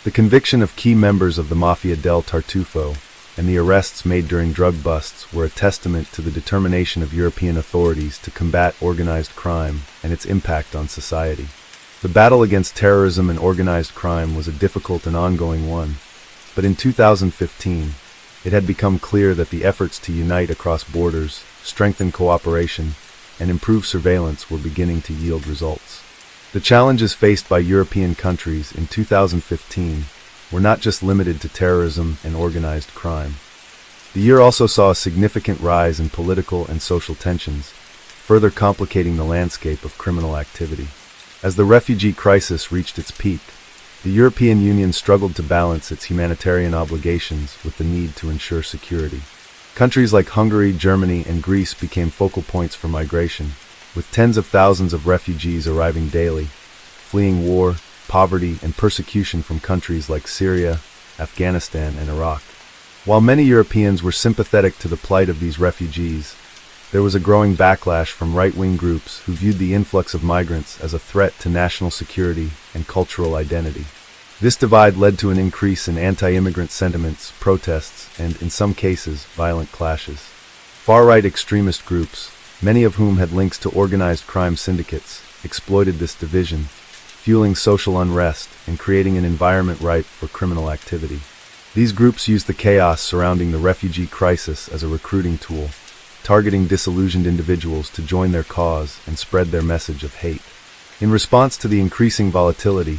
The conviction of key members of the Mafia del Tartufo and the arrests made during drug busts were a testament to the determination of European authorities to combat organized crime and its impact on society. The battle against terrorism and organized crime was a difficult and ongoing one, but in 2015, it had become clear that the efforts to unite across borders, strengthen cooperation, and improve surveillance were beginning to yield results. The challenges faced by European countries in 2015 were not just limited to terrorism and organized crime. The year also saw a significant rise in political and social tensions, further complicating the landscape of criminal activity. As the refugee crisis reached its peak, the European Union struggled to balance its humanitarian obligations with the need to ensure security. Countries like Hungary, Germany, and Greece became focal points for migration, with tens of thousands of refugees arriving daily, fleeing war, poverty, and persecution from countries like Syria, Afghanistan, and Iraq. While many Europeans were sympathetic to the plight of these refugees, there was a growing backlash from right-wing groups who viewed the influx of migrants as a threat to national security and cultural identity. This divide led to an increase in anti-immigrant sentiments, protests, and, in some cases, violent clashes. Far-right extremist groups, many of whom had links to organized crime syndicates, exploited this division, fueling social unrest and creating an environment ripe for criminal activity. These groups used the chaos surrounding the refugee crisis as a recruiting tool, targeting disillusioned individuals to join their cause and spread their message of hate. In response to the increasing volatility,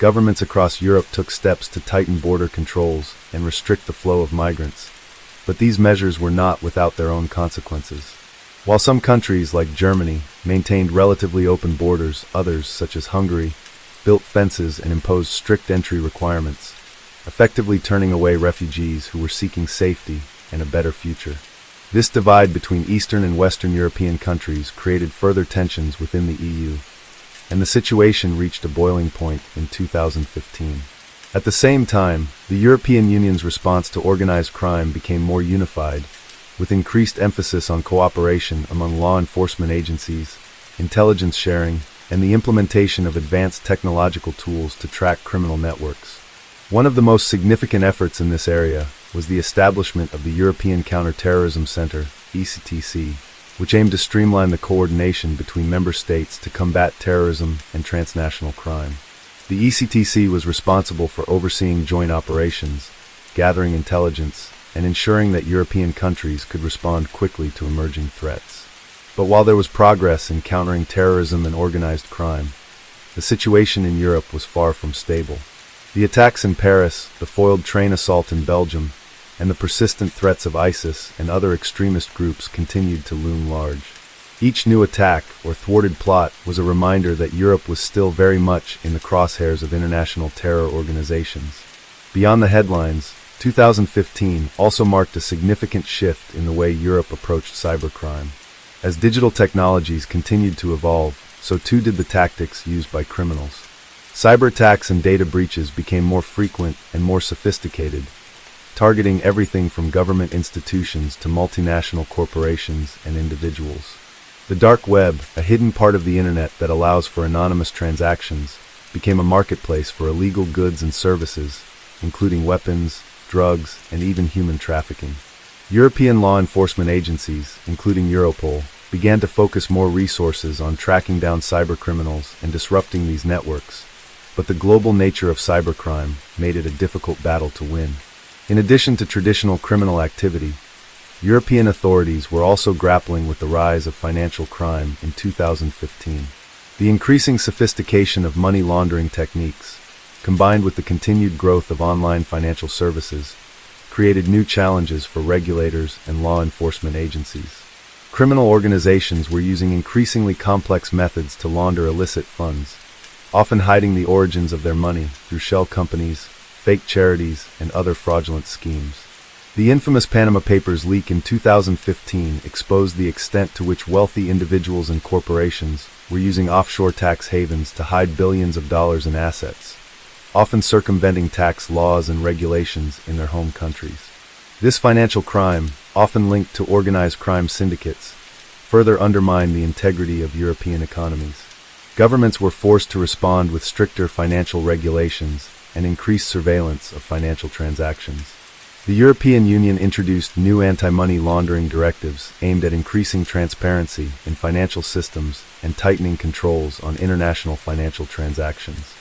governments across Europe took steps to tighten border controls and restrict the flow of migrants, but these measures were not without their own consequences. While some countries, like Germany, maintained relatively open borders, others, such as Hungary, built fences and imposed strict entry requirements, effectively turning away refugees who were seeking safety and a better future. This divide between Eastern and Western European countries created further tensions within the EU, and the situation reached a boiling point in 2015. At the same time, the European Union's response to organized crime became more unified, with increased emphasis on cooperation among law enforcement agencies, intelligence sharing, and the implementation of advanced technological tools to track criminal networks. One of the most significant efforts in this area was the establishment of the European Counter-Terrorism Center, ECTC, which aimed to streamline the coordination between member states to combat terrorism and transnational crime. The ECTC was responsible for overseeing joint operations, gathering intelligence, and ensuring that European countries could respond quickly to emerging threats. But while there was progress in countering terrorism and organized crime, the situation in Europe was far from stable. The attacks in Paris, the foiled train assault in Belgium, and the persistent threats of ISIS and other extremist groups continued to loom large. Each new attack or thwarted plot was a reminder that Europe was still very much in the crosshairs of international terror organizations. Beyond the headlines, 2015 also marked a significant shift in the way Europe approached cybercrime. As digital technologies continued to evolve, so too did the tactics used by criminals. Cyber attacks and data breaches became more frequent and more sophisticated, targeting everything from government institutions to multinational corporations and individuals. The dark web, a hidden part of the internet that allows for anonymous transactions, became a marketplace for illegal goods and services, including weapons, drugs, and even human trafficking. European law enforcement agencies, including Europol, began to focus more resources on tracking down cybercriminals and disrupting these networks, but the global nature of cybercrime made it a difficult battle to win. In addition to traditional criminal activity, European authorities were also grappling with the rise of financial crime in 2015. The increasing sophistication of money laundering techniques, combined with the continued growth of online financial services, created new challenges for regulators and law enforcement agencies. Criminal organizations were using increasingly complex methods to launder illicit funds, often hiding the origins of their money through shell companies, fake charities, and other fraudulent schemes. The infamous Panama Papers leak in 2015 exposed the extent to which wealthy individuals and corporations were using offshore tax havens to hide billions of dollars in assets, often circumventing tax laws and regulations in their home countries. This financial crime, often linked to organized crime syndicates, further undermined the integrity of European economies. Governments were forced to respond with stricter financial regulations and increased surveillance of financial transactions. The European Union introduced new anti-money laundering directives aimed at increasing transparency in financial systems and tightening controls on international financial transactions.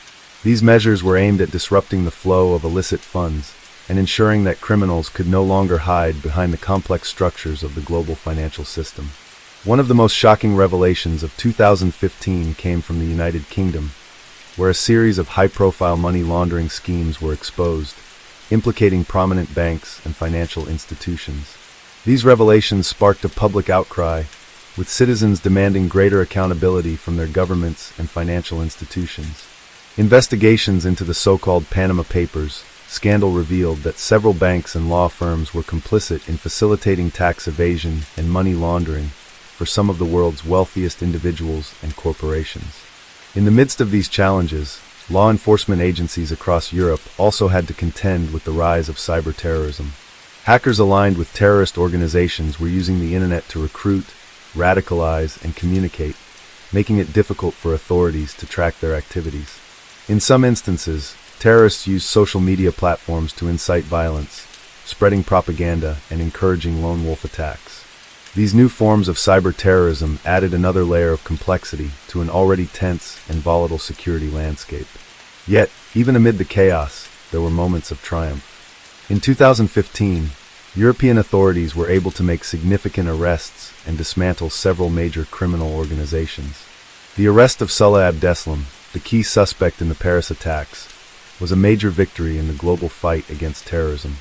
These measures were aimed at disrupting the flow of illicit funds and ensuring that criminals could no longer hide behind the complex structures of the global financial system. One of the most shocking revelations of 2015 came from the United Kingdom, where a series of high-profile money laundering schemes were exposed, implicating prominent banks and financial institutions. These revelations sparked a public outcry, with citizens demanding greater accountability from their governments and financial institutions. Investigations into the so-called Panama Papers scandal revealed that several banks and law firms were complicit in facilitating tax evasion and money laundering for some of the world's wealthiest individuals and corporations. In the midst of these challenges, law enforcement agencies across Europe also had to contend with the rise of cyber-terrorism. Hackers aligned with terrorist organizations were using the internet to recruit, radicalize, and communicate, making it difficult for authorities to track their activities. In some instances, terrorists used social media platforms to incite violence, spreading propaganda and encouraging lone wolf attacks. These new forms of cyber-terrorism added another layer of complexity to an already tense and volatile security landscape. Yet, even amid the chaos, there were moments of triumph. In 2015, European authorities were able to make significant arrests and dismantle several major criminal organizations. The arrest of Salah Abdeslam, the key suspect in the Paris attacks, was a major victory in the global fight against terrorism.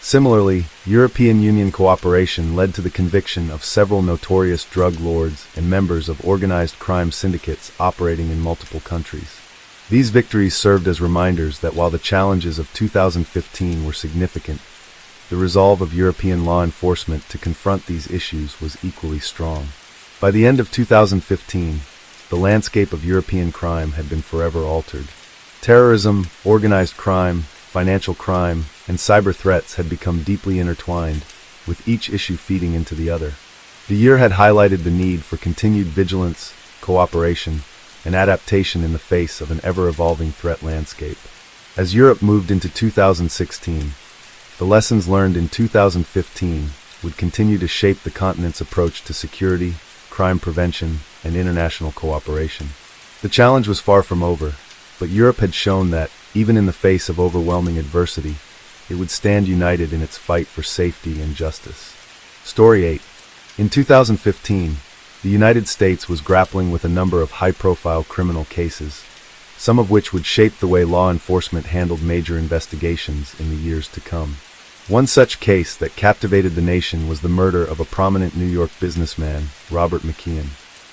Similarly, European Union cooperation led to the conviction of several notorious drug lords and members of organized crime syndicates operating in multiple countries. These victories served as reminders that while the challenges of 2015 were significant, the resolve of European law enforcement to confront these issues was equally strong. By the end of 2015, the landscape of European crime had been forever altered. Terrorism, organized crime, financial crime, and cyber threats had become deeply intertwined, with each issue feeding into the other. The year had highlighted the need for continued vigilance, cooperation, and adaptation in the face of an ever-evolving threat landscape. As Europe moved into 2016, the lessons learned in 2015 would continue to shape the continent's approach to security, crime prevention, and international cooperation. The challenge was far from over, but Europe had shown that, even in the face of overwhelming adversity, it would stand united in its fight for safety and justice. Story 8. In 2015, the United States was grappling with a number of high-profile criminal cases, some of which would shape the way law enforcement handled major investigations in the years to come. One such case that captivated the nation was the murder of a prominent New York businessman, Robert McKeon.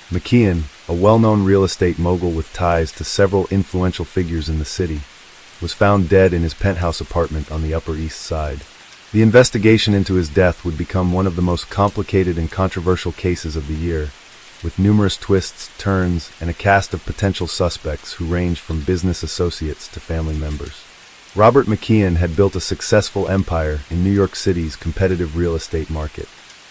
McKeon, a well-known real estate mogul with ties to several influential figures in the city, was found dead in his penthouse apartment on the Upper East Side. The investigation into his death would become one of the most complicated and controversial cases of the year, with numerous twists, turns, and a cast of potential suspects who ranged from business associates to family members. Robert McKeon had built a successful empire in New York City's competitive real estate market.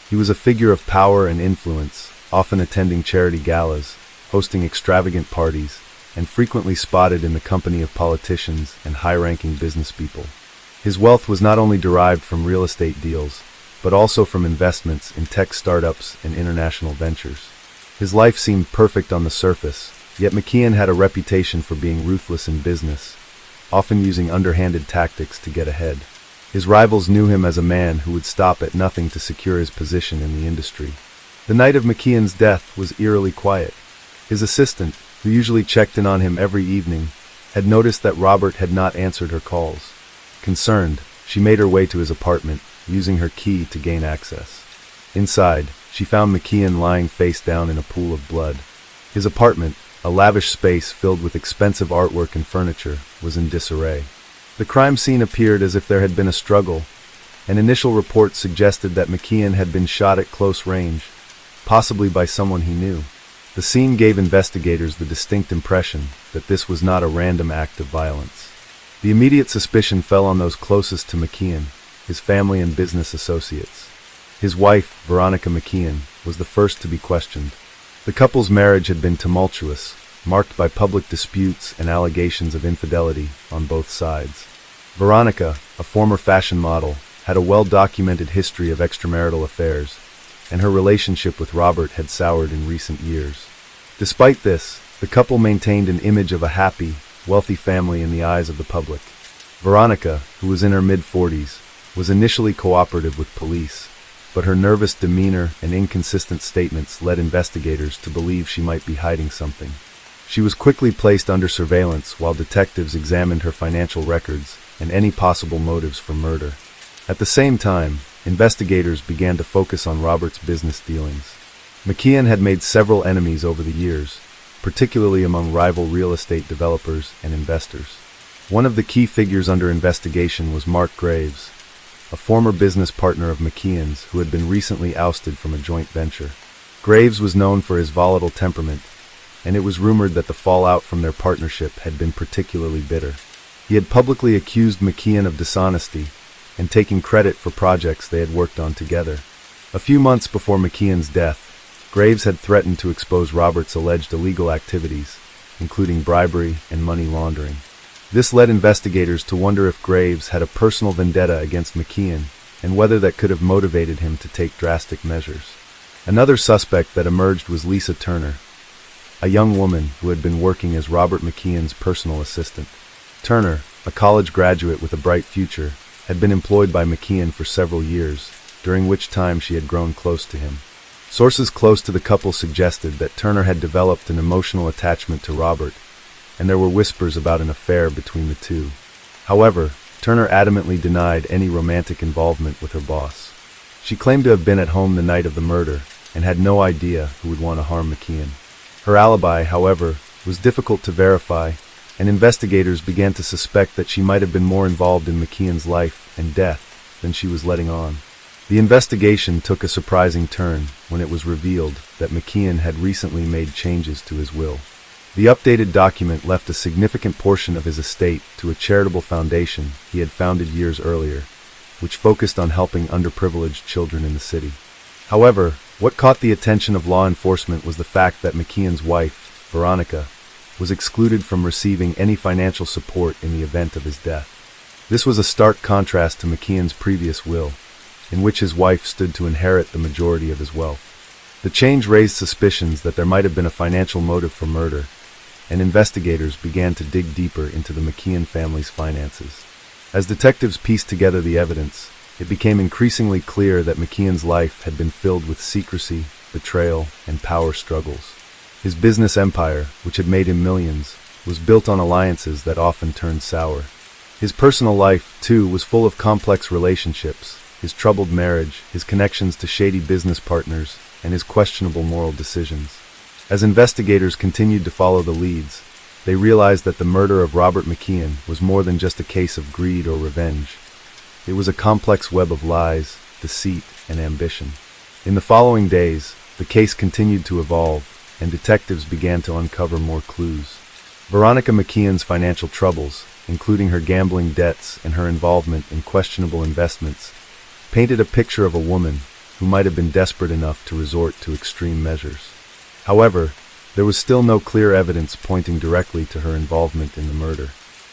He was a figure of power and influence, often attending charity galas, hosting extravagant parties, and frequently spotted in the company of politicians and high-ranking business people. His wealth was not only derived from real estate deals, but also from investments in tech startups and international ventures. His life seemed perfect on the surface, yet McKeon had a reputation for being ruthless in business, often using underhanded tactics to get ahead. His rivals knew him as a man who would stop at nothing to secure his position in the industry. The night of McKeon's death was eerily quiet. His assistant, who usually checked in on him every evening, had noticed that Robert had not answered her calls. Concerned, she made her way to his apartment, using her key to gain access. Inside, she found McKeon lying face down in a pool of blood. His apartment, a lavish space filled with expensive artwork and furniture, was in disarray. The crime scene appeared as if there had been a struggle, An initial report suggested that McKeon had been shot at close range, possibly by someone he knew. The scene gave investigators the distinct impression that this was not a random act of violence. The immediate suspicion fell on those closest to McKeon, his family and business associates. His wife, Veronica McKeon, was the first to be questioned. The couple's marriage had been tumultuous, marked by public disputes and allegations of infidelity on both sides. Veronica, a former fashion model, had a well-documented history of extramarital affairs, and her relationship with Robert had soured in recent years. Despite this, the couple maintained an image of a happy, wealthy family in the eyes of the public. Veronica, who was in her mid-40s, was initially cooperative with police, but her nervous demeanor and inconsistent statements led investigators to believe she might be hiding something. She was quickly placed under surveillance while detectives examined her financial records and any possible motives for murder. At the same time, investigators began to focus on Robert's business dealings. McKeon had made several enemies over the years, particularly among rival real estate developers and investors. One of the key figures under investigation was Mark Graves, a former business partner of McKeon's who had been recently ousted from a joint venture. Graves was known for his volatile temperament, and it was rumored that the fallout from their partnership had been particularly bitter. He had publicly accused McKeon of dishonesty and taking credit for projects they had worked on together. A few months before McKeon's death, Graves had threatened to expose Robert's alleged illegal activities, including bribery and money laundering. This led investigators to wonder if Graves had a personal vendetta against McKeon and whether that could have motivated him to take drastic measures. Another suspect that emerged was Lisa Turner, a young woman who had been working as Robert McKeon's personal assistant. Turner, a college graduate with a bright future, had been employed by McKeon for several years, during which time she had grown close to him. Sources close to the couple suggested that Turner had developed an emotional attachment to Robert, and there were whispers about an affair between the two. However, Turner adamantly denied any romantic involvement with her boss. She claimed to have been at home the night of the murder and had no idea who would want to harm McKeon. Her alibi, however, was difficult to verify, and investigators began to suspect that she might have been more involved in McKeon's life and death than she was letting on. The investigation took a surprising turn when it was revealed that McKeon had recently made changes to his will. The updated document left a significant portion of his estate to a charitable foundation he had founded years earlier, which focused on helping underprivileged children in the city. However, what caught the attention of law enforcement was the fact that McKeon's wife, Veronica, was excluded from receiving any financial support in the event of his death. This was a stark contrast to McKeon's previous will, in which his wife stood to inherit the majority of his wealth. The change raised suspicions that there might have been a financial motive for murder, and investigators began to dig deeper into the McKeon family's finances. As detectives pieced together the evidence, it became increasingly clear that McKeon's life had been filled with secrecy, betrayal, and power struggles. His business empire, which had made him millions, was built on alliances that often turned sour. His personal life, too, was full of complex relationships, his troubled marriage, his connections to shady business partners, and his questionable moral decisions. As investigators continued to follow the leads, they realized that the murder of Robert McKeon was more than just a case of greed or revenge. It was a complex web of lies, deceit, and ambition. In the following days, the case continued to evolve, and detectives began to uncover more clues. Veronica McKeon's financial troubles, including her gambling debts and her involvement in questionable investments, painted a picture of a woman who might have been desperate enough to resort to extreme measures. However, there was still no clear evidence pointing directly to her involvement in the murder.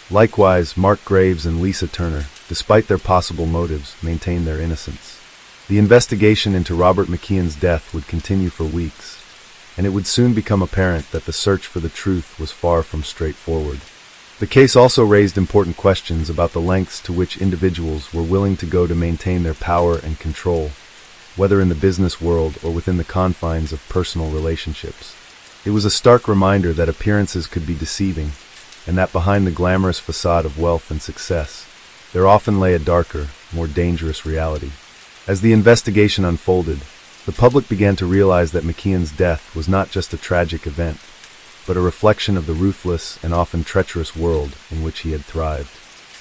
Likewise, Mark Graves and Lisa Turner, despite their possible motives, maintained their innocence. The investigation into Robert McKeon's death would continue for weeks, and it would soon become apparent that the search for the truth was far from straightforward. The case also raised important questions about the lengths to which individuals were willing to go to maintain their power and control, whether in the business world or within the confines of personal relationships. It was a stark reminder that appearances could be deceiving, and that behind the glamorous facade of wealth and success, there often lay a darker, more dangerous reality. As the investigation unfolded, the public began to realize that McKeon's death was not just a tragic event, but a reflection of the ruthless and often treacherous world in which he had thrived.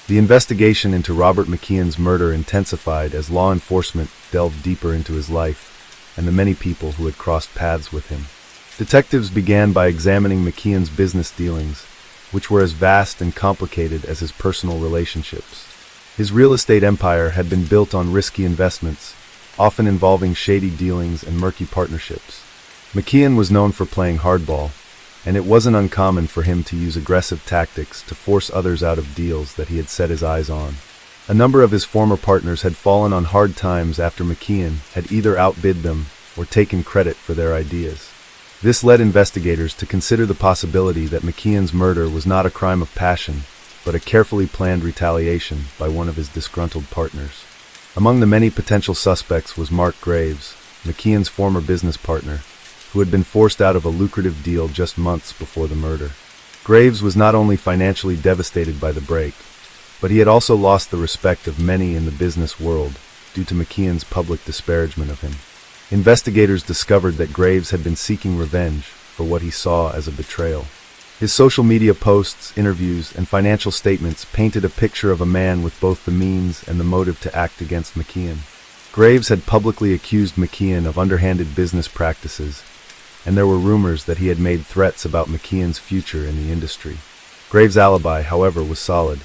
The investigation into Robert McKeon's murder intensified as law enforcement delved deeper into his life and the many people who had crossed paths with him. Detectives began by examining McKeon's business dealings, which were as vast and complicated as his personal relationships. His real estate empire had been built on risky investments, often involving shady dealings and murky partnerships. McKeon was known for playing hardball, and it wasn't uncommon for him to use aggressive tactics to force others out of deals that he had set his eyes on. A number of his former partners had fallen on hard times after McKeon had either outbid them or taken credit for their ideas. This led investigators to consider the possibility that McKeon's murder was not a crime of passion, but a carefully planned retaliation by one of his disgruntled partners. Among the many potential suspects was Mark Graves, McKeon's former business partner, who had been forced out of a lucrative deal just months before the murder. Graves was not only financially devastated by the break, but he had also lost the respect of many in the business world due to McKeon's public disparagement of him. Investigators discovered that Graves had been seeking revenge for what he saw as a betrayal. His social media posts, interviews, and financial statements painted a picture of a man with both the means and the motive to act against McKeon. Graves had publicly accused McKeon of underhanded business practices, and there were rumors that he had made threats about McKeon's future in the industry. Graves' alibi, however, was solid.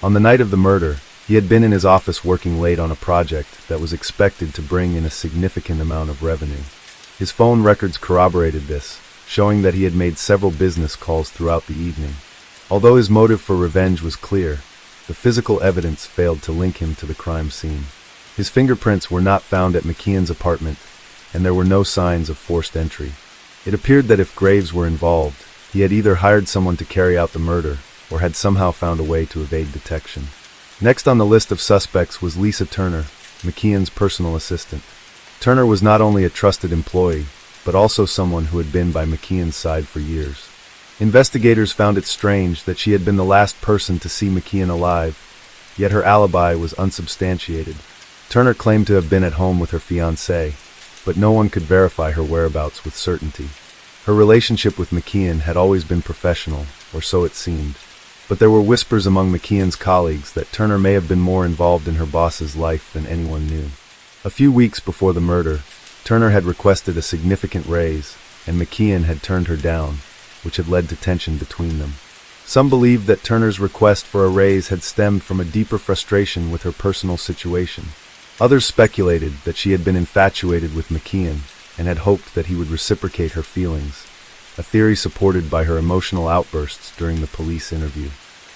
On the night of the murder, he had been in his office working late on a project that was expected to bring in a significant amount of revenue. His phone records corroborated this, showing that he had made several business calls throughout the evening. Although his motive for revenge was clear, the physical evidence failed to link him to the crime scene. His fingerprints were not found at McKeon's apartment, and there were no signs of forced entry. It appeared that if Graves were involved, he had either hired someone to carry out the murder or had somehow found a way to evade detection. Next on the list of suspects was Lisa Turner, McKeon's personal assistant. Turner was not only a trusted employee, but also someone who had been by McKeon's side for years. Investigators found it strange that she had been the last person to see McKeon alive, yet her alibi was unsubstantiated. Turner claimed to have been at home with her fiancé, but no one could verify her whereabouts with certainty. Her relationship with McKeon had always been professional, or so it seemed. But there were whispers among McKeon's colleagues that Turner may have been more involved in her boss's life than anyone knew. A few weeks before the murder, Turner had requested a significant raise, and McKeon had turned her down, which had led to tension between them. Some believed that Turner's request for a raise had stemmed from a deeper frustration with her personal situation. Others speculated that she had been infatuated with McKeon and had hoped that he would reciprocate her feelings, a theory supported by her emotional outbursts during the police interview.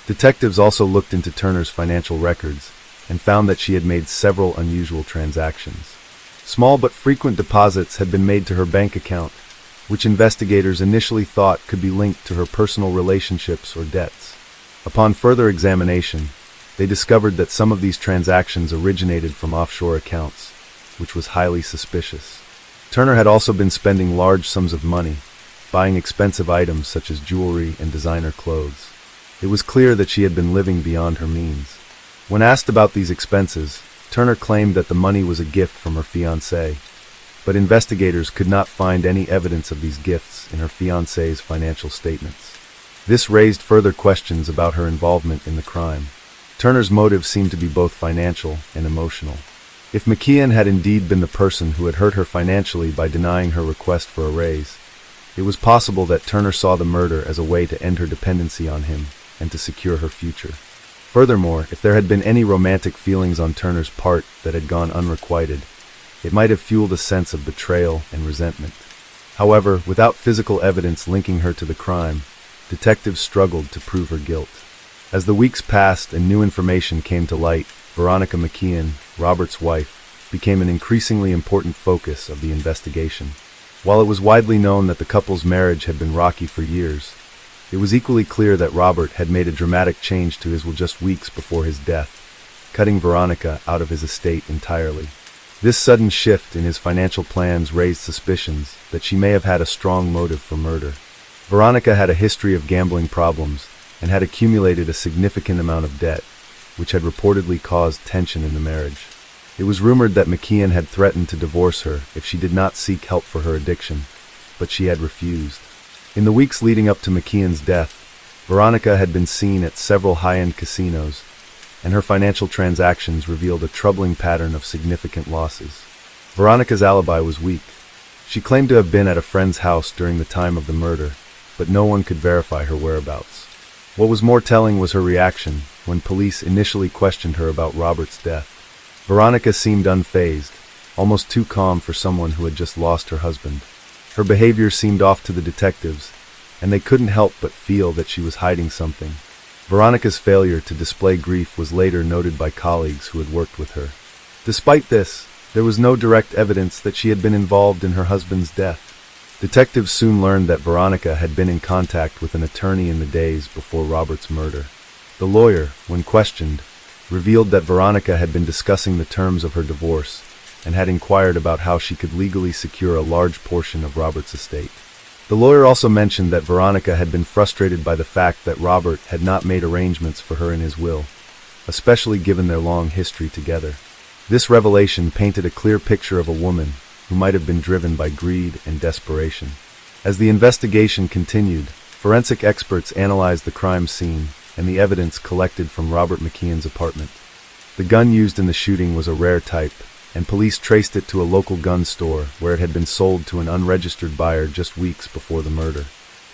Detectives also looked into Turner's financial records and found that she had made several unusual transactions. Small but frequent deposits had been made to her bank account, which investigators initially thought could be linked to her personal relationships or debts. Upon further examination, they discovered that some of these transactions originated from offshore accounts, which was highly suspicious. Turner had also been spending large sums of money, buying expensive items such as jewelry and designer clothes. It was clear that she had been living beyond her means. When asked about these expenses, Turner claimed that the money was a gift from her fiancé, but investigators could not find any evidence of these gifts in her fiancé's financial statements. This raised further questions about her involvement in the crime. Turner's motive seemed to be both financial and emotional. If McKeon had indeed been the person who had hurt her financially by denying her request for a raise, it was possible that Turner saw the murder as a way to end her dependency on him and to secure her future. Furthermore, if there had been any romantic feelings on Turner's part that had gone unrequited, it might have fueled a sense of betrayal and resentment. However, without physical evidence linking her to the crime, detectives struggled to prove her guilt. As the weeks passed and new information came to light, Veronica McKeon, Robert's wife, became an increasingly important focus of the investigation. While it was widely known that the couple's marriage had been rocky for years, it was equally clear that Robert had made a dramatic change to his will just weeks before his death, cutting Veronica out of his estate entirely. This sudden shift in his financial plans raised suspicions that she may have had a strong motive for murder. Veronica had a history of gambling problems and had accumulated a significant amount of debt, which had reportedly caused tension in the marriage. It was rumored that McKeon had threatened to divorce her if she did not seek help for her addiction, but she had refused. In the weeks leading up to McKeon's death, Veronica had been seen at several high-end casinos, and her financial transactions revealed a troubling pattern of significant losses. Veronica's alibi was weak. She claimed to have been at a friend's house during the time of the murder, but no one could verify her whereabouts. What was more telling was her reaction when police initially questioned her about Robert's death. Veronica seemed unfazed, almost too calm for someone who had just lost her husband. Her behavior seemed off to the detectives, and they couldn't help but feel that she was hiding something. Veronica's failure to display grief was later noted by colleagues who had worked with her. Despite this, there was no direct evidence that she had been involved in her husband's death. Detectives soon learned that Veronica had been in contact with an attorney in the days before Robert's murder. The lawyer, when questioned, revealed that Veronica had been discussing the terms of her divorce and had inquired about how she could legally secure a large portion of Robert's estate. The lawyer also mentioned that Veronica had been frustrated by the fact that Robert had not made arrangements for her in his will, especially given their long history together. This revelation painted a clear picture of a woman who might have been driven by greed and desperation. As the investigation continued, forensic experts analyzed the crime scene and the evidence collected from Robert McKeon's apartment. The gun used in the shooting was a rare type, and police traced it to a local gun store where it had been sold to an unregistered buyer just weeks before the murder.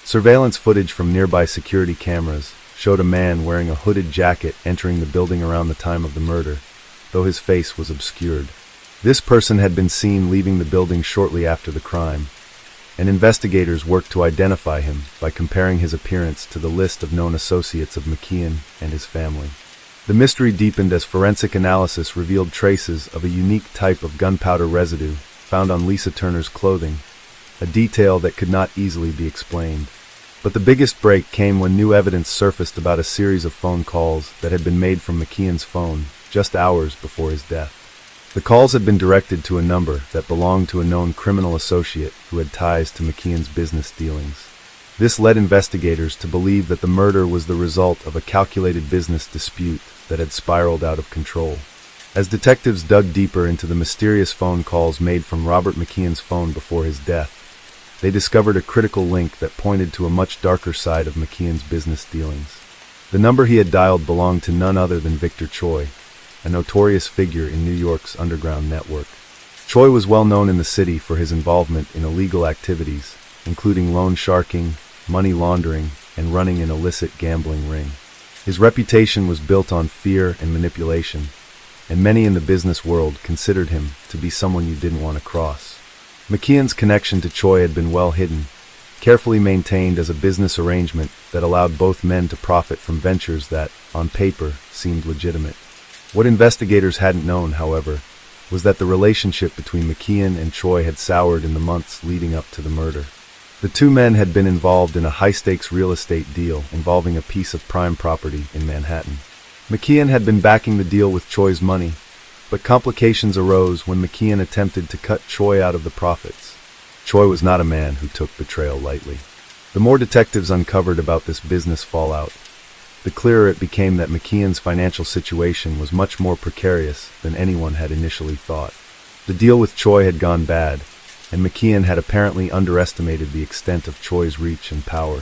Surveillance footage from nearby security cameras showed a man wearing a hooded jacket entering the building around the time of the murder, though his face was obscured. This person had been seen leaving the building shortly after the crime, and investigators worked to identify him by comparing his appearance to the list of known associates of McKeon and his family. The mystery deepened as forensic analysis revealed traces of a unique type of gunpowder residue found on Lisa Turner's clothing, a detail that could not easily be explained. But the biggest break came when new evidence surfaced about a series of phone calls that had been made from McKeon's phone just hours before his death. The calls had been directed to a number that belonged to a known criminal associate who had ties to McKeon's business dealings. This led investigators to believe that the murder was the result of a calculated business dispute that had spiraled out of control. As detectives dug deeper into the mysterious phone calls made from Robert McKeon's phone before his death, they discovered a critical link that pointed to a much darker side of McKeon's business dealings. The number he had dialed belonged to none other than Victor Choi, a notorious figure in New York's underground network. Choi was well known in the city for his involvement in illegal activities, including loan sharking, money laundering, and running an illicit gambling ring. His reputation was built on fear and manipulation, and many in the business world considered him to be someone you didn't want to cross. McKeon's connection to Choi had been well hidden, carefully maintained as a business arrangement that allowed both men to profit from ventures that, on paper, seemed legitimate. What investigators hadn't known, however, was that the relationship between McKeon and Choi had soured in the months leading up to the murder. The two men had been involved in a high-stakes real estate deal involving a piece of prime property in Manhattan. McKeon had been backing the deal with Choi's money, but complications arose when McKeon attempted to cut Choi out of the profits. Choi was not a man who took betrayal lightly. The more detectives uncovered about this business fallout, the clearer it became that McKeon's financial situation was much more precarious than anyone had initially thought. The deal with Choi had gone bad, and McKeon had apparently underestimated the extent of Choi's reach and power.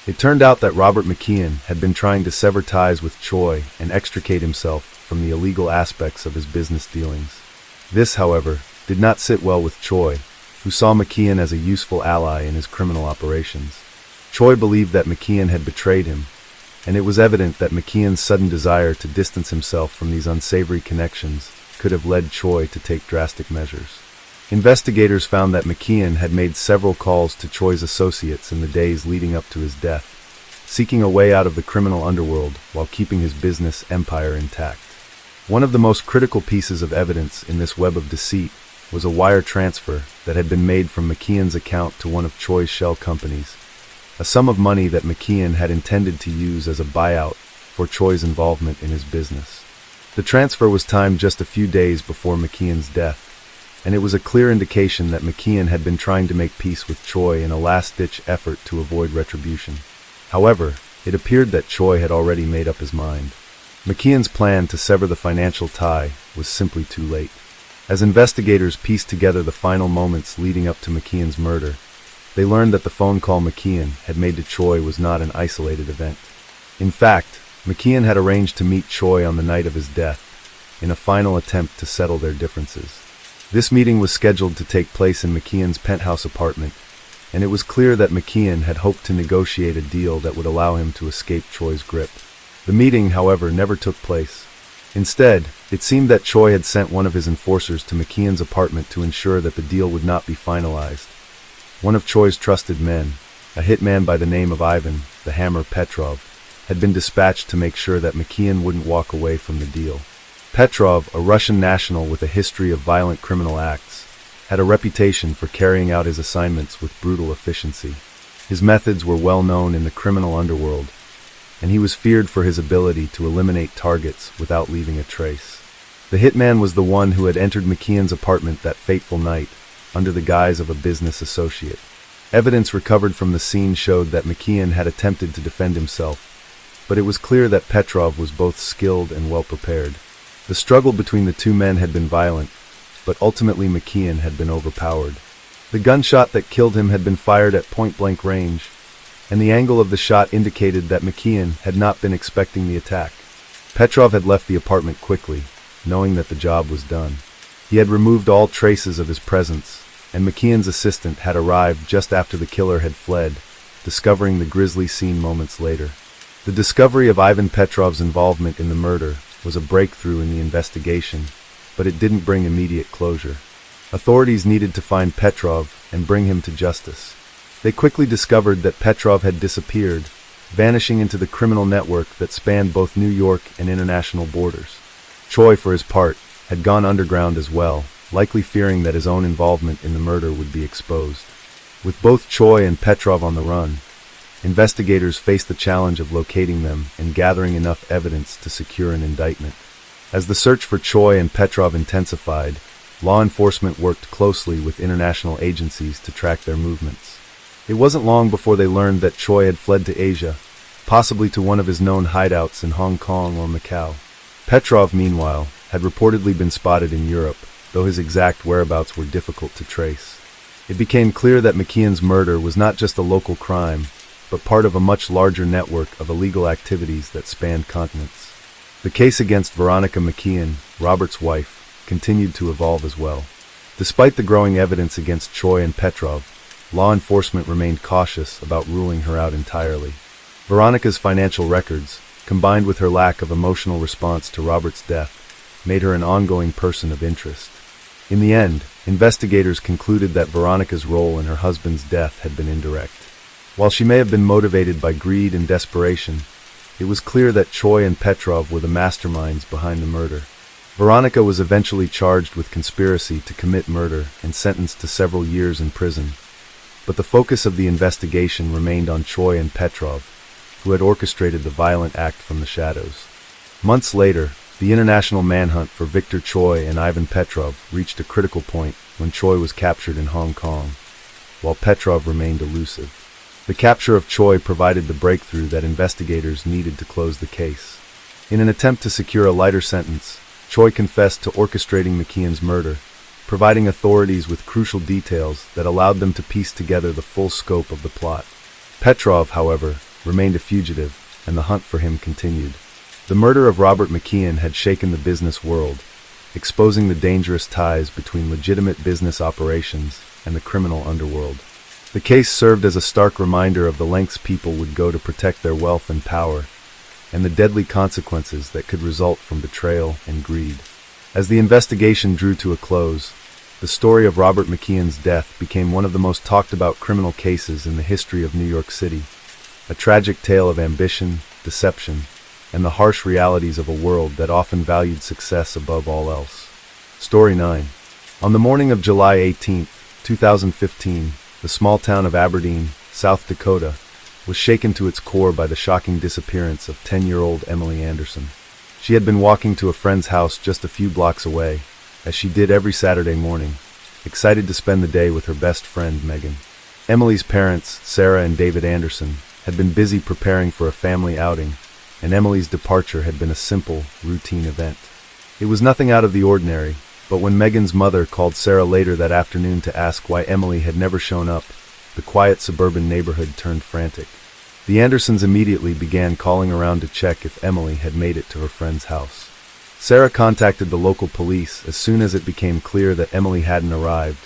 It turned out that Robert McKeon had been trying to sever ties with Choi and extricate himself from the illegal aspects of his business dealings. This, however, did not sit well with Choi, who saw McKeon as a useful ally in his criminal operations. Choi believed that McKeon had betrayed him, and it was evident that McKeon's sudden desire to distance himself from these unsavory connections could have led Choi to take drastic measures. Investigators found that McKeon had made several calls to Choi's associates in the days leading up to his death, seeking a way out of the criminal underworld while keeping his business empire intact. One of the most critical pieces of evidence in this web of deceit was a wire transfer that had been made from McKeon's account to one of Choi's shell companies, a sum of money that McKeon had intended to use as a buyout for Choi's involvement in his business. The transfer was timed just a few days before McKeon's death, and it was a clear indication that McKeon had been trying to make peace with Choi in a last-ditch effort to avoid retribution. However, it appeared that Choi had already made up his mind. McKeon's plan to sever the financial tie was simply too late. As investigators pieced together the final moments leading up to McKeon's murder, they learned that the phone call McKeon had made to Choi was not an isolated event. In fact, McKeon had arranged to meet Choi on the night of his death, in a final attempt to settle their differences. This meeting was scheduled to take place in McKeon's penthouse apartment, and it was clear that McKeon had hoped to negotiate a deal that would allow him to escape Choi's grip. The meeting, however, never took place. Instead, it seemed that Choi had sent one of his enforcers to McKeon's apartment to ensure that the deal would not be finalized. One of Choi's trusted men, a hitman by the name of Ivan, the Hammer Petrov, had been dispatched to make sure that McKeon wouldn't walk away from the deal. Petrov, a Russian national with a history of violent criminal acts, had a reputation for carrying out his assignments with brutal efficiency. His methods were well known in the criminal underworld, and he was feared for his ability to eliminate targets without leaving a trace. The hitman was the one who had entered McKeon's apartment that fateful night, under the guise of a business associate. Evidence recovered from the scene showed that McKeon had attempted to defend himself, but it was clear that Petrov was both skilled and well prepared. The struggle between the two men had been violent, but ultimately McKeon had been overpowered. The gunshot that killed him had been fired at point-blank range, and the angle of the shot indicated that McKeon had not been expecting the attack. Petrov had left the apartment quickly, knowing that the job was done. He had removed all traces of his presence, and McKeon's assistant had arrived just after the killer had fled, discovering the grisly scene moments later. The discovery of Ivan Petrov's involvement in the murder was a breakthrough in the investigation, but it didn't bring immediate closure. Authorities needed to find Petrov and bring him to justice. They quickly discovered that Petrov had disappeared, vanishing into the criminal network that spanned both New York and international borders. Choi, for his part, had gone underground as well, likely fearing that his own involvement in the murder would be exposed. With both Choi and Petrov on the run, investigators faced the challenge of locating them and gathering enough evidence to secure an indictment. As the search for Choi and Petrov intensified, law enforcement worked closely with international agencies to track their movements. It wasn't long before they learned that Choi had fled to Asia, possibly to one of his known hideouts in Hong Kong or Macau. Petrov, meanwhile, had reportedly been spotted in Europe, though his exact whereabouts were difficult to trace. It became clear that McKeon's murder was not just a local crime, but part of a much larger network of illegal activities that spanned continents. The case against Veronica McKeon, Robert's wife, continued to evolve as well. Despite the growing evidence against Choi and Petrov, law enforcement remained cautious about ruling her out entirely. Veronica's financial records, combined with her lack of emotional response to Robert's death, made her an ongoing person of interest. In the end, investigators concluded that Veronica's role in her husband's death had been indirect. While she may have been motivated by greed and desperation, it was clear that Choi and Petrov were the masterminds behind the murder. Veronica was eventually charged with conspiracy to commit murder and sentenced to several years in prison. But the focus of the investigation remained on Choi and Petrov, who had orchestrated the violent act from the shadows. Months later, the international manhunt for Victor Choi and Ivan Petrov reached a critical point when Choi was captured in Hong Kong, while Petrov remained elusive. The capture of Choi provided the breakthrough that investigators needed to close the case. In an attempt to secure a lighter sentence, Choi confessed to orchestrating McKeon's murder, providing authorities with crucial details that allowed them to piece together the full scope of the plot. Petrov, however, remained a fugitive, and the hunt for him continued. The murder of Robert McKeon had shaken the business world, exposing the dangerous ties between legitimate business operations and the criminal underworld. The case served as a stark reminder of the lengths people would go to protect their wealth and power, and the deadly consequences that could result from betrayal and greed. As the investigation drew to a close, the story of Robert McKeon's death became one of the most talked-about criminal cases in the history of New York City, a tragic tale of ambition, deception, and the harsh realities of a world that often valued success above all else. Story 9. On the morning of July 18, 2015, the small town of Aberdeen, South Dakota, was shaken to its core by the shocking disappearance of 10-year-old Emily Anderson. She had been walking to a friend's house just a few blocks away, as she did every Saturday morning, excited to spend the day with her best friend, Megan. Emily's parents, Sarah and David Anderson, had been busy preparing for a family outing, and Emily's departure had been a simple, routine event. It was nothing out of the ordinary, but when Megan's mother called Sarah later that afternoon to ask why Emily had never shown up, the quiet suburban neighborhood turned frantic. The Andersons immediately began calling around to check if Emily had made it to her friend's house. Sarah contacted the local police as soon as it became clear that Emily hadn't arrived,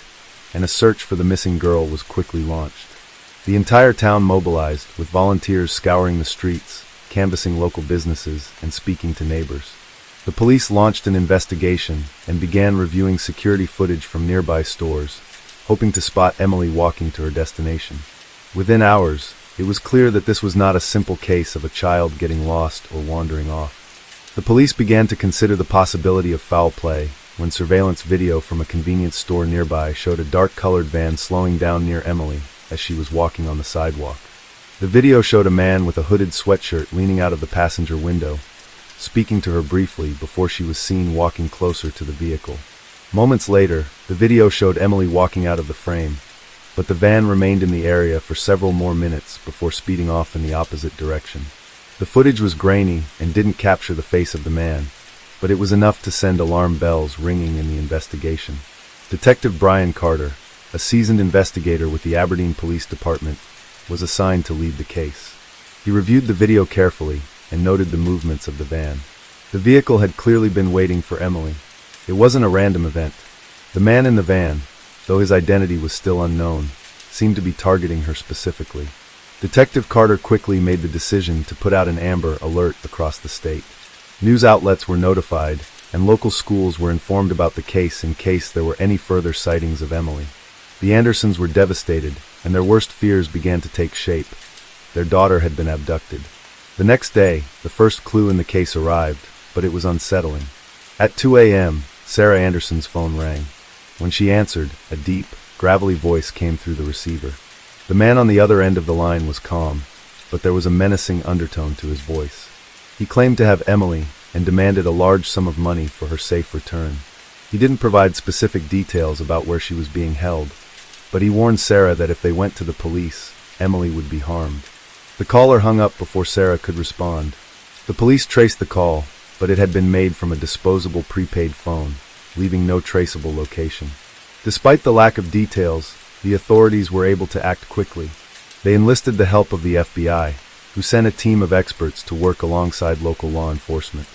and a search for the missing girl was quickly launched. The entire town mobilized, with volunteers scouring the streets, canvassing local businesses, and speaking to neighbors. The police launched an investigation and began reviewing security footage from nearby stores, hoping to spot Emily walking to her destination. Within hours, it was clear that this was not a simple case of a child getting lost or wandering off. The police began to consider the possibility of foul play when surveillance video from a convenience store nearby showed a dark-colored van slowing down near Emily as she was walking on the sidewalk. The video showed a man with a hooded sweatshirt leaning out of the passenger window, speaking to her briefly before she was seen walking closer to the vehicle. Moments later, the video showed Emily walking out of the frame, but the van remained in the area for several more minutes before speeding off in the opposite direction. The footage was grainy and didn't capture the face of the man, but it was enough to send alarm bells ringing in the investigation. Detective Brian Carter, a seasoned investigator with the Aberdeen Police Department, was assigned to lead the case. He reviewed the video carefully and noted the movements of the van. The vehicle had clearly been waiting for Emily. It wasn't a random event. The man in the van, though his identity was still unknown, seemed to be targeting her specifically. Detective Carter quickly made the decision to put out an Amber Alert across the state. News outlets were notified, and local schools were informed about the case in case there were any further sightings of Emily. The Andersons were devastated, and their worst fears began to take shape. Their daughter had been abducted. The next day, the first clue in the case arrived, but it was unsettling. At 2 a.m., Sarah Anderson's phone rang. When she answered, a deep, gravelly voice came through the receiver. The man on the other end of the line was calm, but there was a menacing undertone to his voice. He claimed to have Emily and demanded a large sum of money for her safe return. He didn't provide specific details about where she was being held, but he warned Sarah that if they went to the police, Emily would be harmed. The caller hung up before Sarah could respond. The police traced the call, but it had been made from a disposable prepaid phone, leaving no traceable location. Despite the lack of details, the authorities were able to act quickly. They enlisted the help of the FBI, who sent a team of experts to work alongside local law enforcement.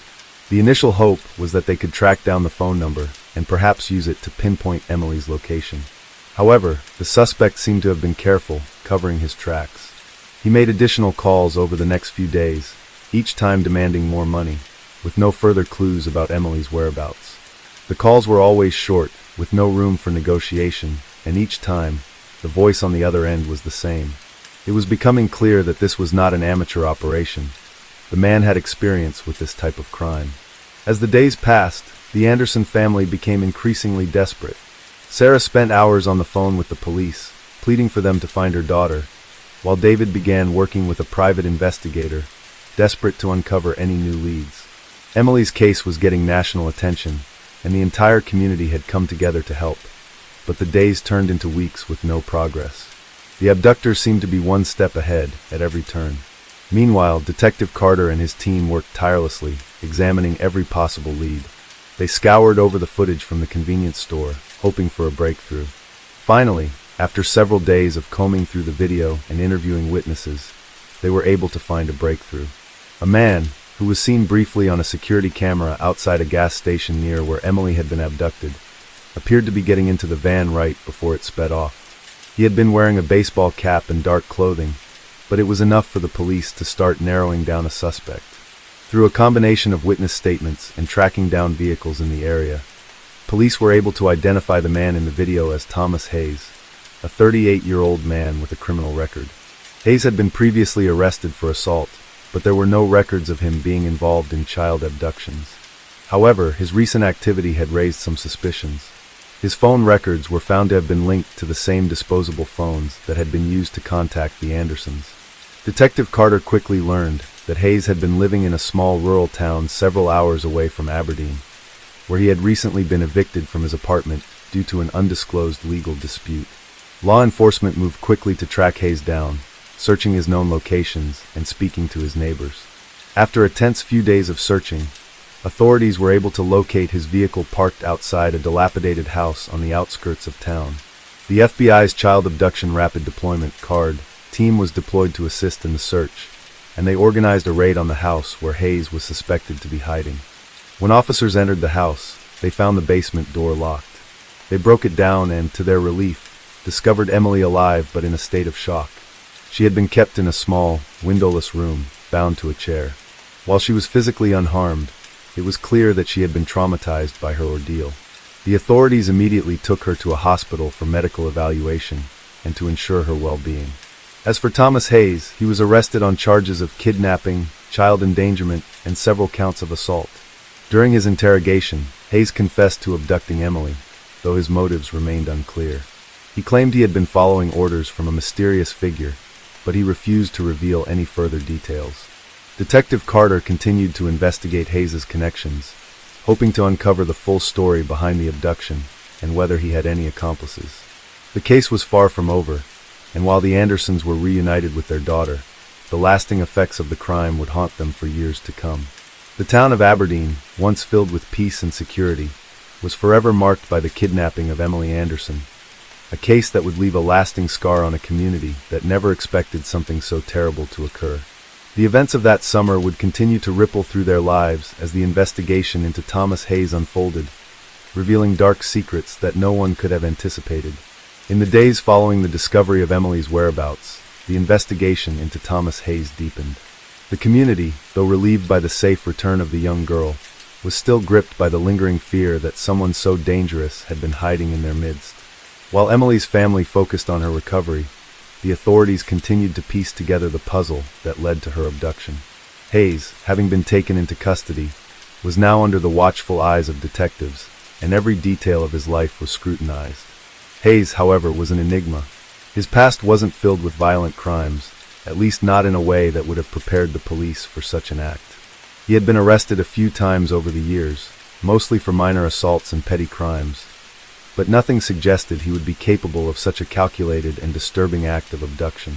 The initial hope was that they could track down the phone number and perhaps use it to pinpoint Emily's location. However, the suspect seemed to have been careful, covering his tracks. He made additional calls over the next few days, each time demanding more money, with no further clues about Emily's whereabouts. The calls were always short, with no room for negotiation, and each time, the voice on the other end was the same. It was becoming clear that this was not an amateur operation. The man had experience with this type of crime. As the days passed, the Anderson family became increasingly desperate. Sarah spent hours on the phone with the police, pleading for them to find her daughter, while David began working with a private investigator, desperate to uncover any new leads. Emily's case was getting national attention, and the entire community had come together to help. But the days turned into weeks with no progress. The abductors seemed to be one step ahead at every turn. Meanwhile, Detective Carter and his team worked tirelessly, examining every possible lead. They scoured over the footage from the convenience store, hoping for a breakthrough. Finally, after several days of combing through the video and interviewing witnesses, they were able to find a breakthrough. A man, who was seen briefly on a security camera outside a gas station near where Emily had been abducted, appeared to be getting into the van right before it sped off. He had been wearing a baseball cap and dark clothing, but it was enough for the police to start narrowing down a suspect. Through a combination of witness statements and tracking down vehicles in the area, police were able to identify the man in the video as Thomas Hayes, a 38-year-old man with a criminal record. Hayes had been previously arrested for assault, but there were no records of him being involved in child abductions. However, his recent activity had raised some suspicions. His phone records were found to have been linked to the same disposable phones that had been used to contact the Andersons. Detective Carter quickly learned that Hayes had been living in a small rural town several hours away from Aberdeen, where he had recently been evicted from his apartment due to an undisclosed legal dispute. Law enforcement moved quickly to track Hayes down, searching his known locations and speaking to his neighbors. After a tense few days of searching, authorities were able to locate his vehicle parked outside a dilapidated house on the outskirts of town. The FBI's Child Abduction Rapid Deployment (CARD) team was deployed to assist in the search, and they organized a raid on the house where Hayes was suspected to be hiding. When officers entered the house, they found the basement door locked. They broke it down and, to their relief, discovered Emily alive but in a state of shock. She had been kept in a small, windowless room, bound to a chair. While she was physically unharmed, it was clear that she had been traumatized by her ordeal. The authorities immediately took her to a hospital for medical evaluation and to ensure her well-being. As for Thomas Hayes, he was arrested on charges of kidnapping, child endangerment, and several counts of assault. During his interrogation, Hayes confessed to abducting Emily, though his motives remained unclear. He claimed he had been following orders from a mysterious figure, but he refused to reveal any further details. Detective Carter continued to investigate Hayes's connections, hoping to uncover the full story behind the abduction and whether he had any accomplices. The case was far from over, and while the Andersons were reunited with their daughter, the lasting effects of the crime would haunt them for years to come. The town of Aberdeen, once filled with peace and security, was forever marked by the kidnapping of Emily Anderson, a case that would leave a lasting scar on a community that never expected something so terrible to occur. The events of that summer would continue to ripple through their lives as the investigation into Thomas Hayes unfolded, revealing dark secrets that no one could have anticipated. In the days following the discovery of Emily's whereabouts, the investigation into Thomas Hayes deepened. The community, though relieved by the safe return of the young girl, was still gripped by the lingering fear that someone so dangerous had been hiding in their midst. While Emily's family focused on her recovery, the authorities continued to piece together the puzzle that led to her abduction. Hayes, having been taken into custody, was now under the watchful eyes of detectives, and every detail of his life was scrutinized. Hayes, however, was an enigma. His past wasn't filled with violent crimes, at least not in a way that would have prepared the police for such an act. He had been arrested a few times over the years, mostly for minor assaults and petty crimes, but nothing suggested he would be capable of such a calculated and disturbing act of abduction.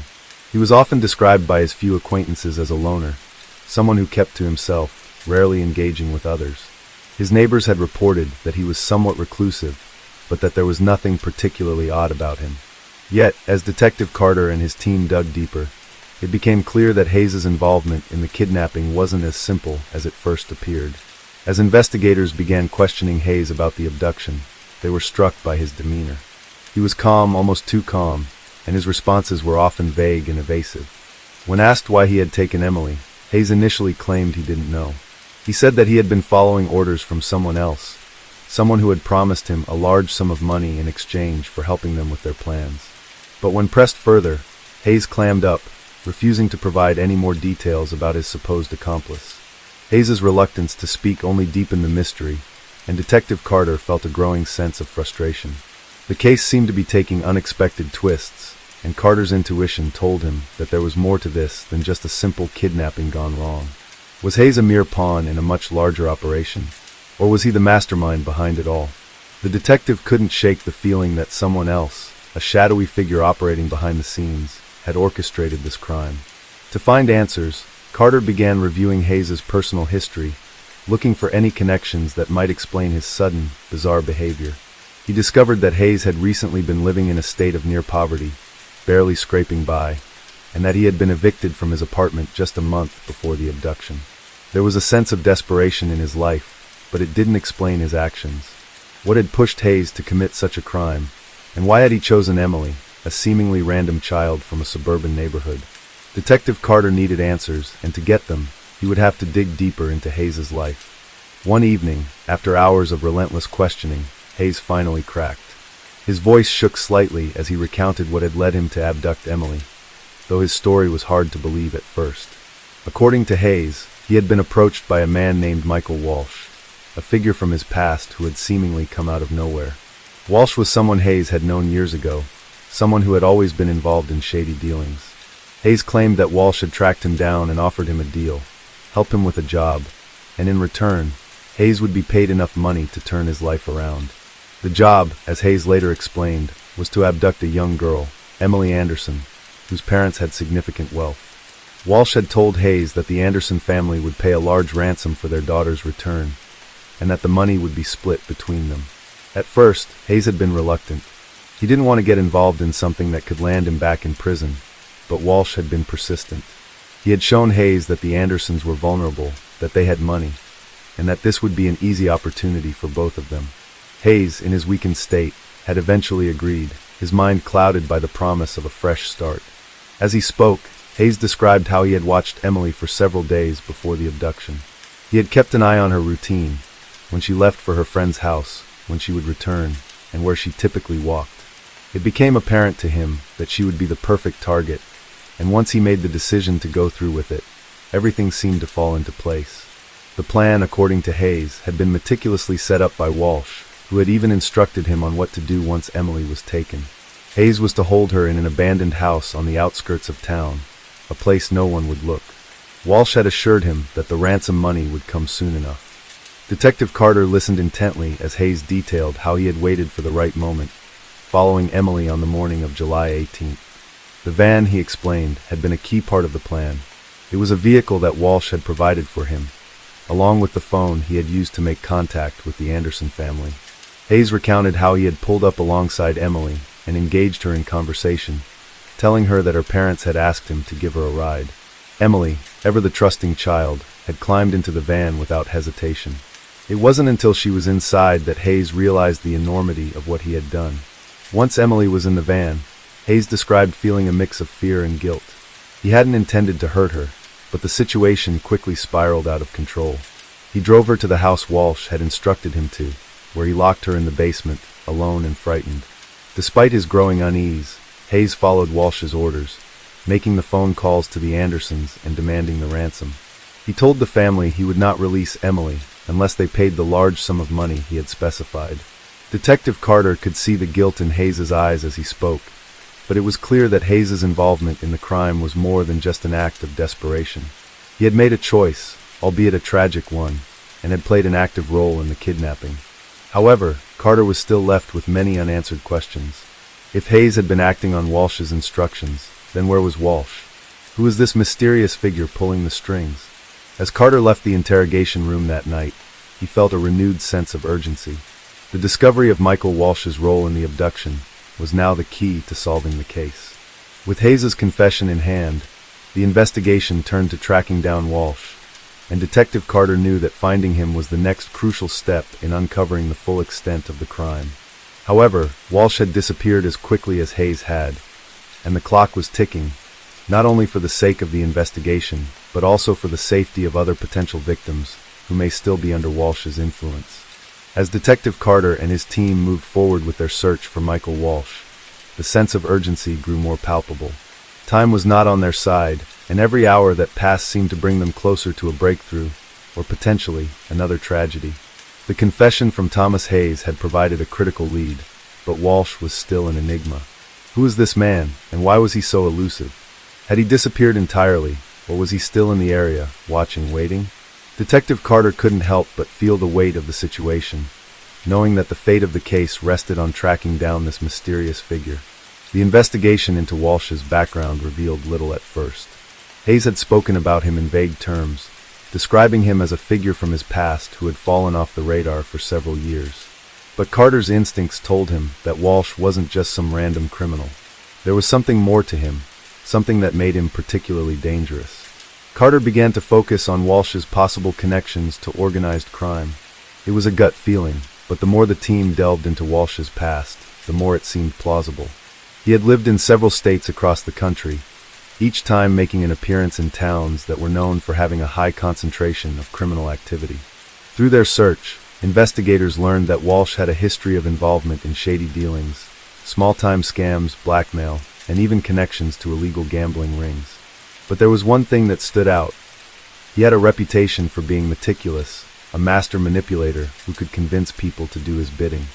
He was often described by his few acquaintances as a loner, someone who kept to himself, rarely engaging with others. His neighbors had reported that he was somewhat reclusive, but that there was nothing particularly odd about him. Yet, as Detective Carter and his team dug deeper, it became clear that Hayes's involvement in the kidnapping wasn't as simple as it first appeared. As investigators began questioning Hayes about the abduction, they were struck by his demeanor. He was calm, almost too calm, and his responses were often vague and evasive. When asked why he had taken Emily, Hayes initially claimed he didn't know. He said that he had been following orders from someone else, someone who had promised him a large sum of money in exchange for helping them with their plans. But when pressed further, Hayes clammed up, refusing to provide any more details about his supposed accomplice. Hayes's reluctance to speak only deepened the mystery, and Detective Carter felt a growing sense of frustration. The case seemed to be taking unexpected twists, and Carter's intuition told him that there was more to this than just a simple kidnapping gone wrong. Was Hayes a mere pawn in a much larger operation, or was he the mastermind behind it all? The detective couldn't shake the feeling that someone else, a shadowy figure operating behind the scenes, had orchestrated this crime. To find answers, Carter began reviewing Hayes's personal history, looking for any connections that might explain his sudden, bizarre behavior. He discovered that Hayes had recently been living in a state of near poverty, barely scraping by, and that he had been evicted from his apartment just a month before the abduction. There was a sense of desperation in his life, but it didn't explain his actions. What had pushed Hayes to commit such a crime, and why had he chosen Emily, a seemingly random child from a suburban neighborhood? Detective Carter needed answers, and to get them, he would have to dig deeper into Hayes's life. One evening, after hours of relentless questioning, Hayes finally cracked. His voice shook slightly as he recounted what had led him to abduct Emily, though his story was hard to believe at first. According to Hayes, he had been approached by a man named Michael Walsh, a figure from his past who had seemingly come out of nowhere. Walsh was someone Hayes had known years ago, someone who had always been involved in shady dealings. Hayes claimed that Walsh had tracked him down and offered him a deal, help him with a job, and in return, Hayes would be paid enough money to turn his life around. The job, as Hayes later explained, was to abduct a young girl, Emily Anderson, whose parents had significant wealth. Walsh had told Hayes that the Anderson family would pay a large ransom for their daughter's return, and that the money would be split between them. At first, Hayes had been reluctant. He didn't want to get involved in something that could land him back in prison, but Walsh had been persistent. He had shown Hayes that the Andersons were vulnerable, that they had money, and that this would be an easy opportunity for both of them. Hayes, in his weakened state, had eventually agreed, his mind clouded by the promise of a fresh start. As he spoke, Hayes described how he had watched Emily for several days before the abduction. He had kept an eye on her routine, when she left for her friend's house, when she would return, and where she typically walked. It became apparent to him that she would be the perfect target, and once he made the decision to go through with it, everything seemed to fall into place. The plan, according to Hayes, had been meticulously set up by Walsh, who had even instructed him on what to do once Emily was taken. Hayes was to hold her in an abandoned house on the outskirts of town, a place no one would look. Walsh had assured him that the ransom money would come soon enough. Detective Carter listened intently as Hayes detailed how he had waited for the right moment, following Emily on the morning of July 18th. The van, he explained, had been a key part of the plan. It was a vehicle that Walsh had provided for him, along with the phone he had used to make contact with the Anderson family. Hayes recounted how he had pulled up alongside Emily and engaged her in conversation, telling her that her parents had asked him to give her a ride. Emily, ever the trusting child, had climbed into the van without hesitation. It wasn't until she was inside that Hayes realized the enormity of what he had done. Once Emily was in the van, Hayes described feeling a mix of fear and guilt. He hadn't intended to hurt her, but the situation quickly spiraled out of control. He drove her to the house Walsh had instructed him to, where he locked her in the basement, alone and frightened. Despite his growing unease, Hayes followed Walsh's orders, making the phone calls to the Andersons and demanding the ransom. He told the family he would not release Emily unless they paid the large sum of money he had specified. Detective Carter could see the guilt in Hayes's eyes as he spoke, but it was clear that Hayes's involvement in the crime was more than just an act of desperation. He had made a choice, albeit a tragic one, and had played an active role in the kidnapping. However, Carter was still left with many unanswered questions. If Hayes had been acting on Walsh's instructions, then where was Walsh? Who was this mysterious figure pulling the strings? As Carter left the interrogation room that night, he felt a renewed sense of urgency. The discovery of Michael Walsh's role in the abduction was now the key to solving the case. With Hayes's confession in hand, the investigation turned to tracking down Walsh, and Detective Carter knew that finding him was the next crucial step in uncovering the full extent of the crime. However, Walsh had disappeared as quickly as Hayes had, and the clock was ticking, not only for the sake of the investigation, but also for the safety of other potential victims who may still be under Walsh's influence. As Detective Carter and his team moved forward with their search for Michael Walsh, the sense of urgency grew more palpable. Time was not on their side, and every hour that passed seemed to bring them closer to a breakthrough, or potentially another tragedy. The confession from Thomas Hayes had provided a critical lead, but Walsh was still an enigma. Who was this man, and why was he so elusive? Had he disappeared entirely, or was he still in the area, watching, waiting? Detective Carter couldn't help but feel the weight of the situation, knowing that the fate of the case rested on tracking down this mysterious figure. The investigation into Walsh's background revealed little at first. Hayes had spoken about him in vague terms, describing him as a figure from his past who had fallen off the radar for several years. But Carter's instincts told him that Walsh wasn't just some random criminal. There was something more to him, something that made him particularly dangerous. Carter began to focus on Walsh's possible connections to organized crime. It was a gut feeling, but the more the team delved into Walsh's past, the more it seemed plausible. He had lived in several states across the country, each time making an appearance in towns that were known for having a high concentration of criminal activity. Through their search, investigators learned that Walsh had a history of involvement in shady dealings, small-time scams, blackmail, and even connections to illegal gambling rings. But there was one thing that stood out. He had a reputation for being meticulous, a master manipulator who could convince people to do his bidding.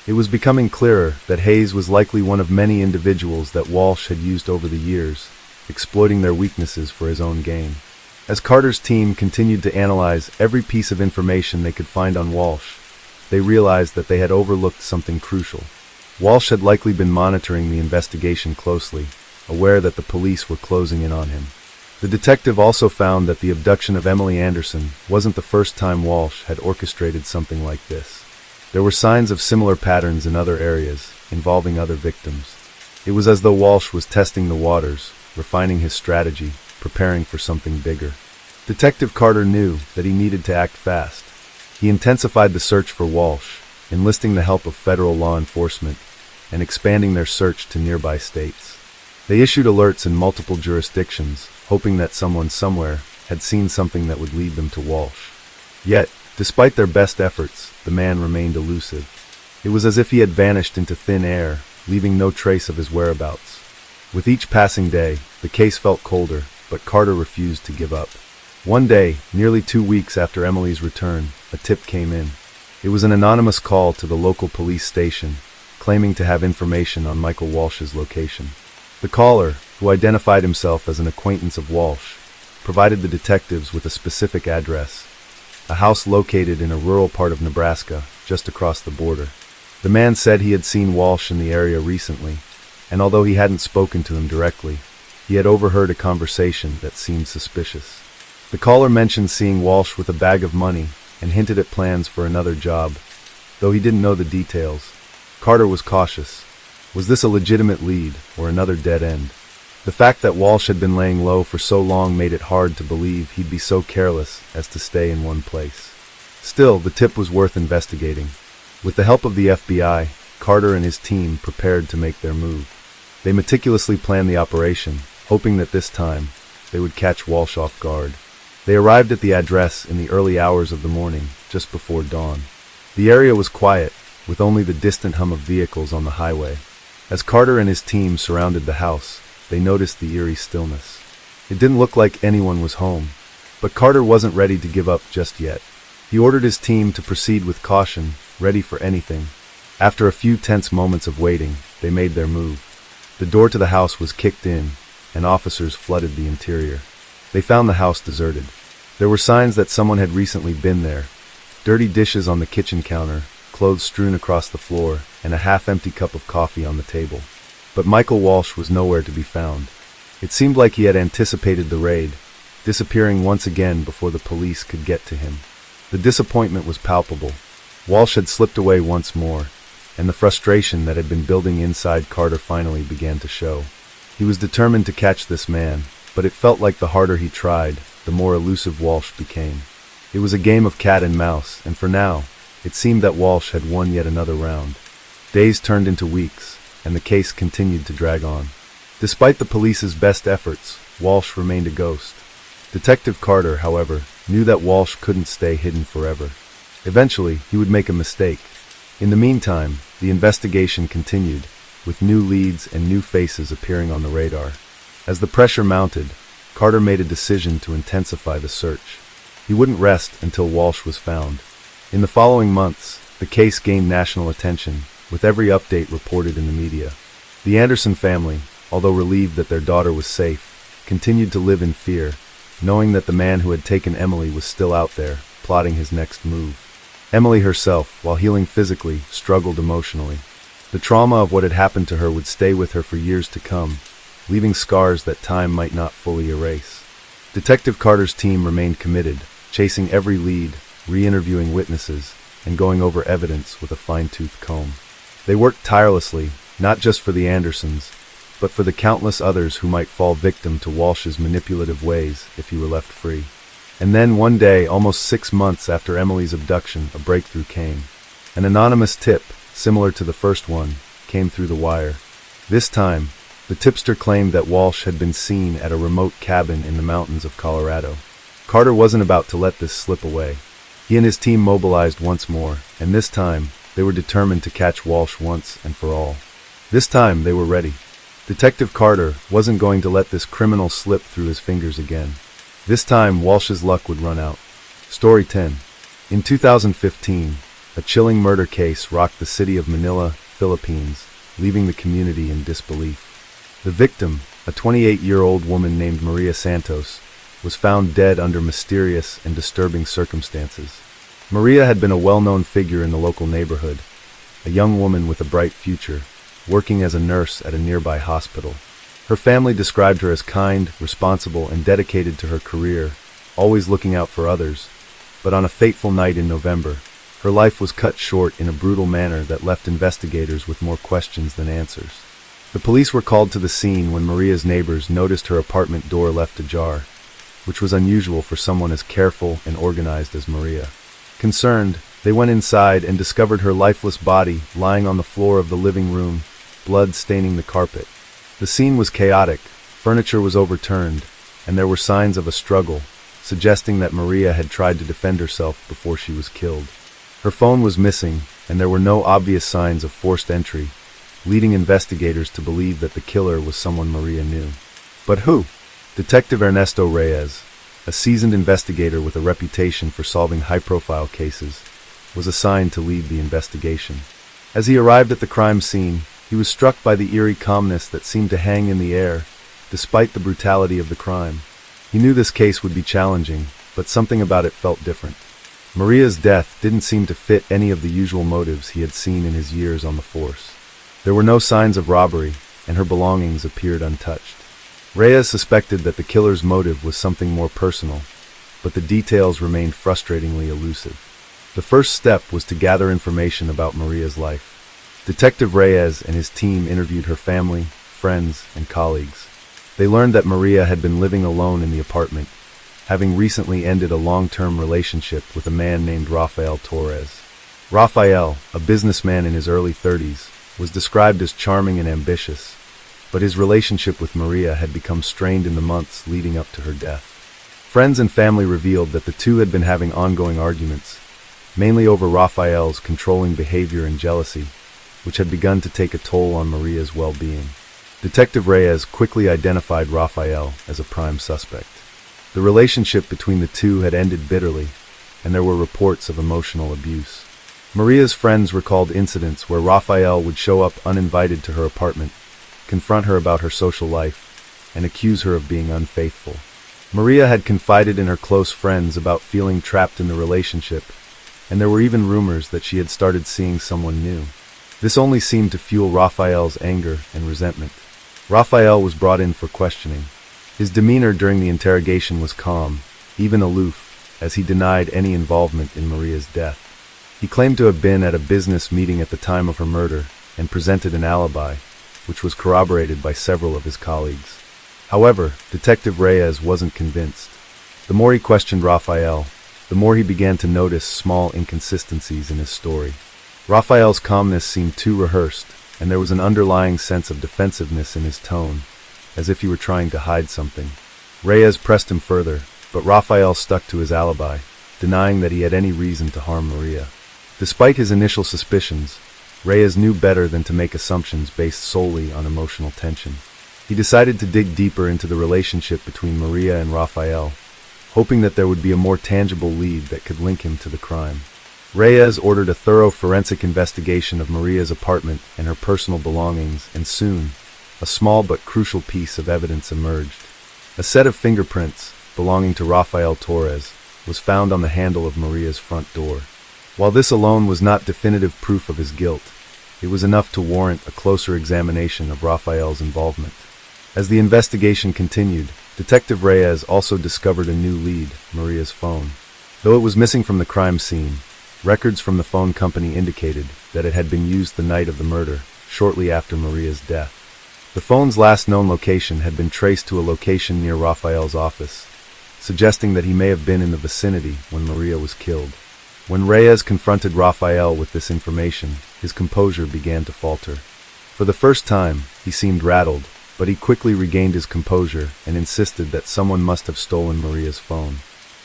It was becoming clearer that Hayes was likely one of many individuals that Walsh had used over the years, exploiting their weaknesses for his own gain. As Carter's team continued to analyze every piece of information they could find on Walsh, they realized that they had overlooked something crucial. Walsh had likely been monitoring the investigation closely, aware that the police were closing in on him. The detective also found that the abduction of Emily Anderson wasn't the first time Walsh had orchestrated something like this. There were signs of similar patterns in other areas, involving other victims. It was as though Walsh was testing the waters, refining his strategy, preparing for something bigger. Detective Carter knew that he needed to act fast. He intensified the search for Walsh, enlisting the help of federal law enforcement and expanding their search to nearby states. They issued alerts in multiple jurisdictions, hoping that someone somewhere had seen something that would lead them to Walsh. Yet, despite their best efforts, the man remained elusive. It was as if he had vanished into thin air, leaving no trace of his whereabouts. With each passing day, the case felt colder, but Carter refused to give up. One day, nearly 2 weeks after Emily's return, a tip came in. It was an anonymous call to the local police station, claiming to have information on Michael Walsh's location. The caller, who identified himself as an acquaintance of Walsh, provided the detectives with a specific address, a house located in a rural part of Nebraska, just across the border. The man said he had seen Walsh in the area recently, and although he hadn't spoken to him directly, he had overheard a conversation that seemed suspicious. The caller mentioned seeing Walsh with a bag of money and hinted at plans for another job. Though he didn't know the details, Carter was cautious. Was this a legitimate lead or another dead end? The fact that Walsh had been laying low for so long made it hard to believe he'd be so careless as to stay in one place. Still, the tip was worth investigating. With the help of the FBI, Carter and his team prepared to make their move. They meticulously planned the operation, hoping that this time they would catch Walsh off guard. They arrived at the address in the early hours of the morning, just before dawn. The area was quiet, with only the distant hum of vehicles on the highway. As Carter and his team surrounded the house, they noticed the eerie stillness. It didn't look like anyone was home, but Carter wasn't ready to give up just yet. He ordered his team to proceed with caution, ready for anything. After a few tense moments of waiting, they made their move. The door to the house was kicked in, and officers flooded the interior. They found the house deserted. There were signs that someone had recently been there. Dirty dishes on the kitchen counter, clothes strewn across the floor, and a half-empty cup of coffee on the table. But Michael Walsh was nowhere to be found. It seemed like he had anticipated the raid, disappearing once again before the police could get to him. The disappointment was palpable. Walsh had slipped away once more, and the frustration that had been building inside Carter finally began to show. He was determined to catch this man, but it felt like the harder he tried, the more elusive Walsh became. It was a game of cat and mouse, and for now, it seemed that Walsh had won yet another round. Days turned into weeks, and the case continued to drag on. Despite the police's best efforts, Walsh remained a ghost. Detective Carter, however, knew that Walsh couldn't stay hidden forever. Eventually, he would make a mistake. In the meantime, the investigation continued, with new leads and new faces appearing on the radar. As the pressure mounted, Carter made a decision to intensify the search. He wouldn't rest until Walsh was found. In the following months, the case gained national attention, with every update reported in the media. The Anderson family, although relieved that their daughter was safe, continued to live in fear, knowing that the man who had taken Emily was still out there, plotting his next move. Emily herself, while healing physically, struggled emotionally. The trauma of what had happened to her would stay with her for years to come, leaving scars that time might not fully erase. Detective Carter's team remained committed, chasing every lead, re-interviewing witnesses, and going over evidence with a fine-tooth comb. They worked tirelessly, not just for the Andersons, but for the countless others who might fall victim to Walsh's manipulative ways if he were left free. And then one day, almost 6 months after Emily's abduction, a breakthrough came. An anonymous tip, similar to the first one, came through the wire. This time, the tipster claimed that Walsh had been seen at a remote cabin in the mountains of Colorado. Carter wasn't about to let this slip away. He and his team mobilized once more, and this time, they were determined to catch Walsh once and for all. This time, they were ready. Detective Carter wasn't going to let this criminal slip through his fingers again. This time, Walsh's luck would run out. Story 10. In 2015, a chilling murder case rocked the city of Manila, Philippines, leaving the community in disbelief. The victim, a 28-year-old woman named Maria Santos, was found dead under mysterious and disturbing circumstances. Maria had been a well-known figure in the local neighborhood, a young woman with a bright future, working as a nurse at a nearby hospital. Her family described her as kind, responsible, and dedicated to her career, always looking out for others. But on a fateful night in November, her life was cut short in a brutal manner that left investigators with more questions than answers. The police were called to the scene when Maria's neighbors noticed her apartment door left ajar, which was unusual for someone as careful and organized as Maria. Concerned, they went inside and discovered her lifeless body lying on the floor of the living room, blood staining the carpet. The scene was chaotic, furniture was overturned, and there were signs of a struggle, suggesting that Maria had tried to defend herself before she was killed. Her phone was missing, and there were no obvious signs of forced entry, leading investigators to believe that the killer was someone Maria knew. But who? Detective Ernesto Reyes, a seasoned investigator with a reputation for solving high-profile cases, was assigned to lead the investigation. As he arrived at the crime scene, he was struck by the eerie calmness that seemed to hang in the air, despite the brutality of the crime. He knew this case would be challenging, but something about it felt different. Maria's death didn't seem to fit any of the usual motives he had seen in his years on the force. There were no signs of robbery, and her belongings appeared untouched. Reyes suspected that the killer's motive was something more personal, but the details remained frustratingly elusive. The first step was to gather information about Maria's life. Detective Reyes and his team interviewed her family, friends, and colleagues. They learned that Maria had been living alone in the apartment, having recently ended a long-term relationship with a man named Rafael Torres. Rafael, a businessman in his early 30s, was described as charming and ambitious, but his relationship with Maria had become strained in the months leading up to her death. Friends and family revealed that the two had been having ongoing arguments, mainly over Rafael's controlling behavior and jealousy, which had begun to take a toll on Maria's well-being. Detective Reyes quickly identified Rafael as a prime suspect. The relationship between the two had ended bitterly, and there were reports of emotional abuse. Maria's friends recalled incidents where Rafael would show up uninvited to her apartment, confront her about her social life, and accuse her of being unfaithful. Maria had confided in her close friends about feeling trapped in the relationship, and there were even rumors that she had started seeing someone new. This only seemed to fuel Rafael's anger and resentment. Rafael was brought in for questioning. His demeanor during the interrogation was calm, even aloof, as he denied any involvement in Maria's death. He claimed to have been at a business meeting at the time of her murder and presented an alibi, which was corroborated by several of his colleagues. However, Detective Reyes wasn't convinced. The more he questioned Rafael, the more he began to notice small inconsistencies in his story. Rafael's calmness seemed too rehearsed, and there was an underlying sense of defensiveness in his tone, as if he were trying to hide something. Reyes pressed him further, but Rafael stuck to his alibi, denying that he had any reason to harm Maria. Despite his initial suspicions, Reyes knew better than to make assumptions based solely on emotional tension. He decided to dig deeper into the relationship between Maria and Rafael, hoping that there would be a more tangible lead that could link him to the crime. Reyes ordered a thorough forensic investigation of Maria's apartment and her personal belongings, and soon, a small but crucial piece of evidence emerged. A set of fingerprints, belonging to Rafael Torres, was found on the handle of Maria's front door. While this alone was not definitive proof of his guilt, it was enough to warrant a closer examination of Rafael's involvement. As the investigation continued, Detective Reyes also discovered a new lead, Maria's phone. Though it was missing from the crime scene, records from the phone company indicated that it had been used the night of the murder, shortly after Maria's death. The phone's last known location had been traced to a location near Rafael's office, suggesting that he may have been in the vicinity when Maria was killed. When Reyes confronted Rafael with this information, his composure began to falter. For the first time, he seemed rattled, but he quickly regained his composure and insisted that someone must have stolen Maria's phone.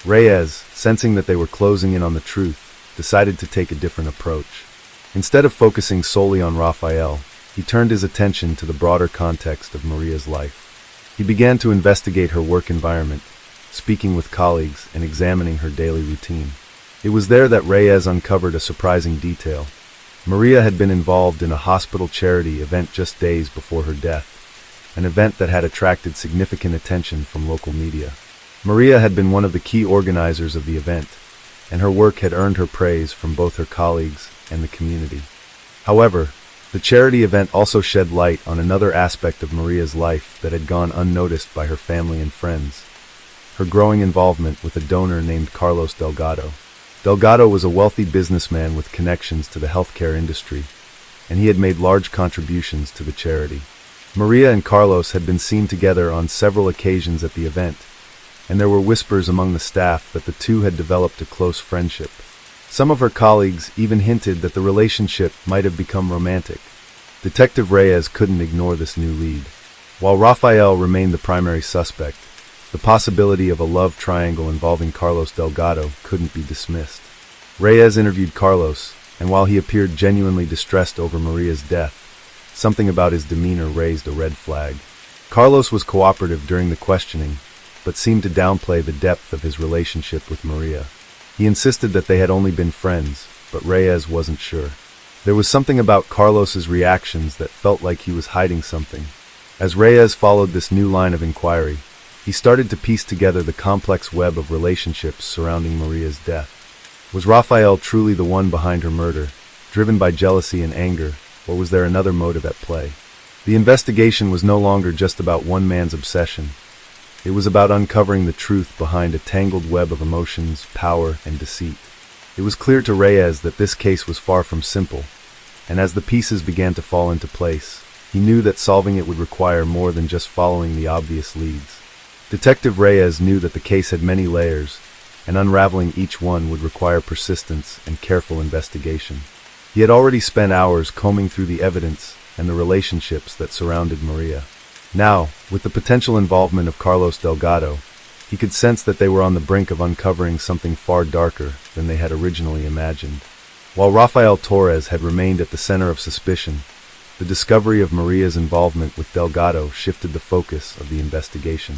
Reyes, sensing that they were closing in on the truth, decided to take a different approach. Instead of focusing solely on Rafael, he turned his attention to the broader context of Maria's life. He began to investigate her work environment, speaking with colleagues and examining her daily routine. It was there that Reyes uncovered a surprising detail. Maria had been involved in a hospital charity event just days before her death, an event that had attracted significant attention from local media. Maria had been one of the key organizers of the event, and her work had earned her praise from both her colleagues and the community. However, the charity event also shed light on another aspect of Maria's life that had gone unnoticed by her family and friends: her growing involvement with a donor named Carlos Delgado. Delgado was a wealthy businessman with connections to the healthcare industry, and he had made large contributions to the charity. Maria and Carlos had been seen together on several occasions at the event, and there were whispers among the staff that the two had developed a close friendship. Some of her colleagues even hinted that the relationship might have become romantic. Detective Reyes couldn't ignore this new lead. While Rafael remained the primary suspect, the possibility of a love triangle involving Carlos Delgado couldn't be dismissed. Reyes interviewed Carlos, and while he appeared genuinely distressed over Maria's death, something about his demeanor raised a red flag. Carlos was cooperative during the questioning, but seemed to downplay the depth of his relationship with Maria. He insisted that they had only been friends, but Reyes wasn't sure. There was something about Carlos's reactions that felt like he was hiding something. As Reyes followed this new line of inquiry, he started to piece together the complex web of relationships surrounding Maria's death. Was Rafael truly the one behind her murder, driven by jealousy and anger, or was there another motive at play? The investigation was no longer just about one man's obsession. It was about uncovering the truth behind a tangled web of emotions, power, and deceit. It was clear to Reyes that this case was far from simple, and as the pieces began to fall into place, he knew that solving it would require more than just following the obvious leads. Detective Reyes knew that the case had many layers, and unraveling each one would require persistence and careful investigation. He had already spent hours combing through the evidence and the relationships that surrounded Maria. Now, with the potential involvement of Carlos Delgado, he could sense that they were on the brink of uncovering something far darker than they had originally imagined. While Rafael Torres had remained at the center of suspicion, the discovery of Maria's involvement with Delgado shifted the focus of the investigation.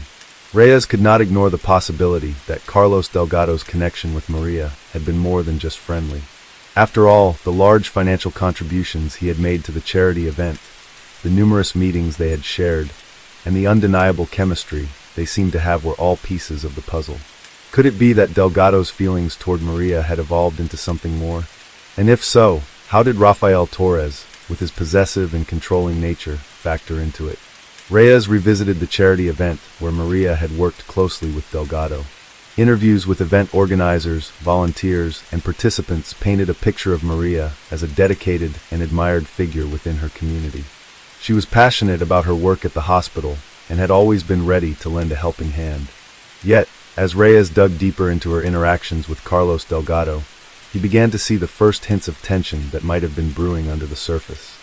Reyes could not ignore the possibility that Carlos Delgado's connection with Maria had been more than just friendly. After all, the large financial contributions he had made to the charity event, the numerous meetings they had shared, and the undeniable chemistry they seemed to have were all pieces of the puzzle. Could it be that Delgado's feelings toward Maria had evolved into something more? And if so, how did Rafael Torres, with his possessive and controlling nature, factor into it? Reyes revisited the charity event where Maria had worked closely with Delgado. Interviews with event organizers, volunteers, and participants painted a picture of Maria as a dedicated and admired figure within her community. She was passionate about her work at the hospital and had always been ready to lend a helping hand. Yet, as Reyes dug deeper into her interactions with Carlos Delgado, he began to see the first hints of tension that might have been brewing under the surface.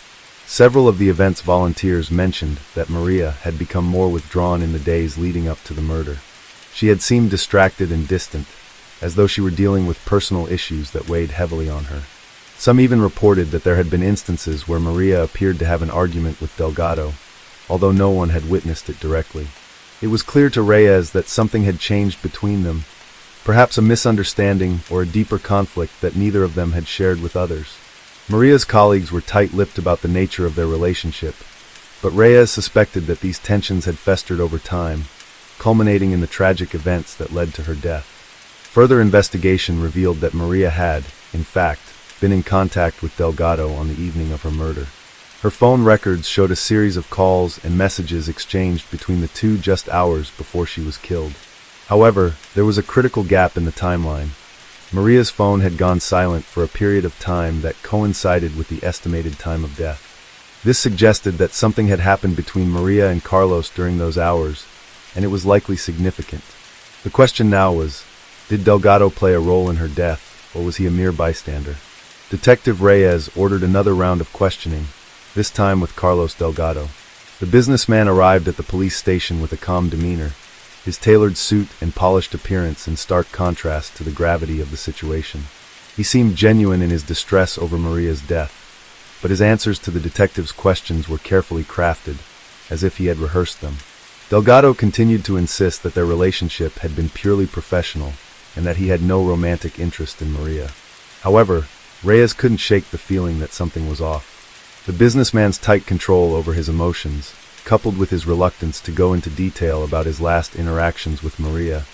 Several of the event's volunteers mentioned that Maria had become more withdrawn in the days leading up to the murder. She had seemed distracted and distant, as though she were dealing with personal issues that weighed heavily on her. Some even reported that there had been instances where Maria appeared to have an argument with Delgado, although no one had witnessed it directly. It was clear to Reyes that something had changed between them, perhaps a misunderstanding or a deeper conflict that neither of them had shared with others. Maria's colleagues were tight-lipped about the nature of their relationship, but Reyes suspected that these tensions had festered over time, culminating in the tragic events that led to her death. Further investigation revealed that Maria had, in fact, been in contact with Delgado on the evening of her murder. Her phone records showed a series of calls and messages exchanged between the two just hours before she was killed. However, there was a critical gap in the timeline. Maria's phone had gone silent for a period of time that coincided with the estimated time of death. This suggested that something had happened between Maria and Carlos during those hours, and it was likely significant. The question now was, did Delgado play a role in her death, or was he a mere bystander? Detective Reyes ordered another round of questioning, this time with Carlos Delgado. The businessman arrived at the police station with a calm demeanor, his tailored suit and polished appearance in stark contrast to the gravity of the situation. He seemed genuine in his distress over Maria's death, but his answers to the detective's questions were carefully crafted, as if he had rehearsed them. Delgado continued to insist that their relationship had been purely professional and that he had no romantic interest in Maria. However, Reyes couldn't shake the feeling that something was off. The businessman's tight control over his emotions, coupled with his reluctance to go into detail about his last interactions with Maria,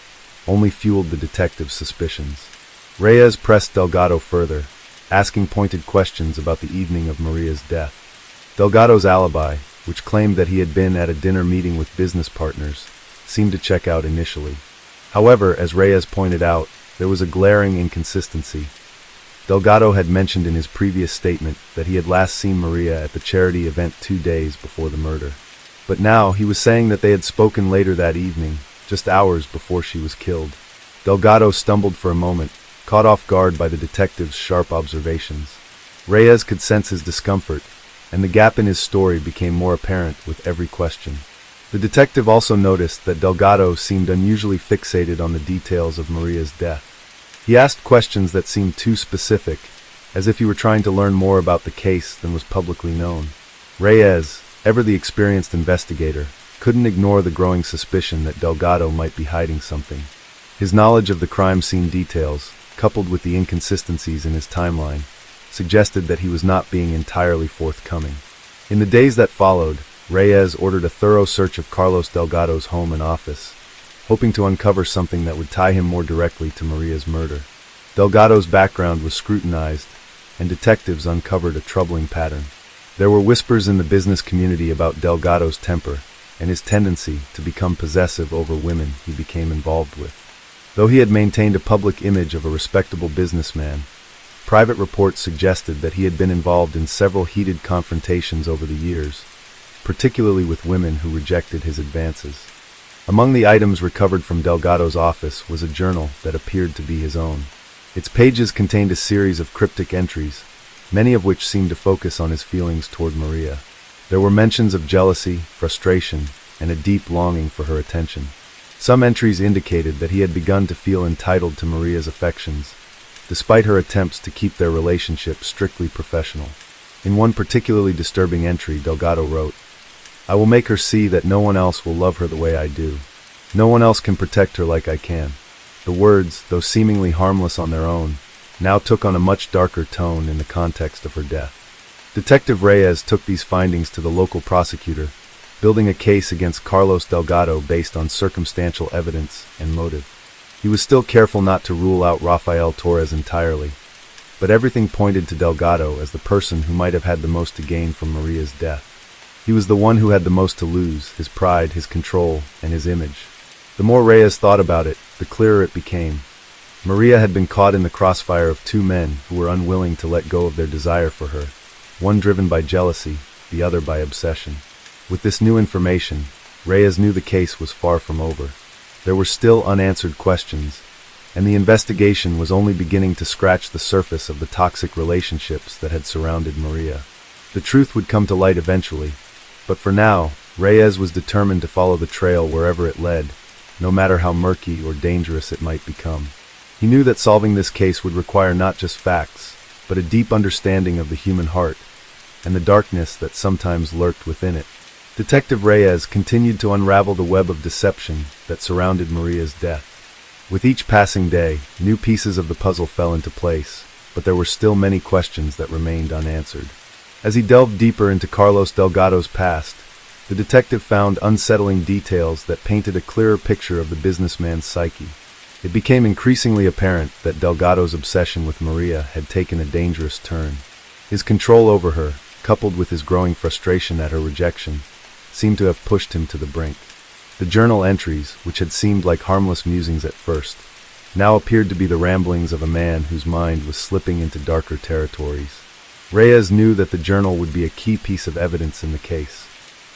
only fueled the detective's suspicions. Reyes pressed Delgado further, asking pointed questions about the evening of Maria's death. Delgado's alibi, which claimed that he had been at a dinner meeting with business partners, seemed to check out initially. However, as Reyes pointed out, there was a glaring inconsistency. Delgado had mentioned in his previous statement that he had last seen Maria at the charity event 2 days before the murder. But now he was saying that they had spoken later that evening, just hours before she was killed. Delgado stumbled for a moment, caught off guard by the detective's sharp observations. Reyes could sense his discomfort, and the gap in his story became more apparent with every question. The detective also noticed that Delgado seemed unusually fixated on the details of Maria's death. He asked questions that seemed too specific, as if he were trying to learn more about the case than was publicly known. Reyes, ever the experienced investigator, couldn't ignore the growing suspicion that Delgado might be hiding something. His knowledge of the crime scene details, coupled with the inconsistencies in his timeline, suggested that he was not being entirely forthcoming. In the days that followed, Reyes ordered a thorough search of Carlos Delgado's home and office, hoping to uncover something that would tie him more directly to Maria's murder. Delgado's background was scrutinized, and detectives uncovered a troubling pattern. There were whispers in the business community about Delgado's temper and his tendency to become possessive over women he became involved with. Though he had maintained a public image of a respectable businessman, private reports suggested that he had been involved in several heated confrontations over the years, particularly with women who rejected his advances. Among the items recovered from Delgado's office was a journal that appeared to be his own. Its pages contained a series of cryptic entries, many of which seemed to focus on his feelings toward Maria. There were mentions of jealousy, frustration, and a deep longing for her attention. Some entries indicated that he had begun to feel entitled to Maria's affections, despite her attempts to keep their relationship strictly professional. In one particularly disturbing entry, Delgado wrote, "I will make her see that no one else will love her the way I do. No one else can protect her like I can." The words, though seemingly harmless on their own, now took on a much darker tone in the context of her death. Detective Reyes took these findings to the local prosecutor, building a case against Carlos Delgado based on circumstantial evidence and motive. He was still careful not to rule out Rafael Torres entirely, but everything pointed to Delgado as the person who might have had the most to gain from Maria's death. He was the one who had the most to lose: his pride, his control, and his image. The more Reyes thought about it, the clearer it became. Maria had been caught in the crossfire of two men who were unwilling to let go of their desire for her, one driven by jealousy, the other by obsession. With this new information, Reyes knew the case was far from over. There were still unanswered questions, and the investigation was only beginning to scratch the surface of the toxic relationships that had surrounded Maria. The truth would come to light eventually, but for now, Reyes was determined to follow the trail wherever it led, no matter how murky or dangerous it might become. He knew that solving this case would require not just facts, but a deep understanding of the human heart, and the darkness that sometimes lurked within it. Detective Reyes continued to unravel the web of deception that surrounded Maria's death. With each passing day, new pieces of the puzzle fell into place, but there were still many questions that remained unanswered. As he delved deeper into Carlos Delgado's past, the detective found unsettling details that painted a clearer picture of the businessman's psyche. It became increasingly apparent that Delgado's obsession with Maria had taken a dangerous turn. His control over her, coupled with his growing frustration at her rejection, seemed to have pushed him to the brink. The journal entries, which had seemed like harmless musings at first, now appeared to be the ramblings of a man whose mind was slipping into darker territories. Reyes knew that the journal would be a key piece of evidence in the case.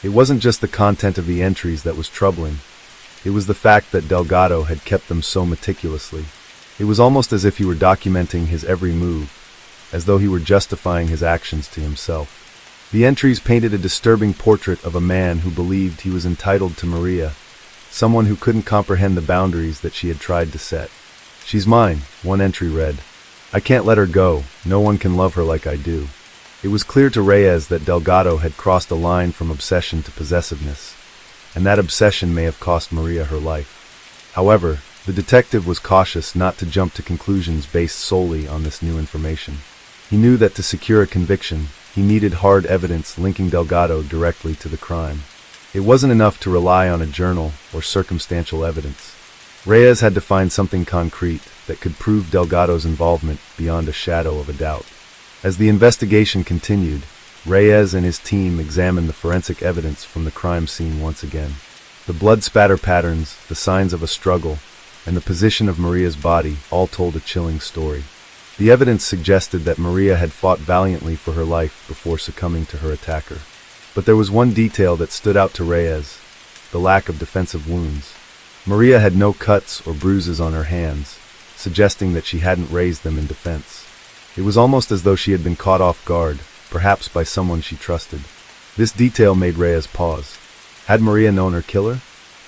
It wasn't just the content of the entries that was troubling. It was the fact that Delgado had kept them so meticulously. It was almost as if he were documenting his every move, as though he were justifying his actions to himself. The entries painted a disturbing portrait of a man who believed he was entitled to Maria, someone who couldn't comprehend the boundaries that she had tried to set. "She's mine," one entry read. "I can't let her go. No one can love her like I do." It was clear to Reyes that Delgado had crossed a line from obsession to possessiveness, and that obsession may have cost Maria her life. However, the detective was cautious not to jump to conclusions based solely on this new information. He knew that to secure a conviction, he needed hard evidence linking Delgado directly to the crime. It wasn't enough to rely on a journal or circumstantial evidence. Reyes had to find something concrete that could prove Delgado's involvement beyond a shadow of a doubt. As the investigation continued, Reyes and his team examined the forensic evidence from the crime scene once again. The blood spatter patterns, the signs of a struggle, and the position of Maria's body all told a chilling story. The evidence suggested that Maria had fought valiantly for her life before succumbing to her attacker. But there was one detail that stood out to Reyes: the lack of defensive wounds. Maria had no cuts or bruises on her hands, suggesting that she hadn't raised them in defense. It was almost as though she had been caught off guard, perhaps by someone she trusted. This detail made Reyes pause. Had Maria known her killer?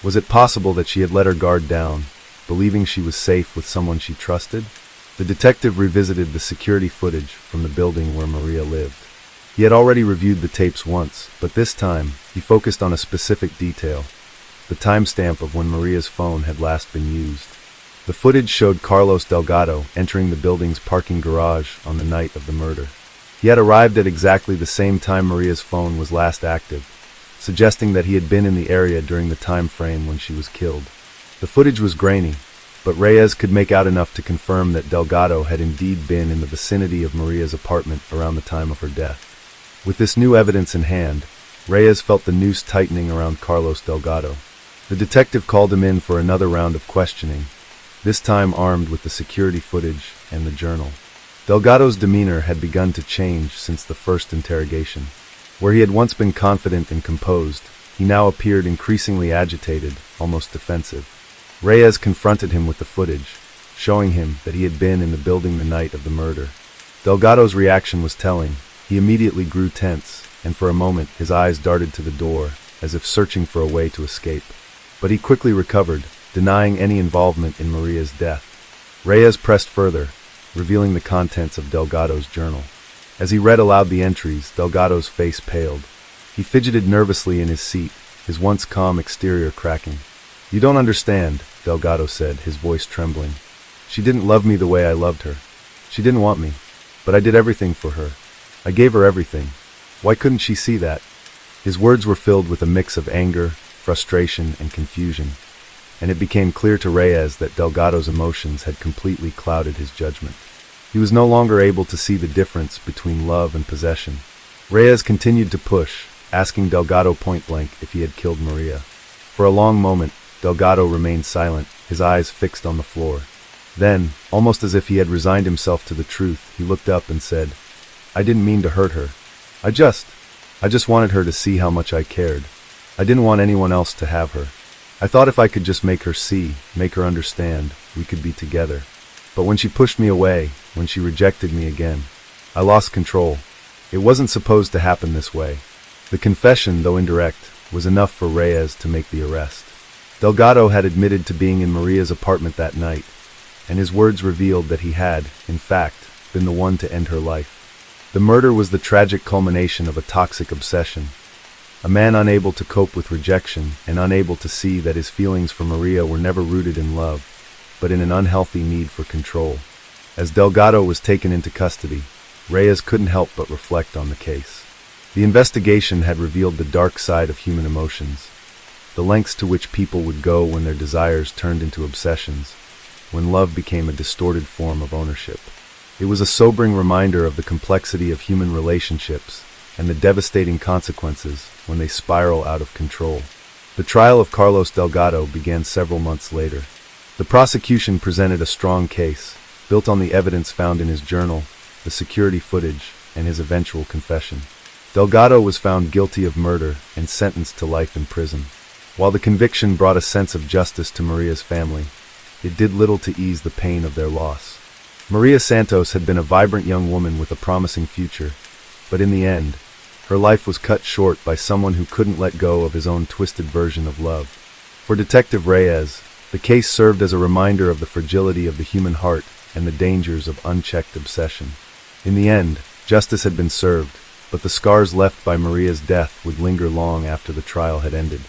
Was it possible that she had let her guard down, believing she was safe with someone she trusted? The detective revisited the security footage from the building where Maria lived. He had already reviewed the tapes once, but this time, he focused on a specific detail: the timestamp of when Maria's phone had last been used. The footage showed Carlos Delgado entering the building's parking garage on the night of the murder. He had arrived at exactly the same time Maria's phone was last active, suggesting that he had been in the area during the time frame when she was killed. The footage was grainy, but Reyes could make out enough to confirm that Delgado had indeed been in the vicinity of Maria's apartment around the time of her death. With this new evidence in hand, Reyes felt the noose tightening around Carlos Delgado. The detective called him in for another round of questioning, this time armed with the security footage and the journal. Delgado's demeanor had begun to change since the first interrogation. Where he had once been confident and composed, he now appeared increasingly agitated, almost defensive. Reyes confronted him with the footage, showing him that he had been in the building the night of the murder. Delgado's reaction was telling. He immediately grew tense, and for a moment his eyes darted to the door, as if searching for a way to escape. But he quickly recovered, denying any involvement in Maria's death. Reyes pressed further, revealing the contents of Delgado's journal. As he read aloud the entries, Delgado's face paled. He fidgeted nervously in his seat, his once calm exterior cracking. "You don't understand," Delgado said, his voice trembling. "She didn't love me the way I loved her. She didn't want me, but I did everything for her. I gave her everything. Why couldn't she see that?" His words were filled with a mix of anger, frustration, and confusion, and it became clear to Reyes that Delgado's emotions had completely clouded his judgment. He was no longer able to see the difference between love and possession. Reyes continued to push, asking Delgado point-blank if he had killed Maria. For a long moment, Delgado remained silent, his eyes fixed on the floor. Then, almost as if he had resigned himself to the truth, he looked up and said, "I didn't mean to hurt her. I just wanted her to see how much I cared. I didn't want anyone else to have her. I thought if I could just make her see, make her understand, we could be together. But when she pushed me away, when she rejected me again, I lost control. It wasn't supposed to happen this way." The confession, though indirect, was enough for Reyes to make the arrest. Delgado had admitted to being in Maria's apartment that night, and his words revealed that he had, in fact, been the one to end her life. The murder was the tragic culmination of a toxic obsession. A man unable to cope with rejection and unable to see that his feelings for Maria were never rooted in love, but in an unhealthy need for control. As Delgado was taken into custody, Reyes couldn't help but reflect on the case. The investigation had revealed the dark side of human emotions, the lengths to which people would go when their desires turned into obsessions, when love became a distorted form of ownership. It was a sobering reminder of the complexity of human relationships and the devastating consequences when they spiral out of control. The trial of Carlos Delgado began several months later. The prosecution presented a strong case, built on the evidence found in his journal, the security footage, and his eventual confession. Delgado was found guilty of murder and sentenced to life in prison. While the conviction brought a sense of justice to Maria's family, it did little to ease the pain of their loss. Maria Santos had been a vibrant young woman with a promising future, but in the end, her life was cut short by someone who couldn't let go of his own twisted version of love. For Detective Reyes, the case served as a reminder of the fragility of the human heart and the dangers of unchecked obsession. In the end, justice had been served, but the scars left by Maria's death would linger long after the trial had ended.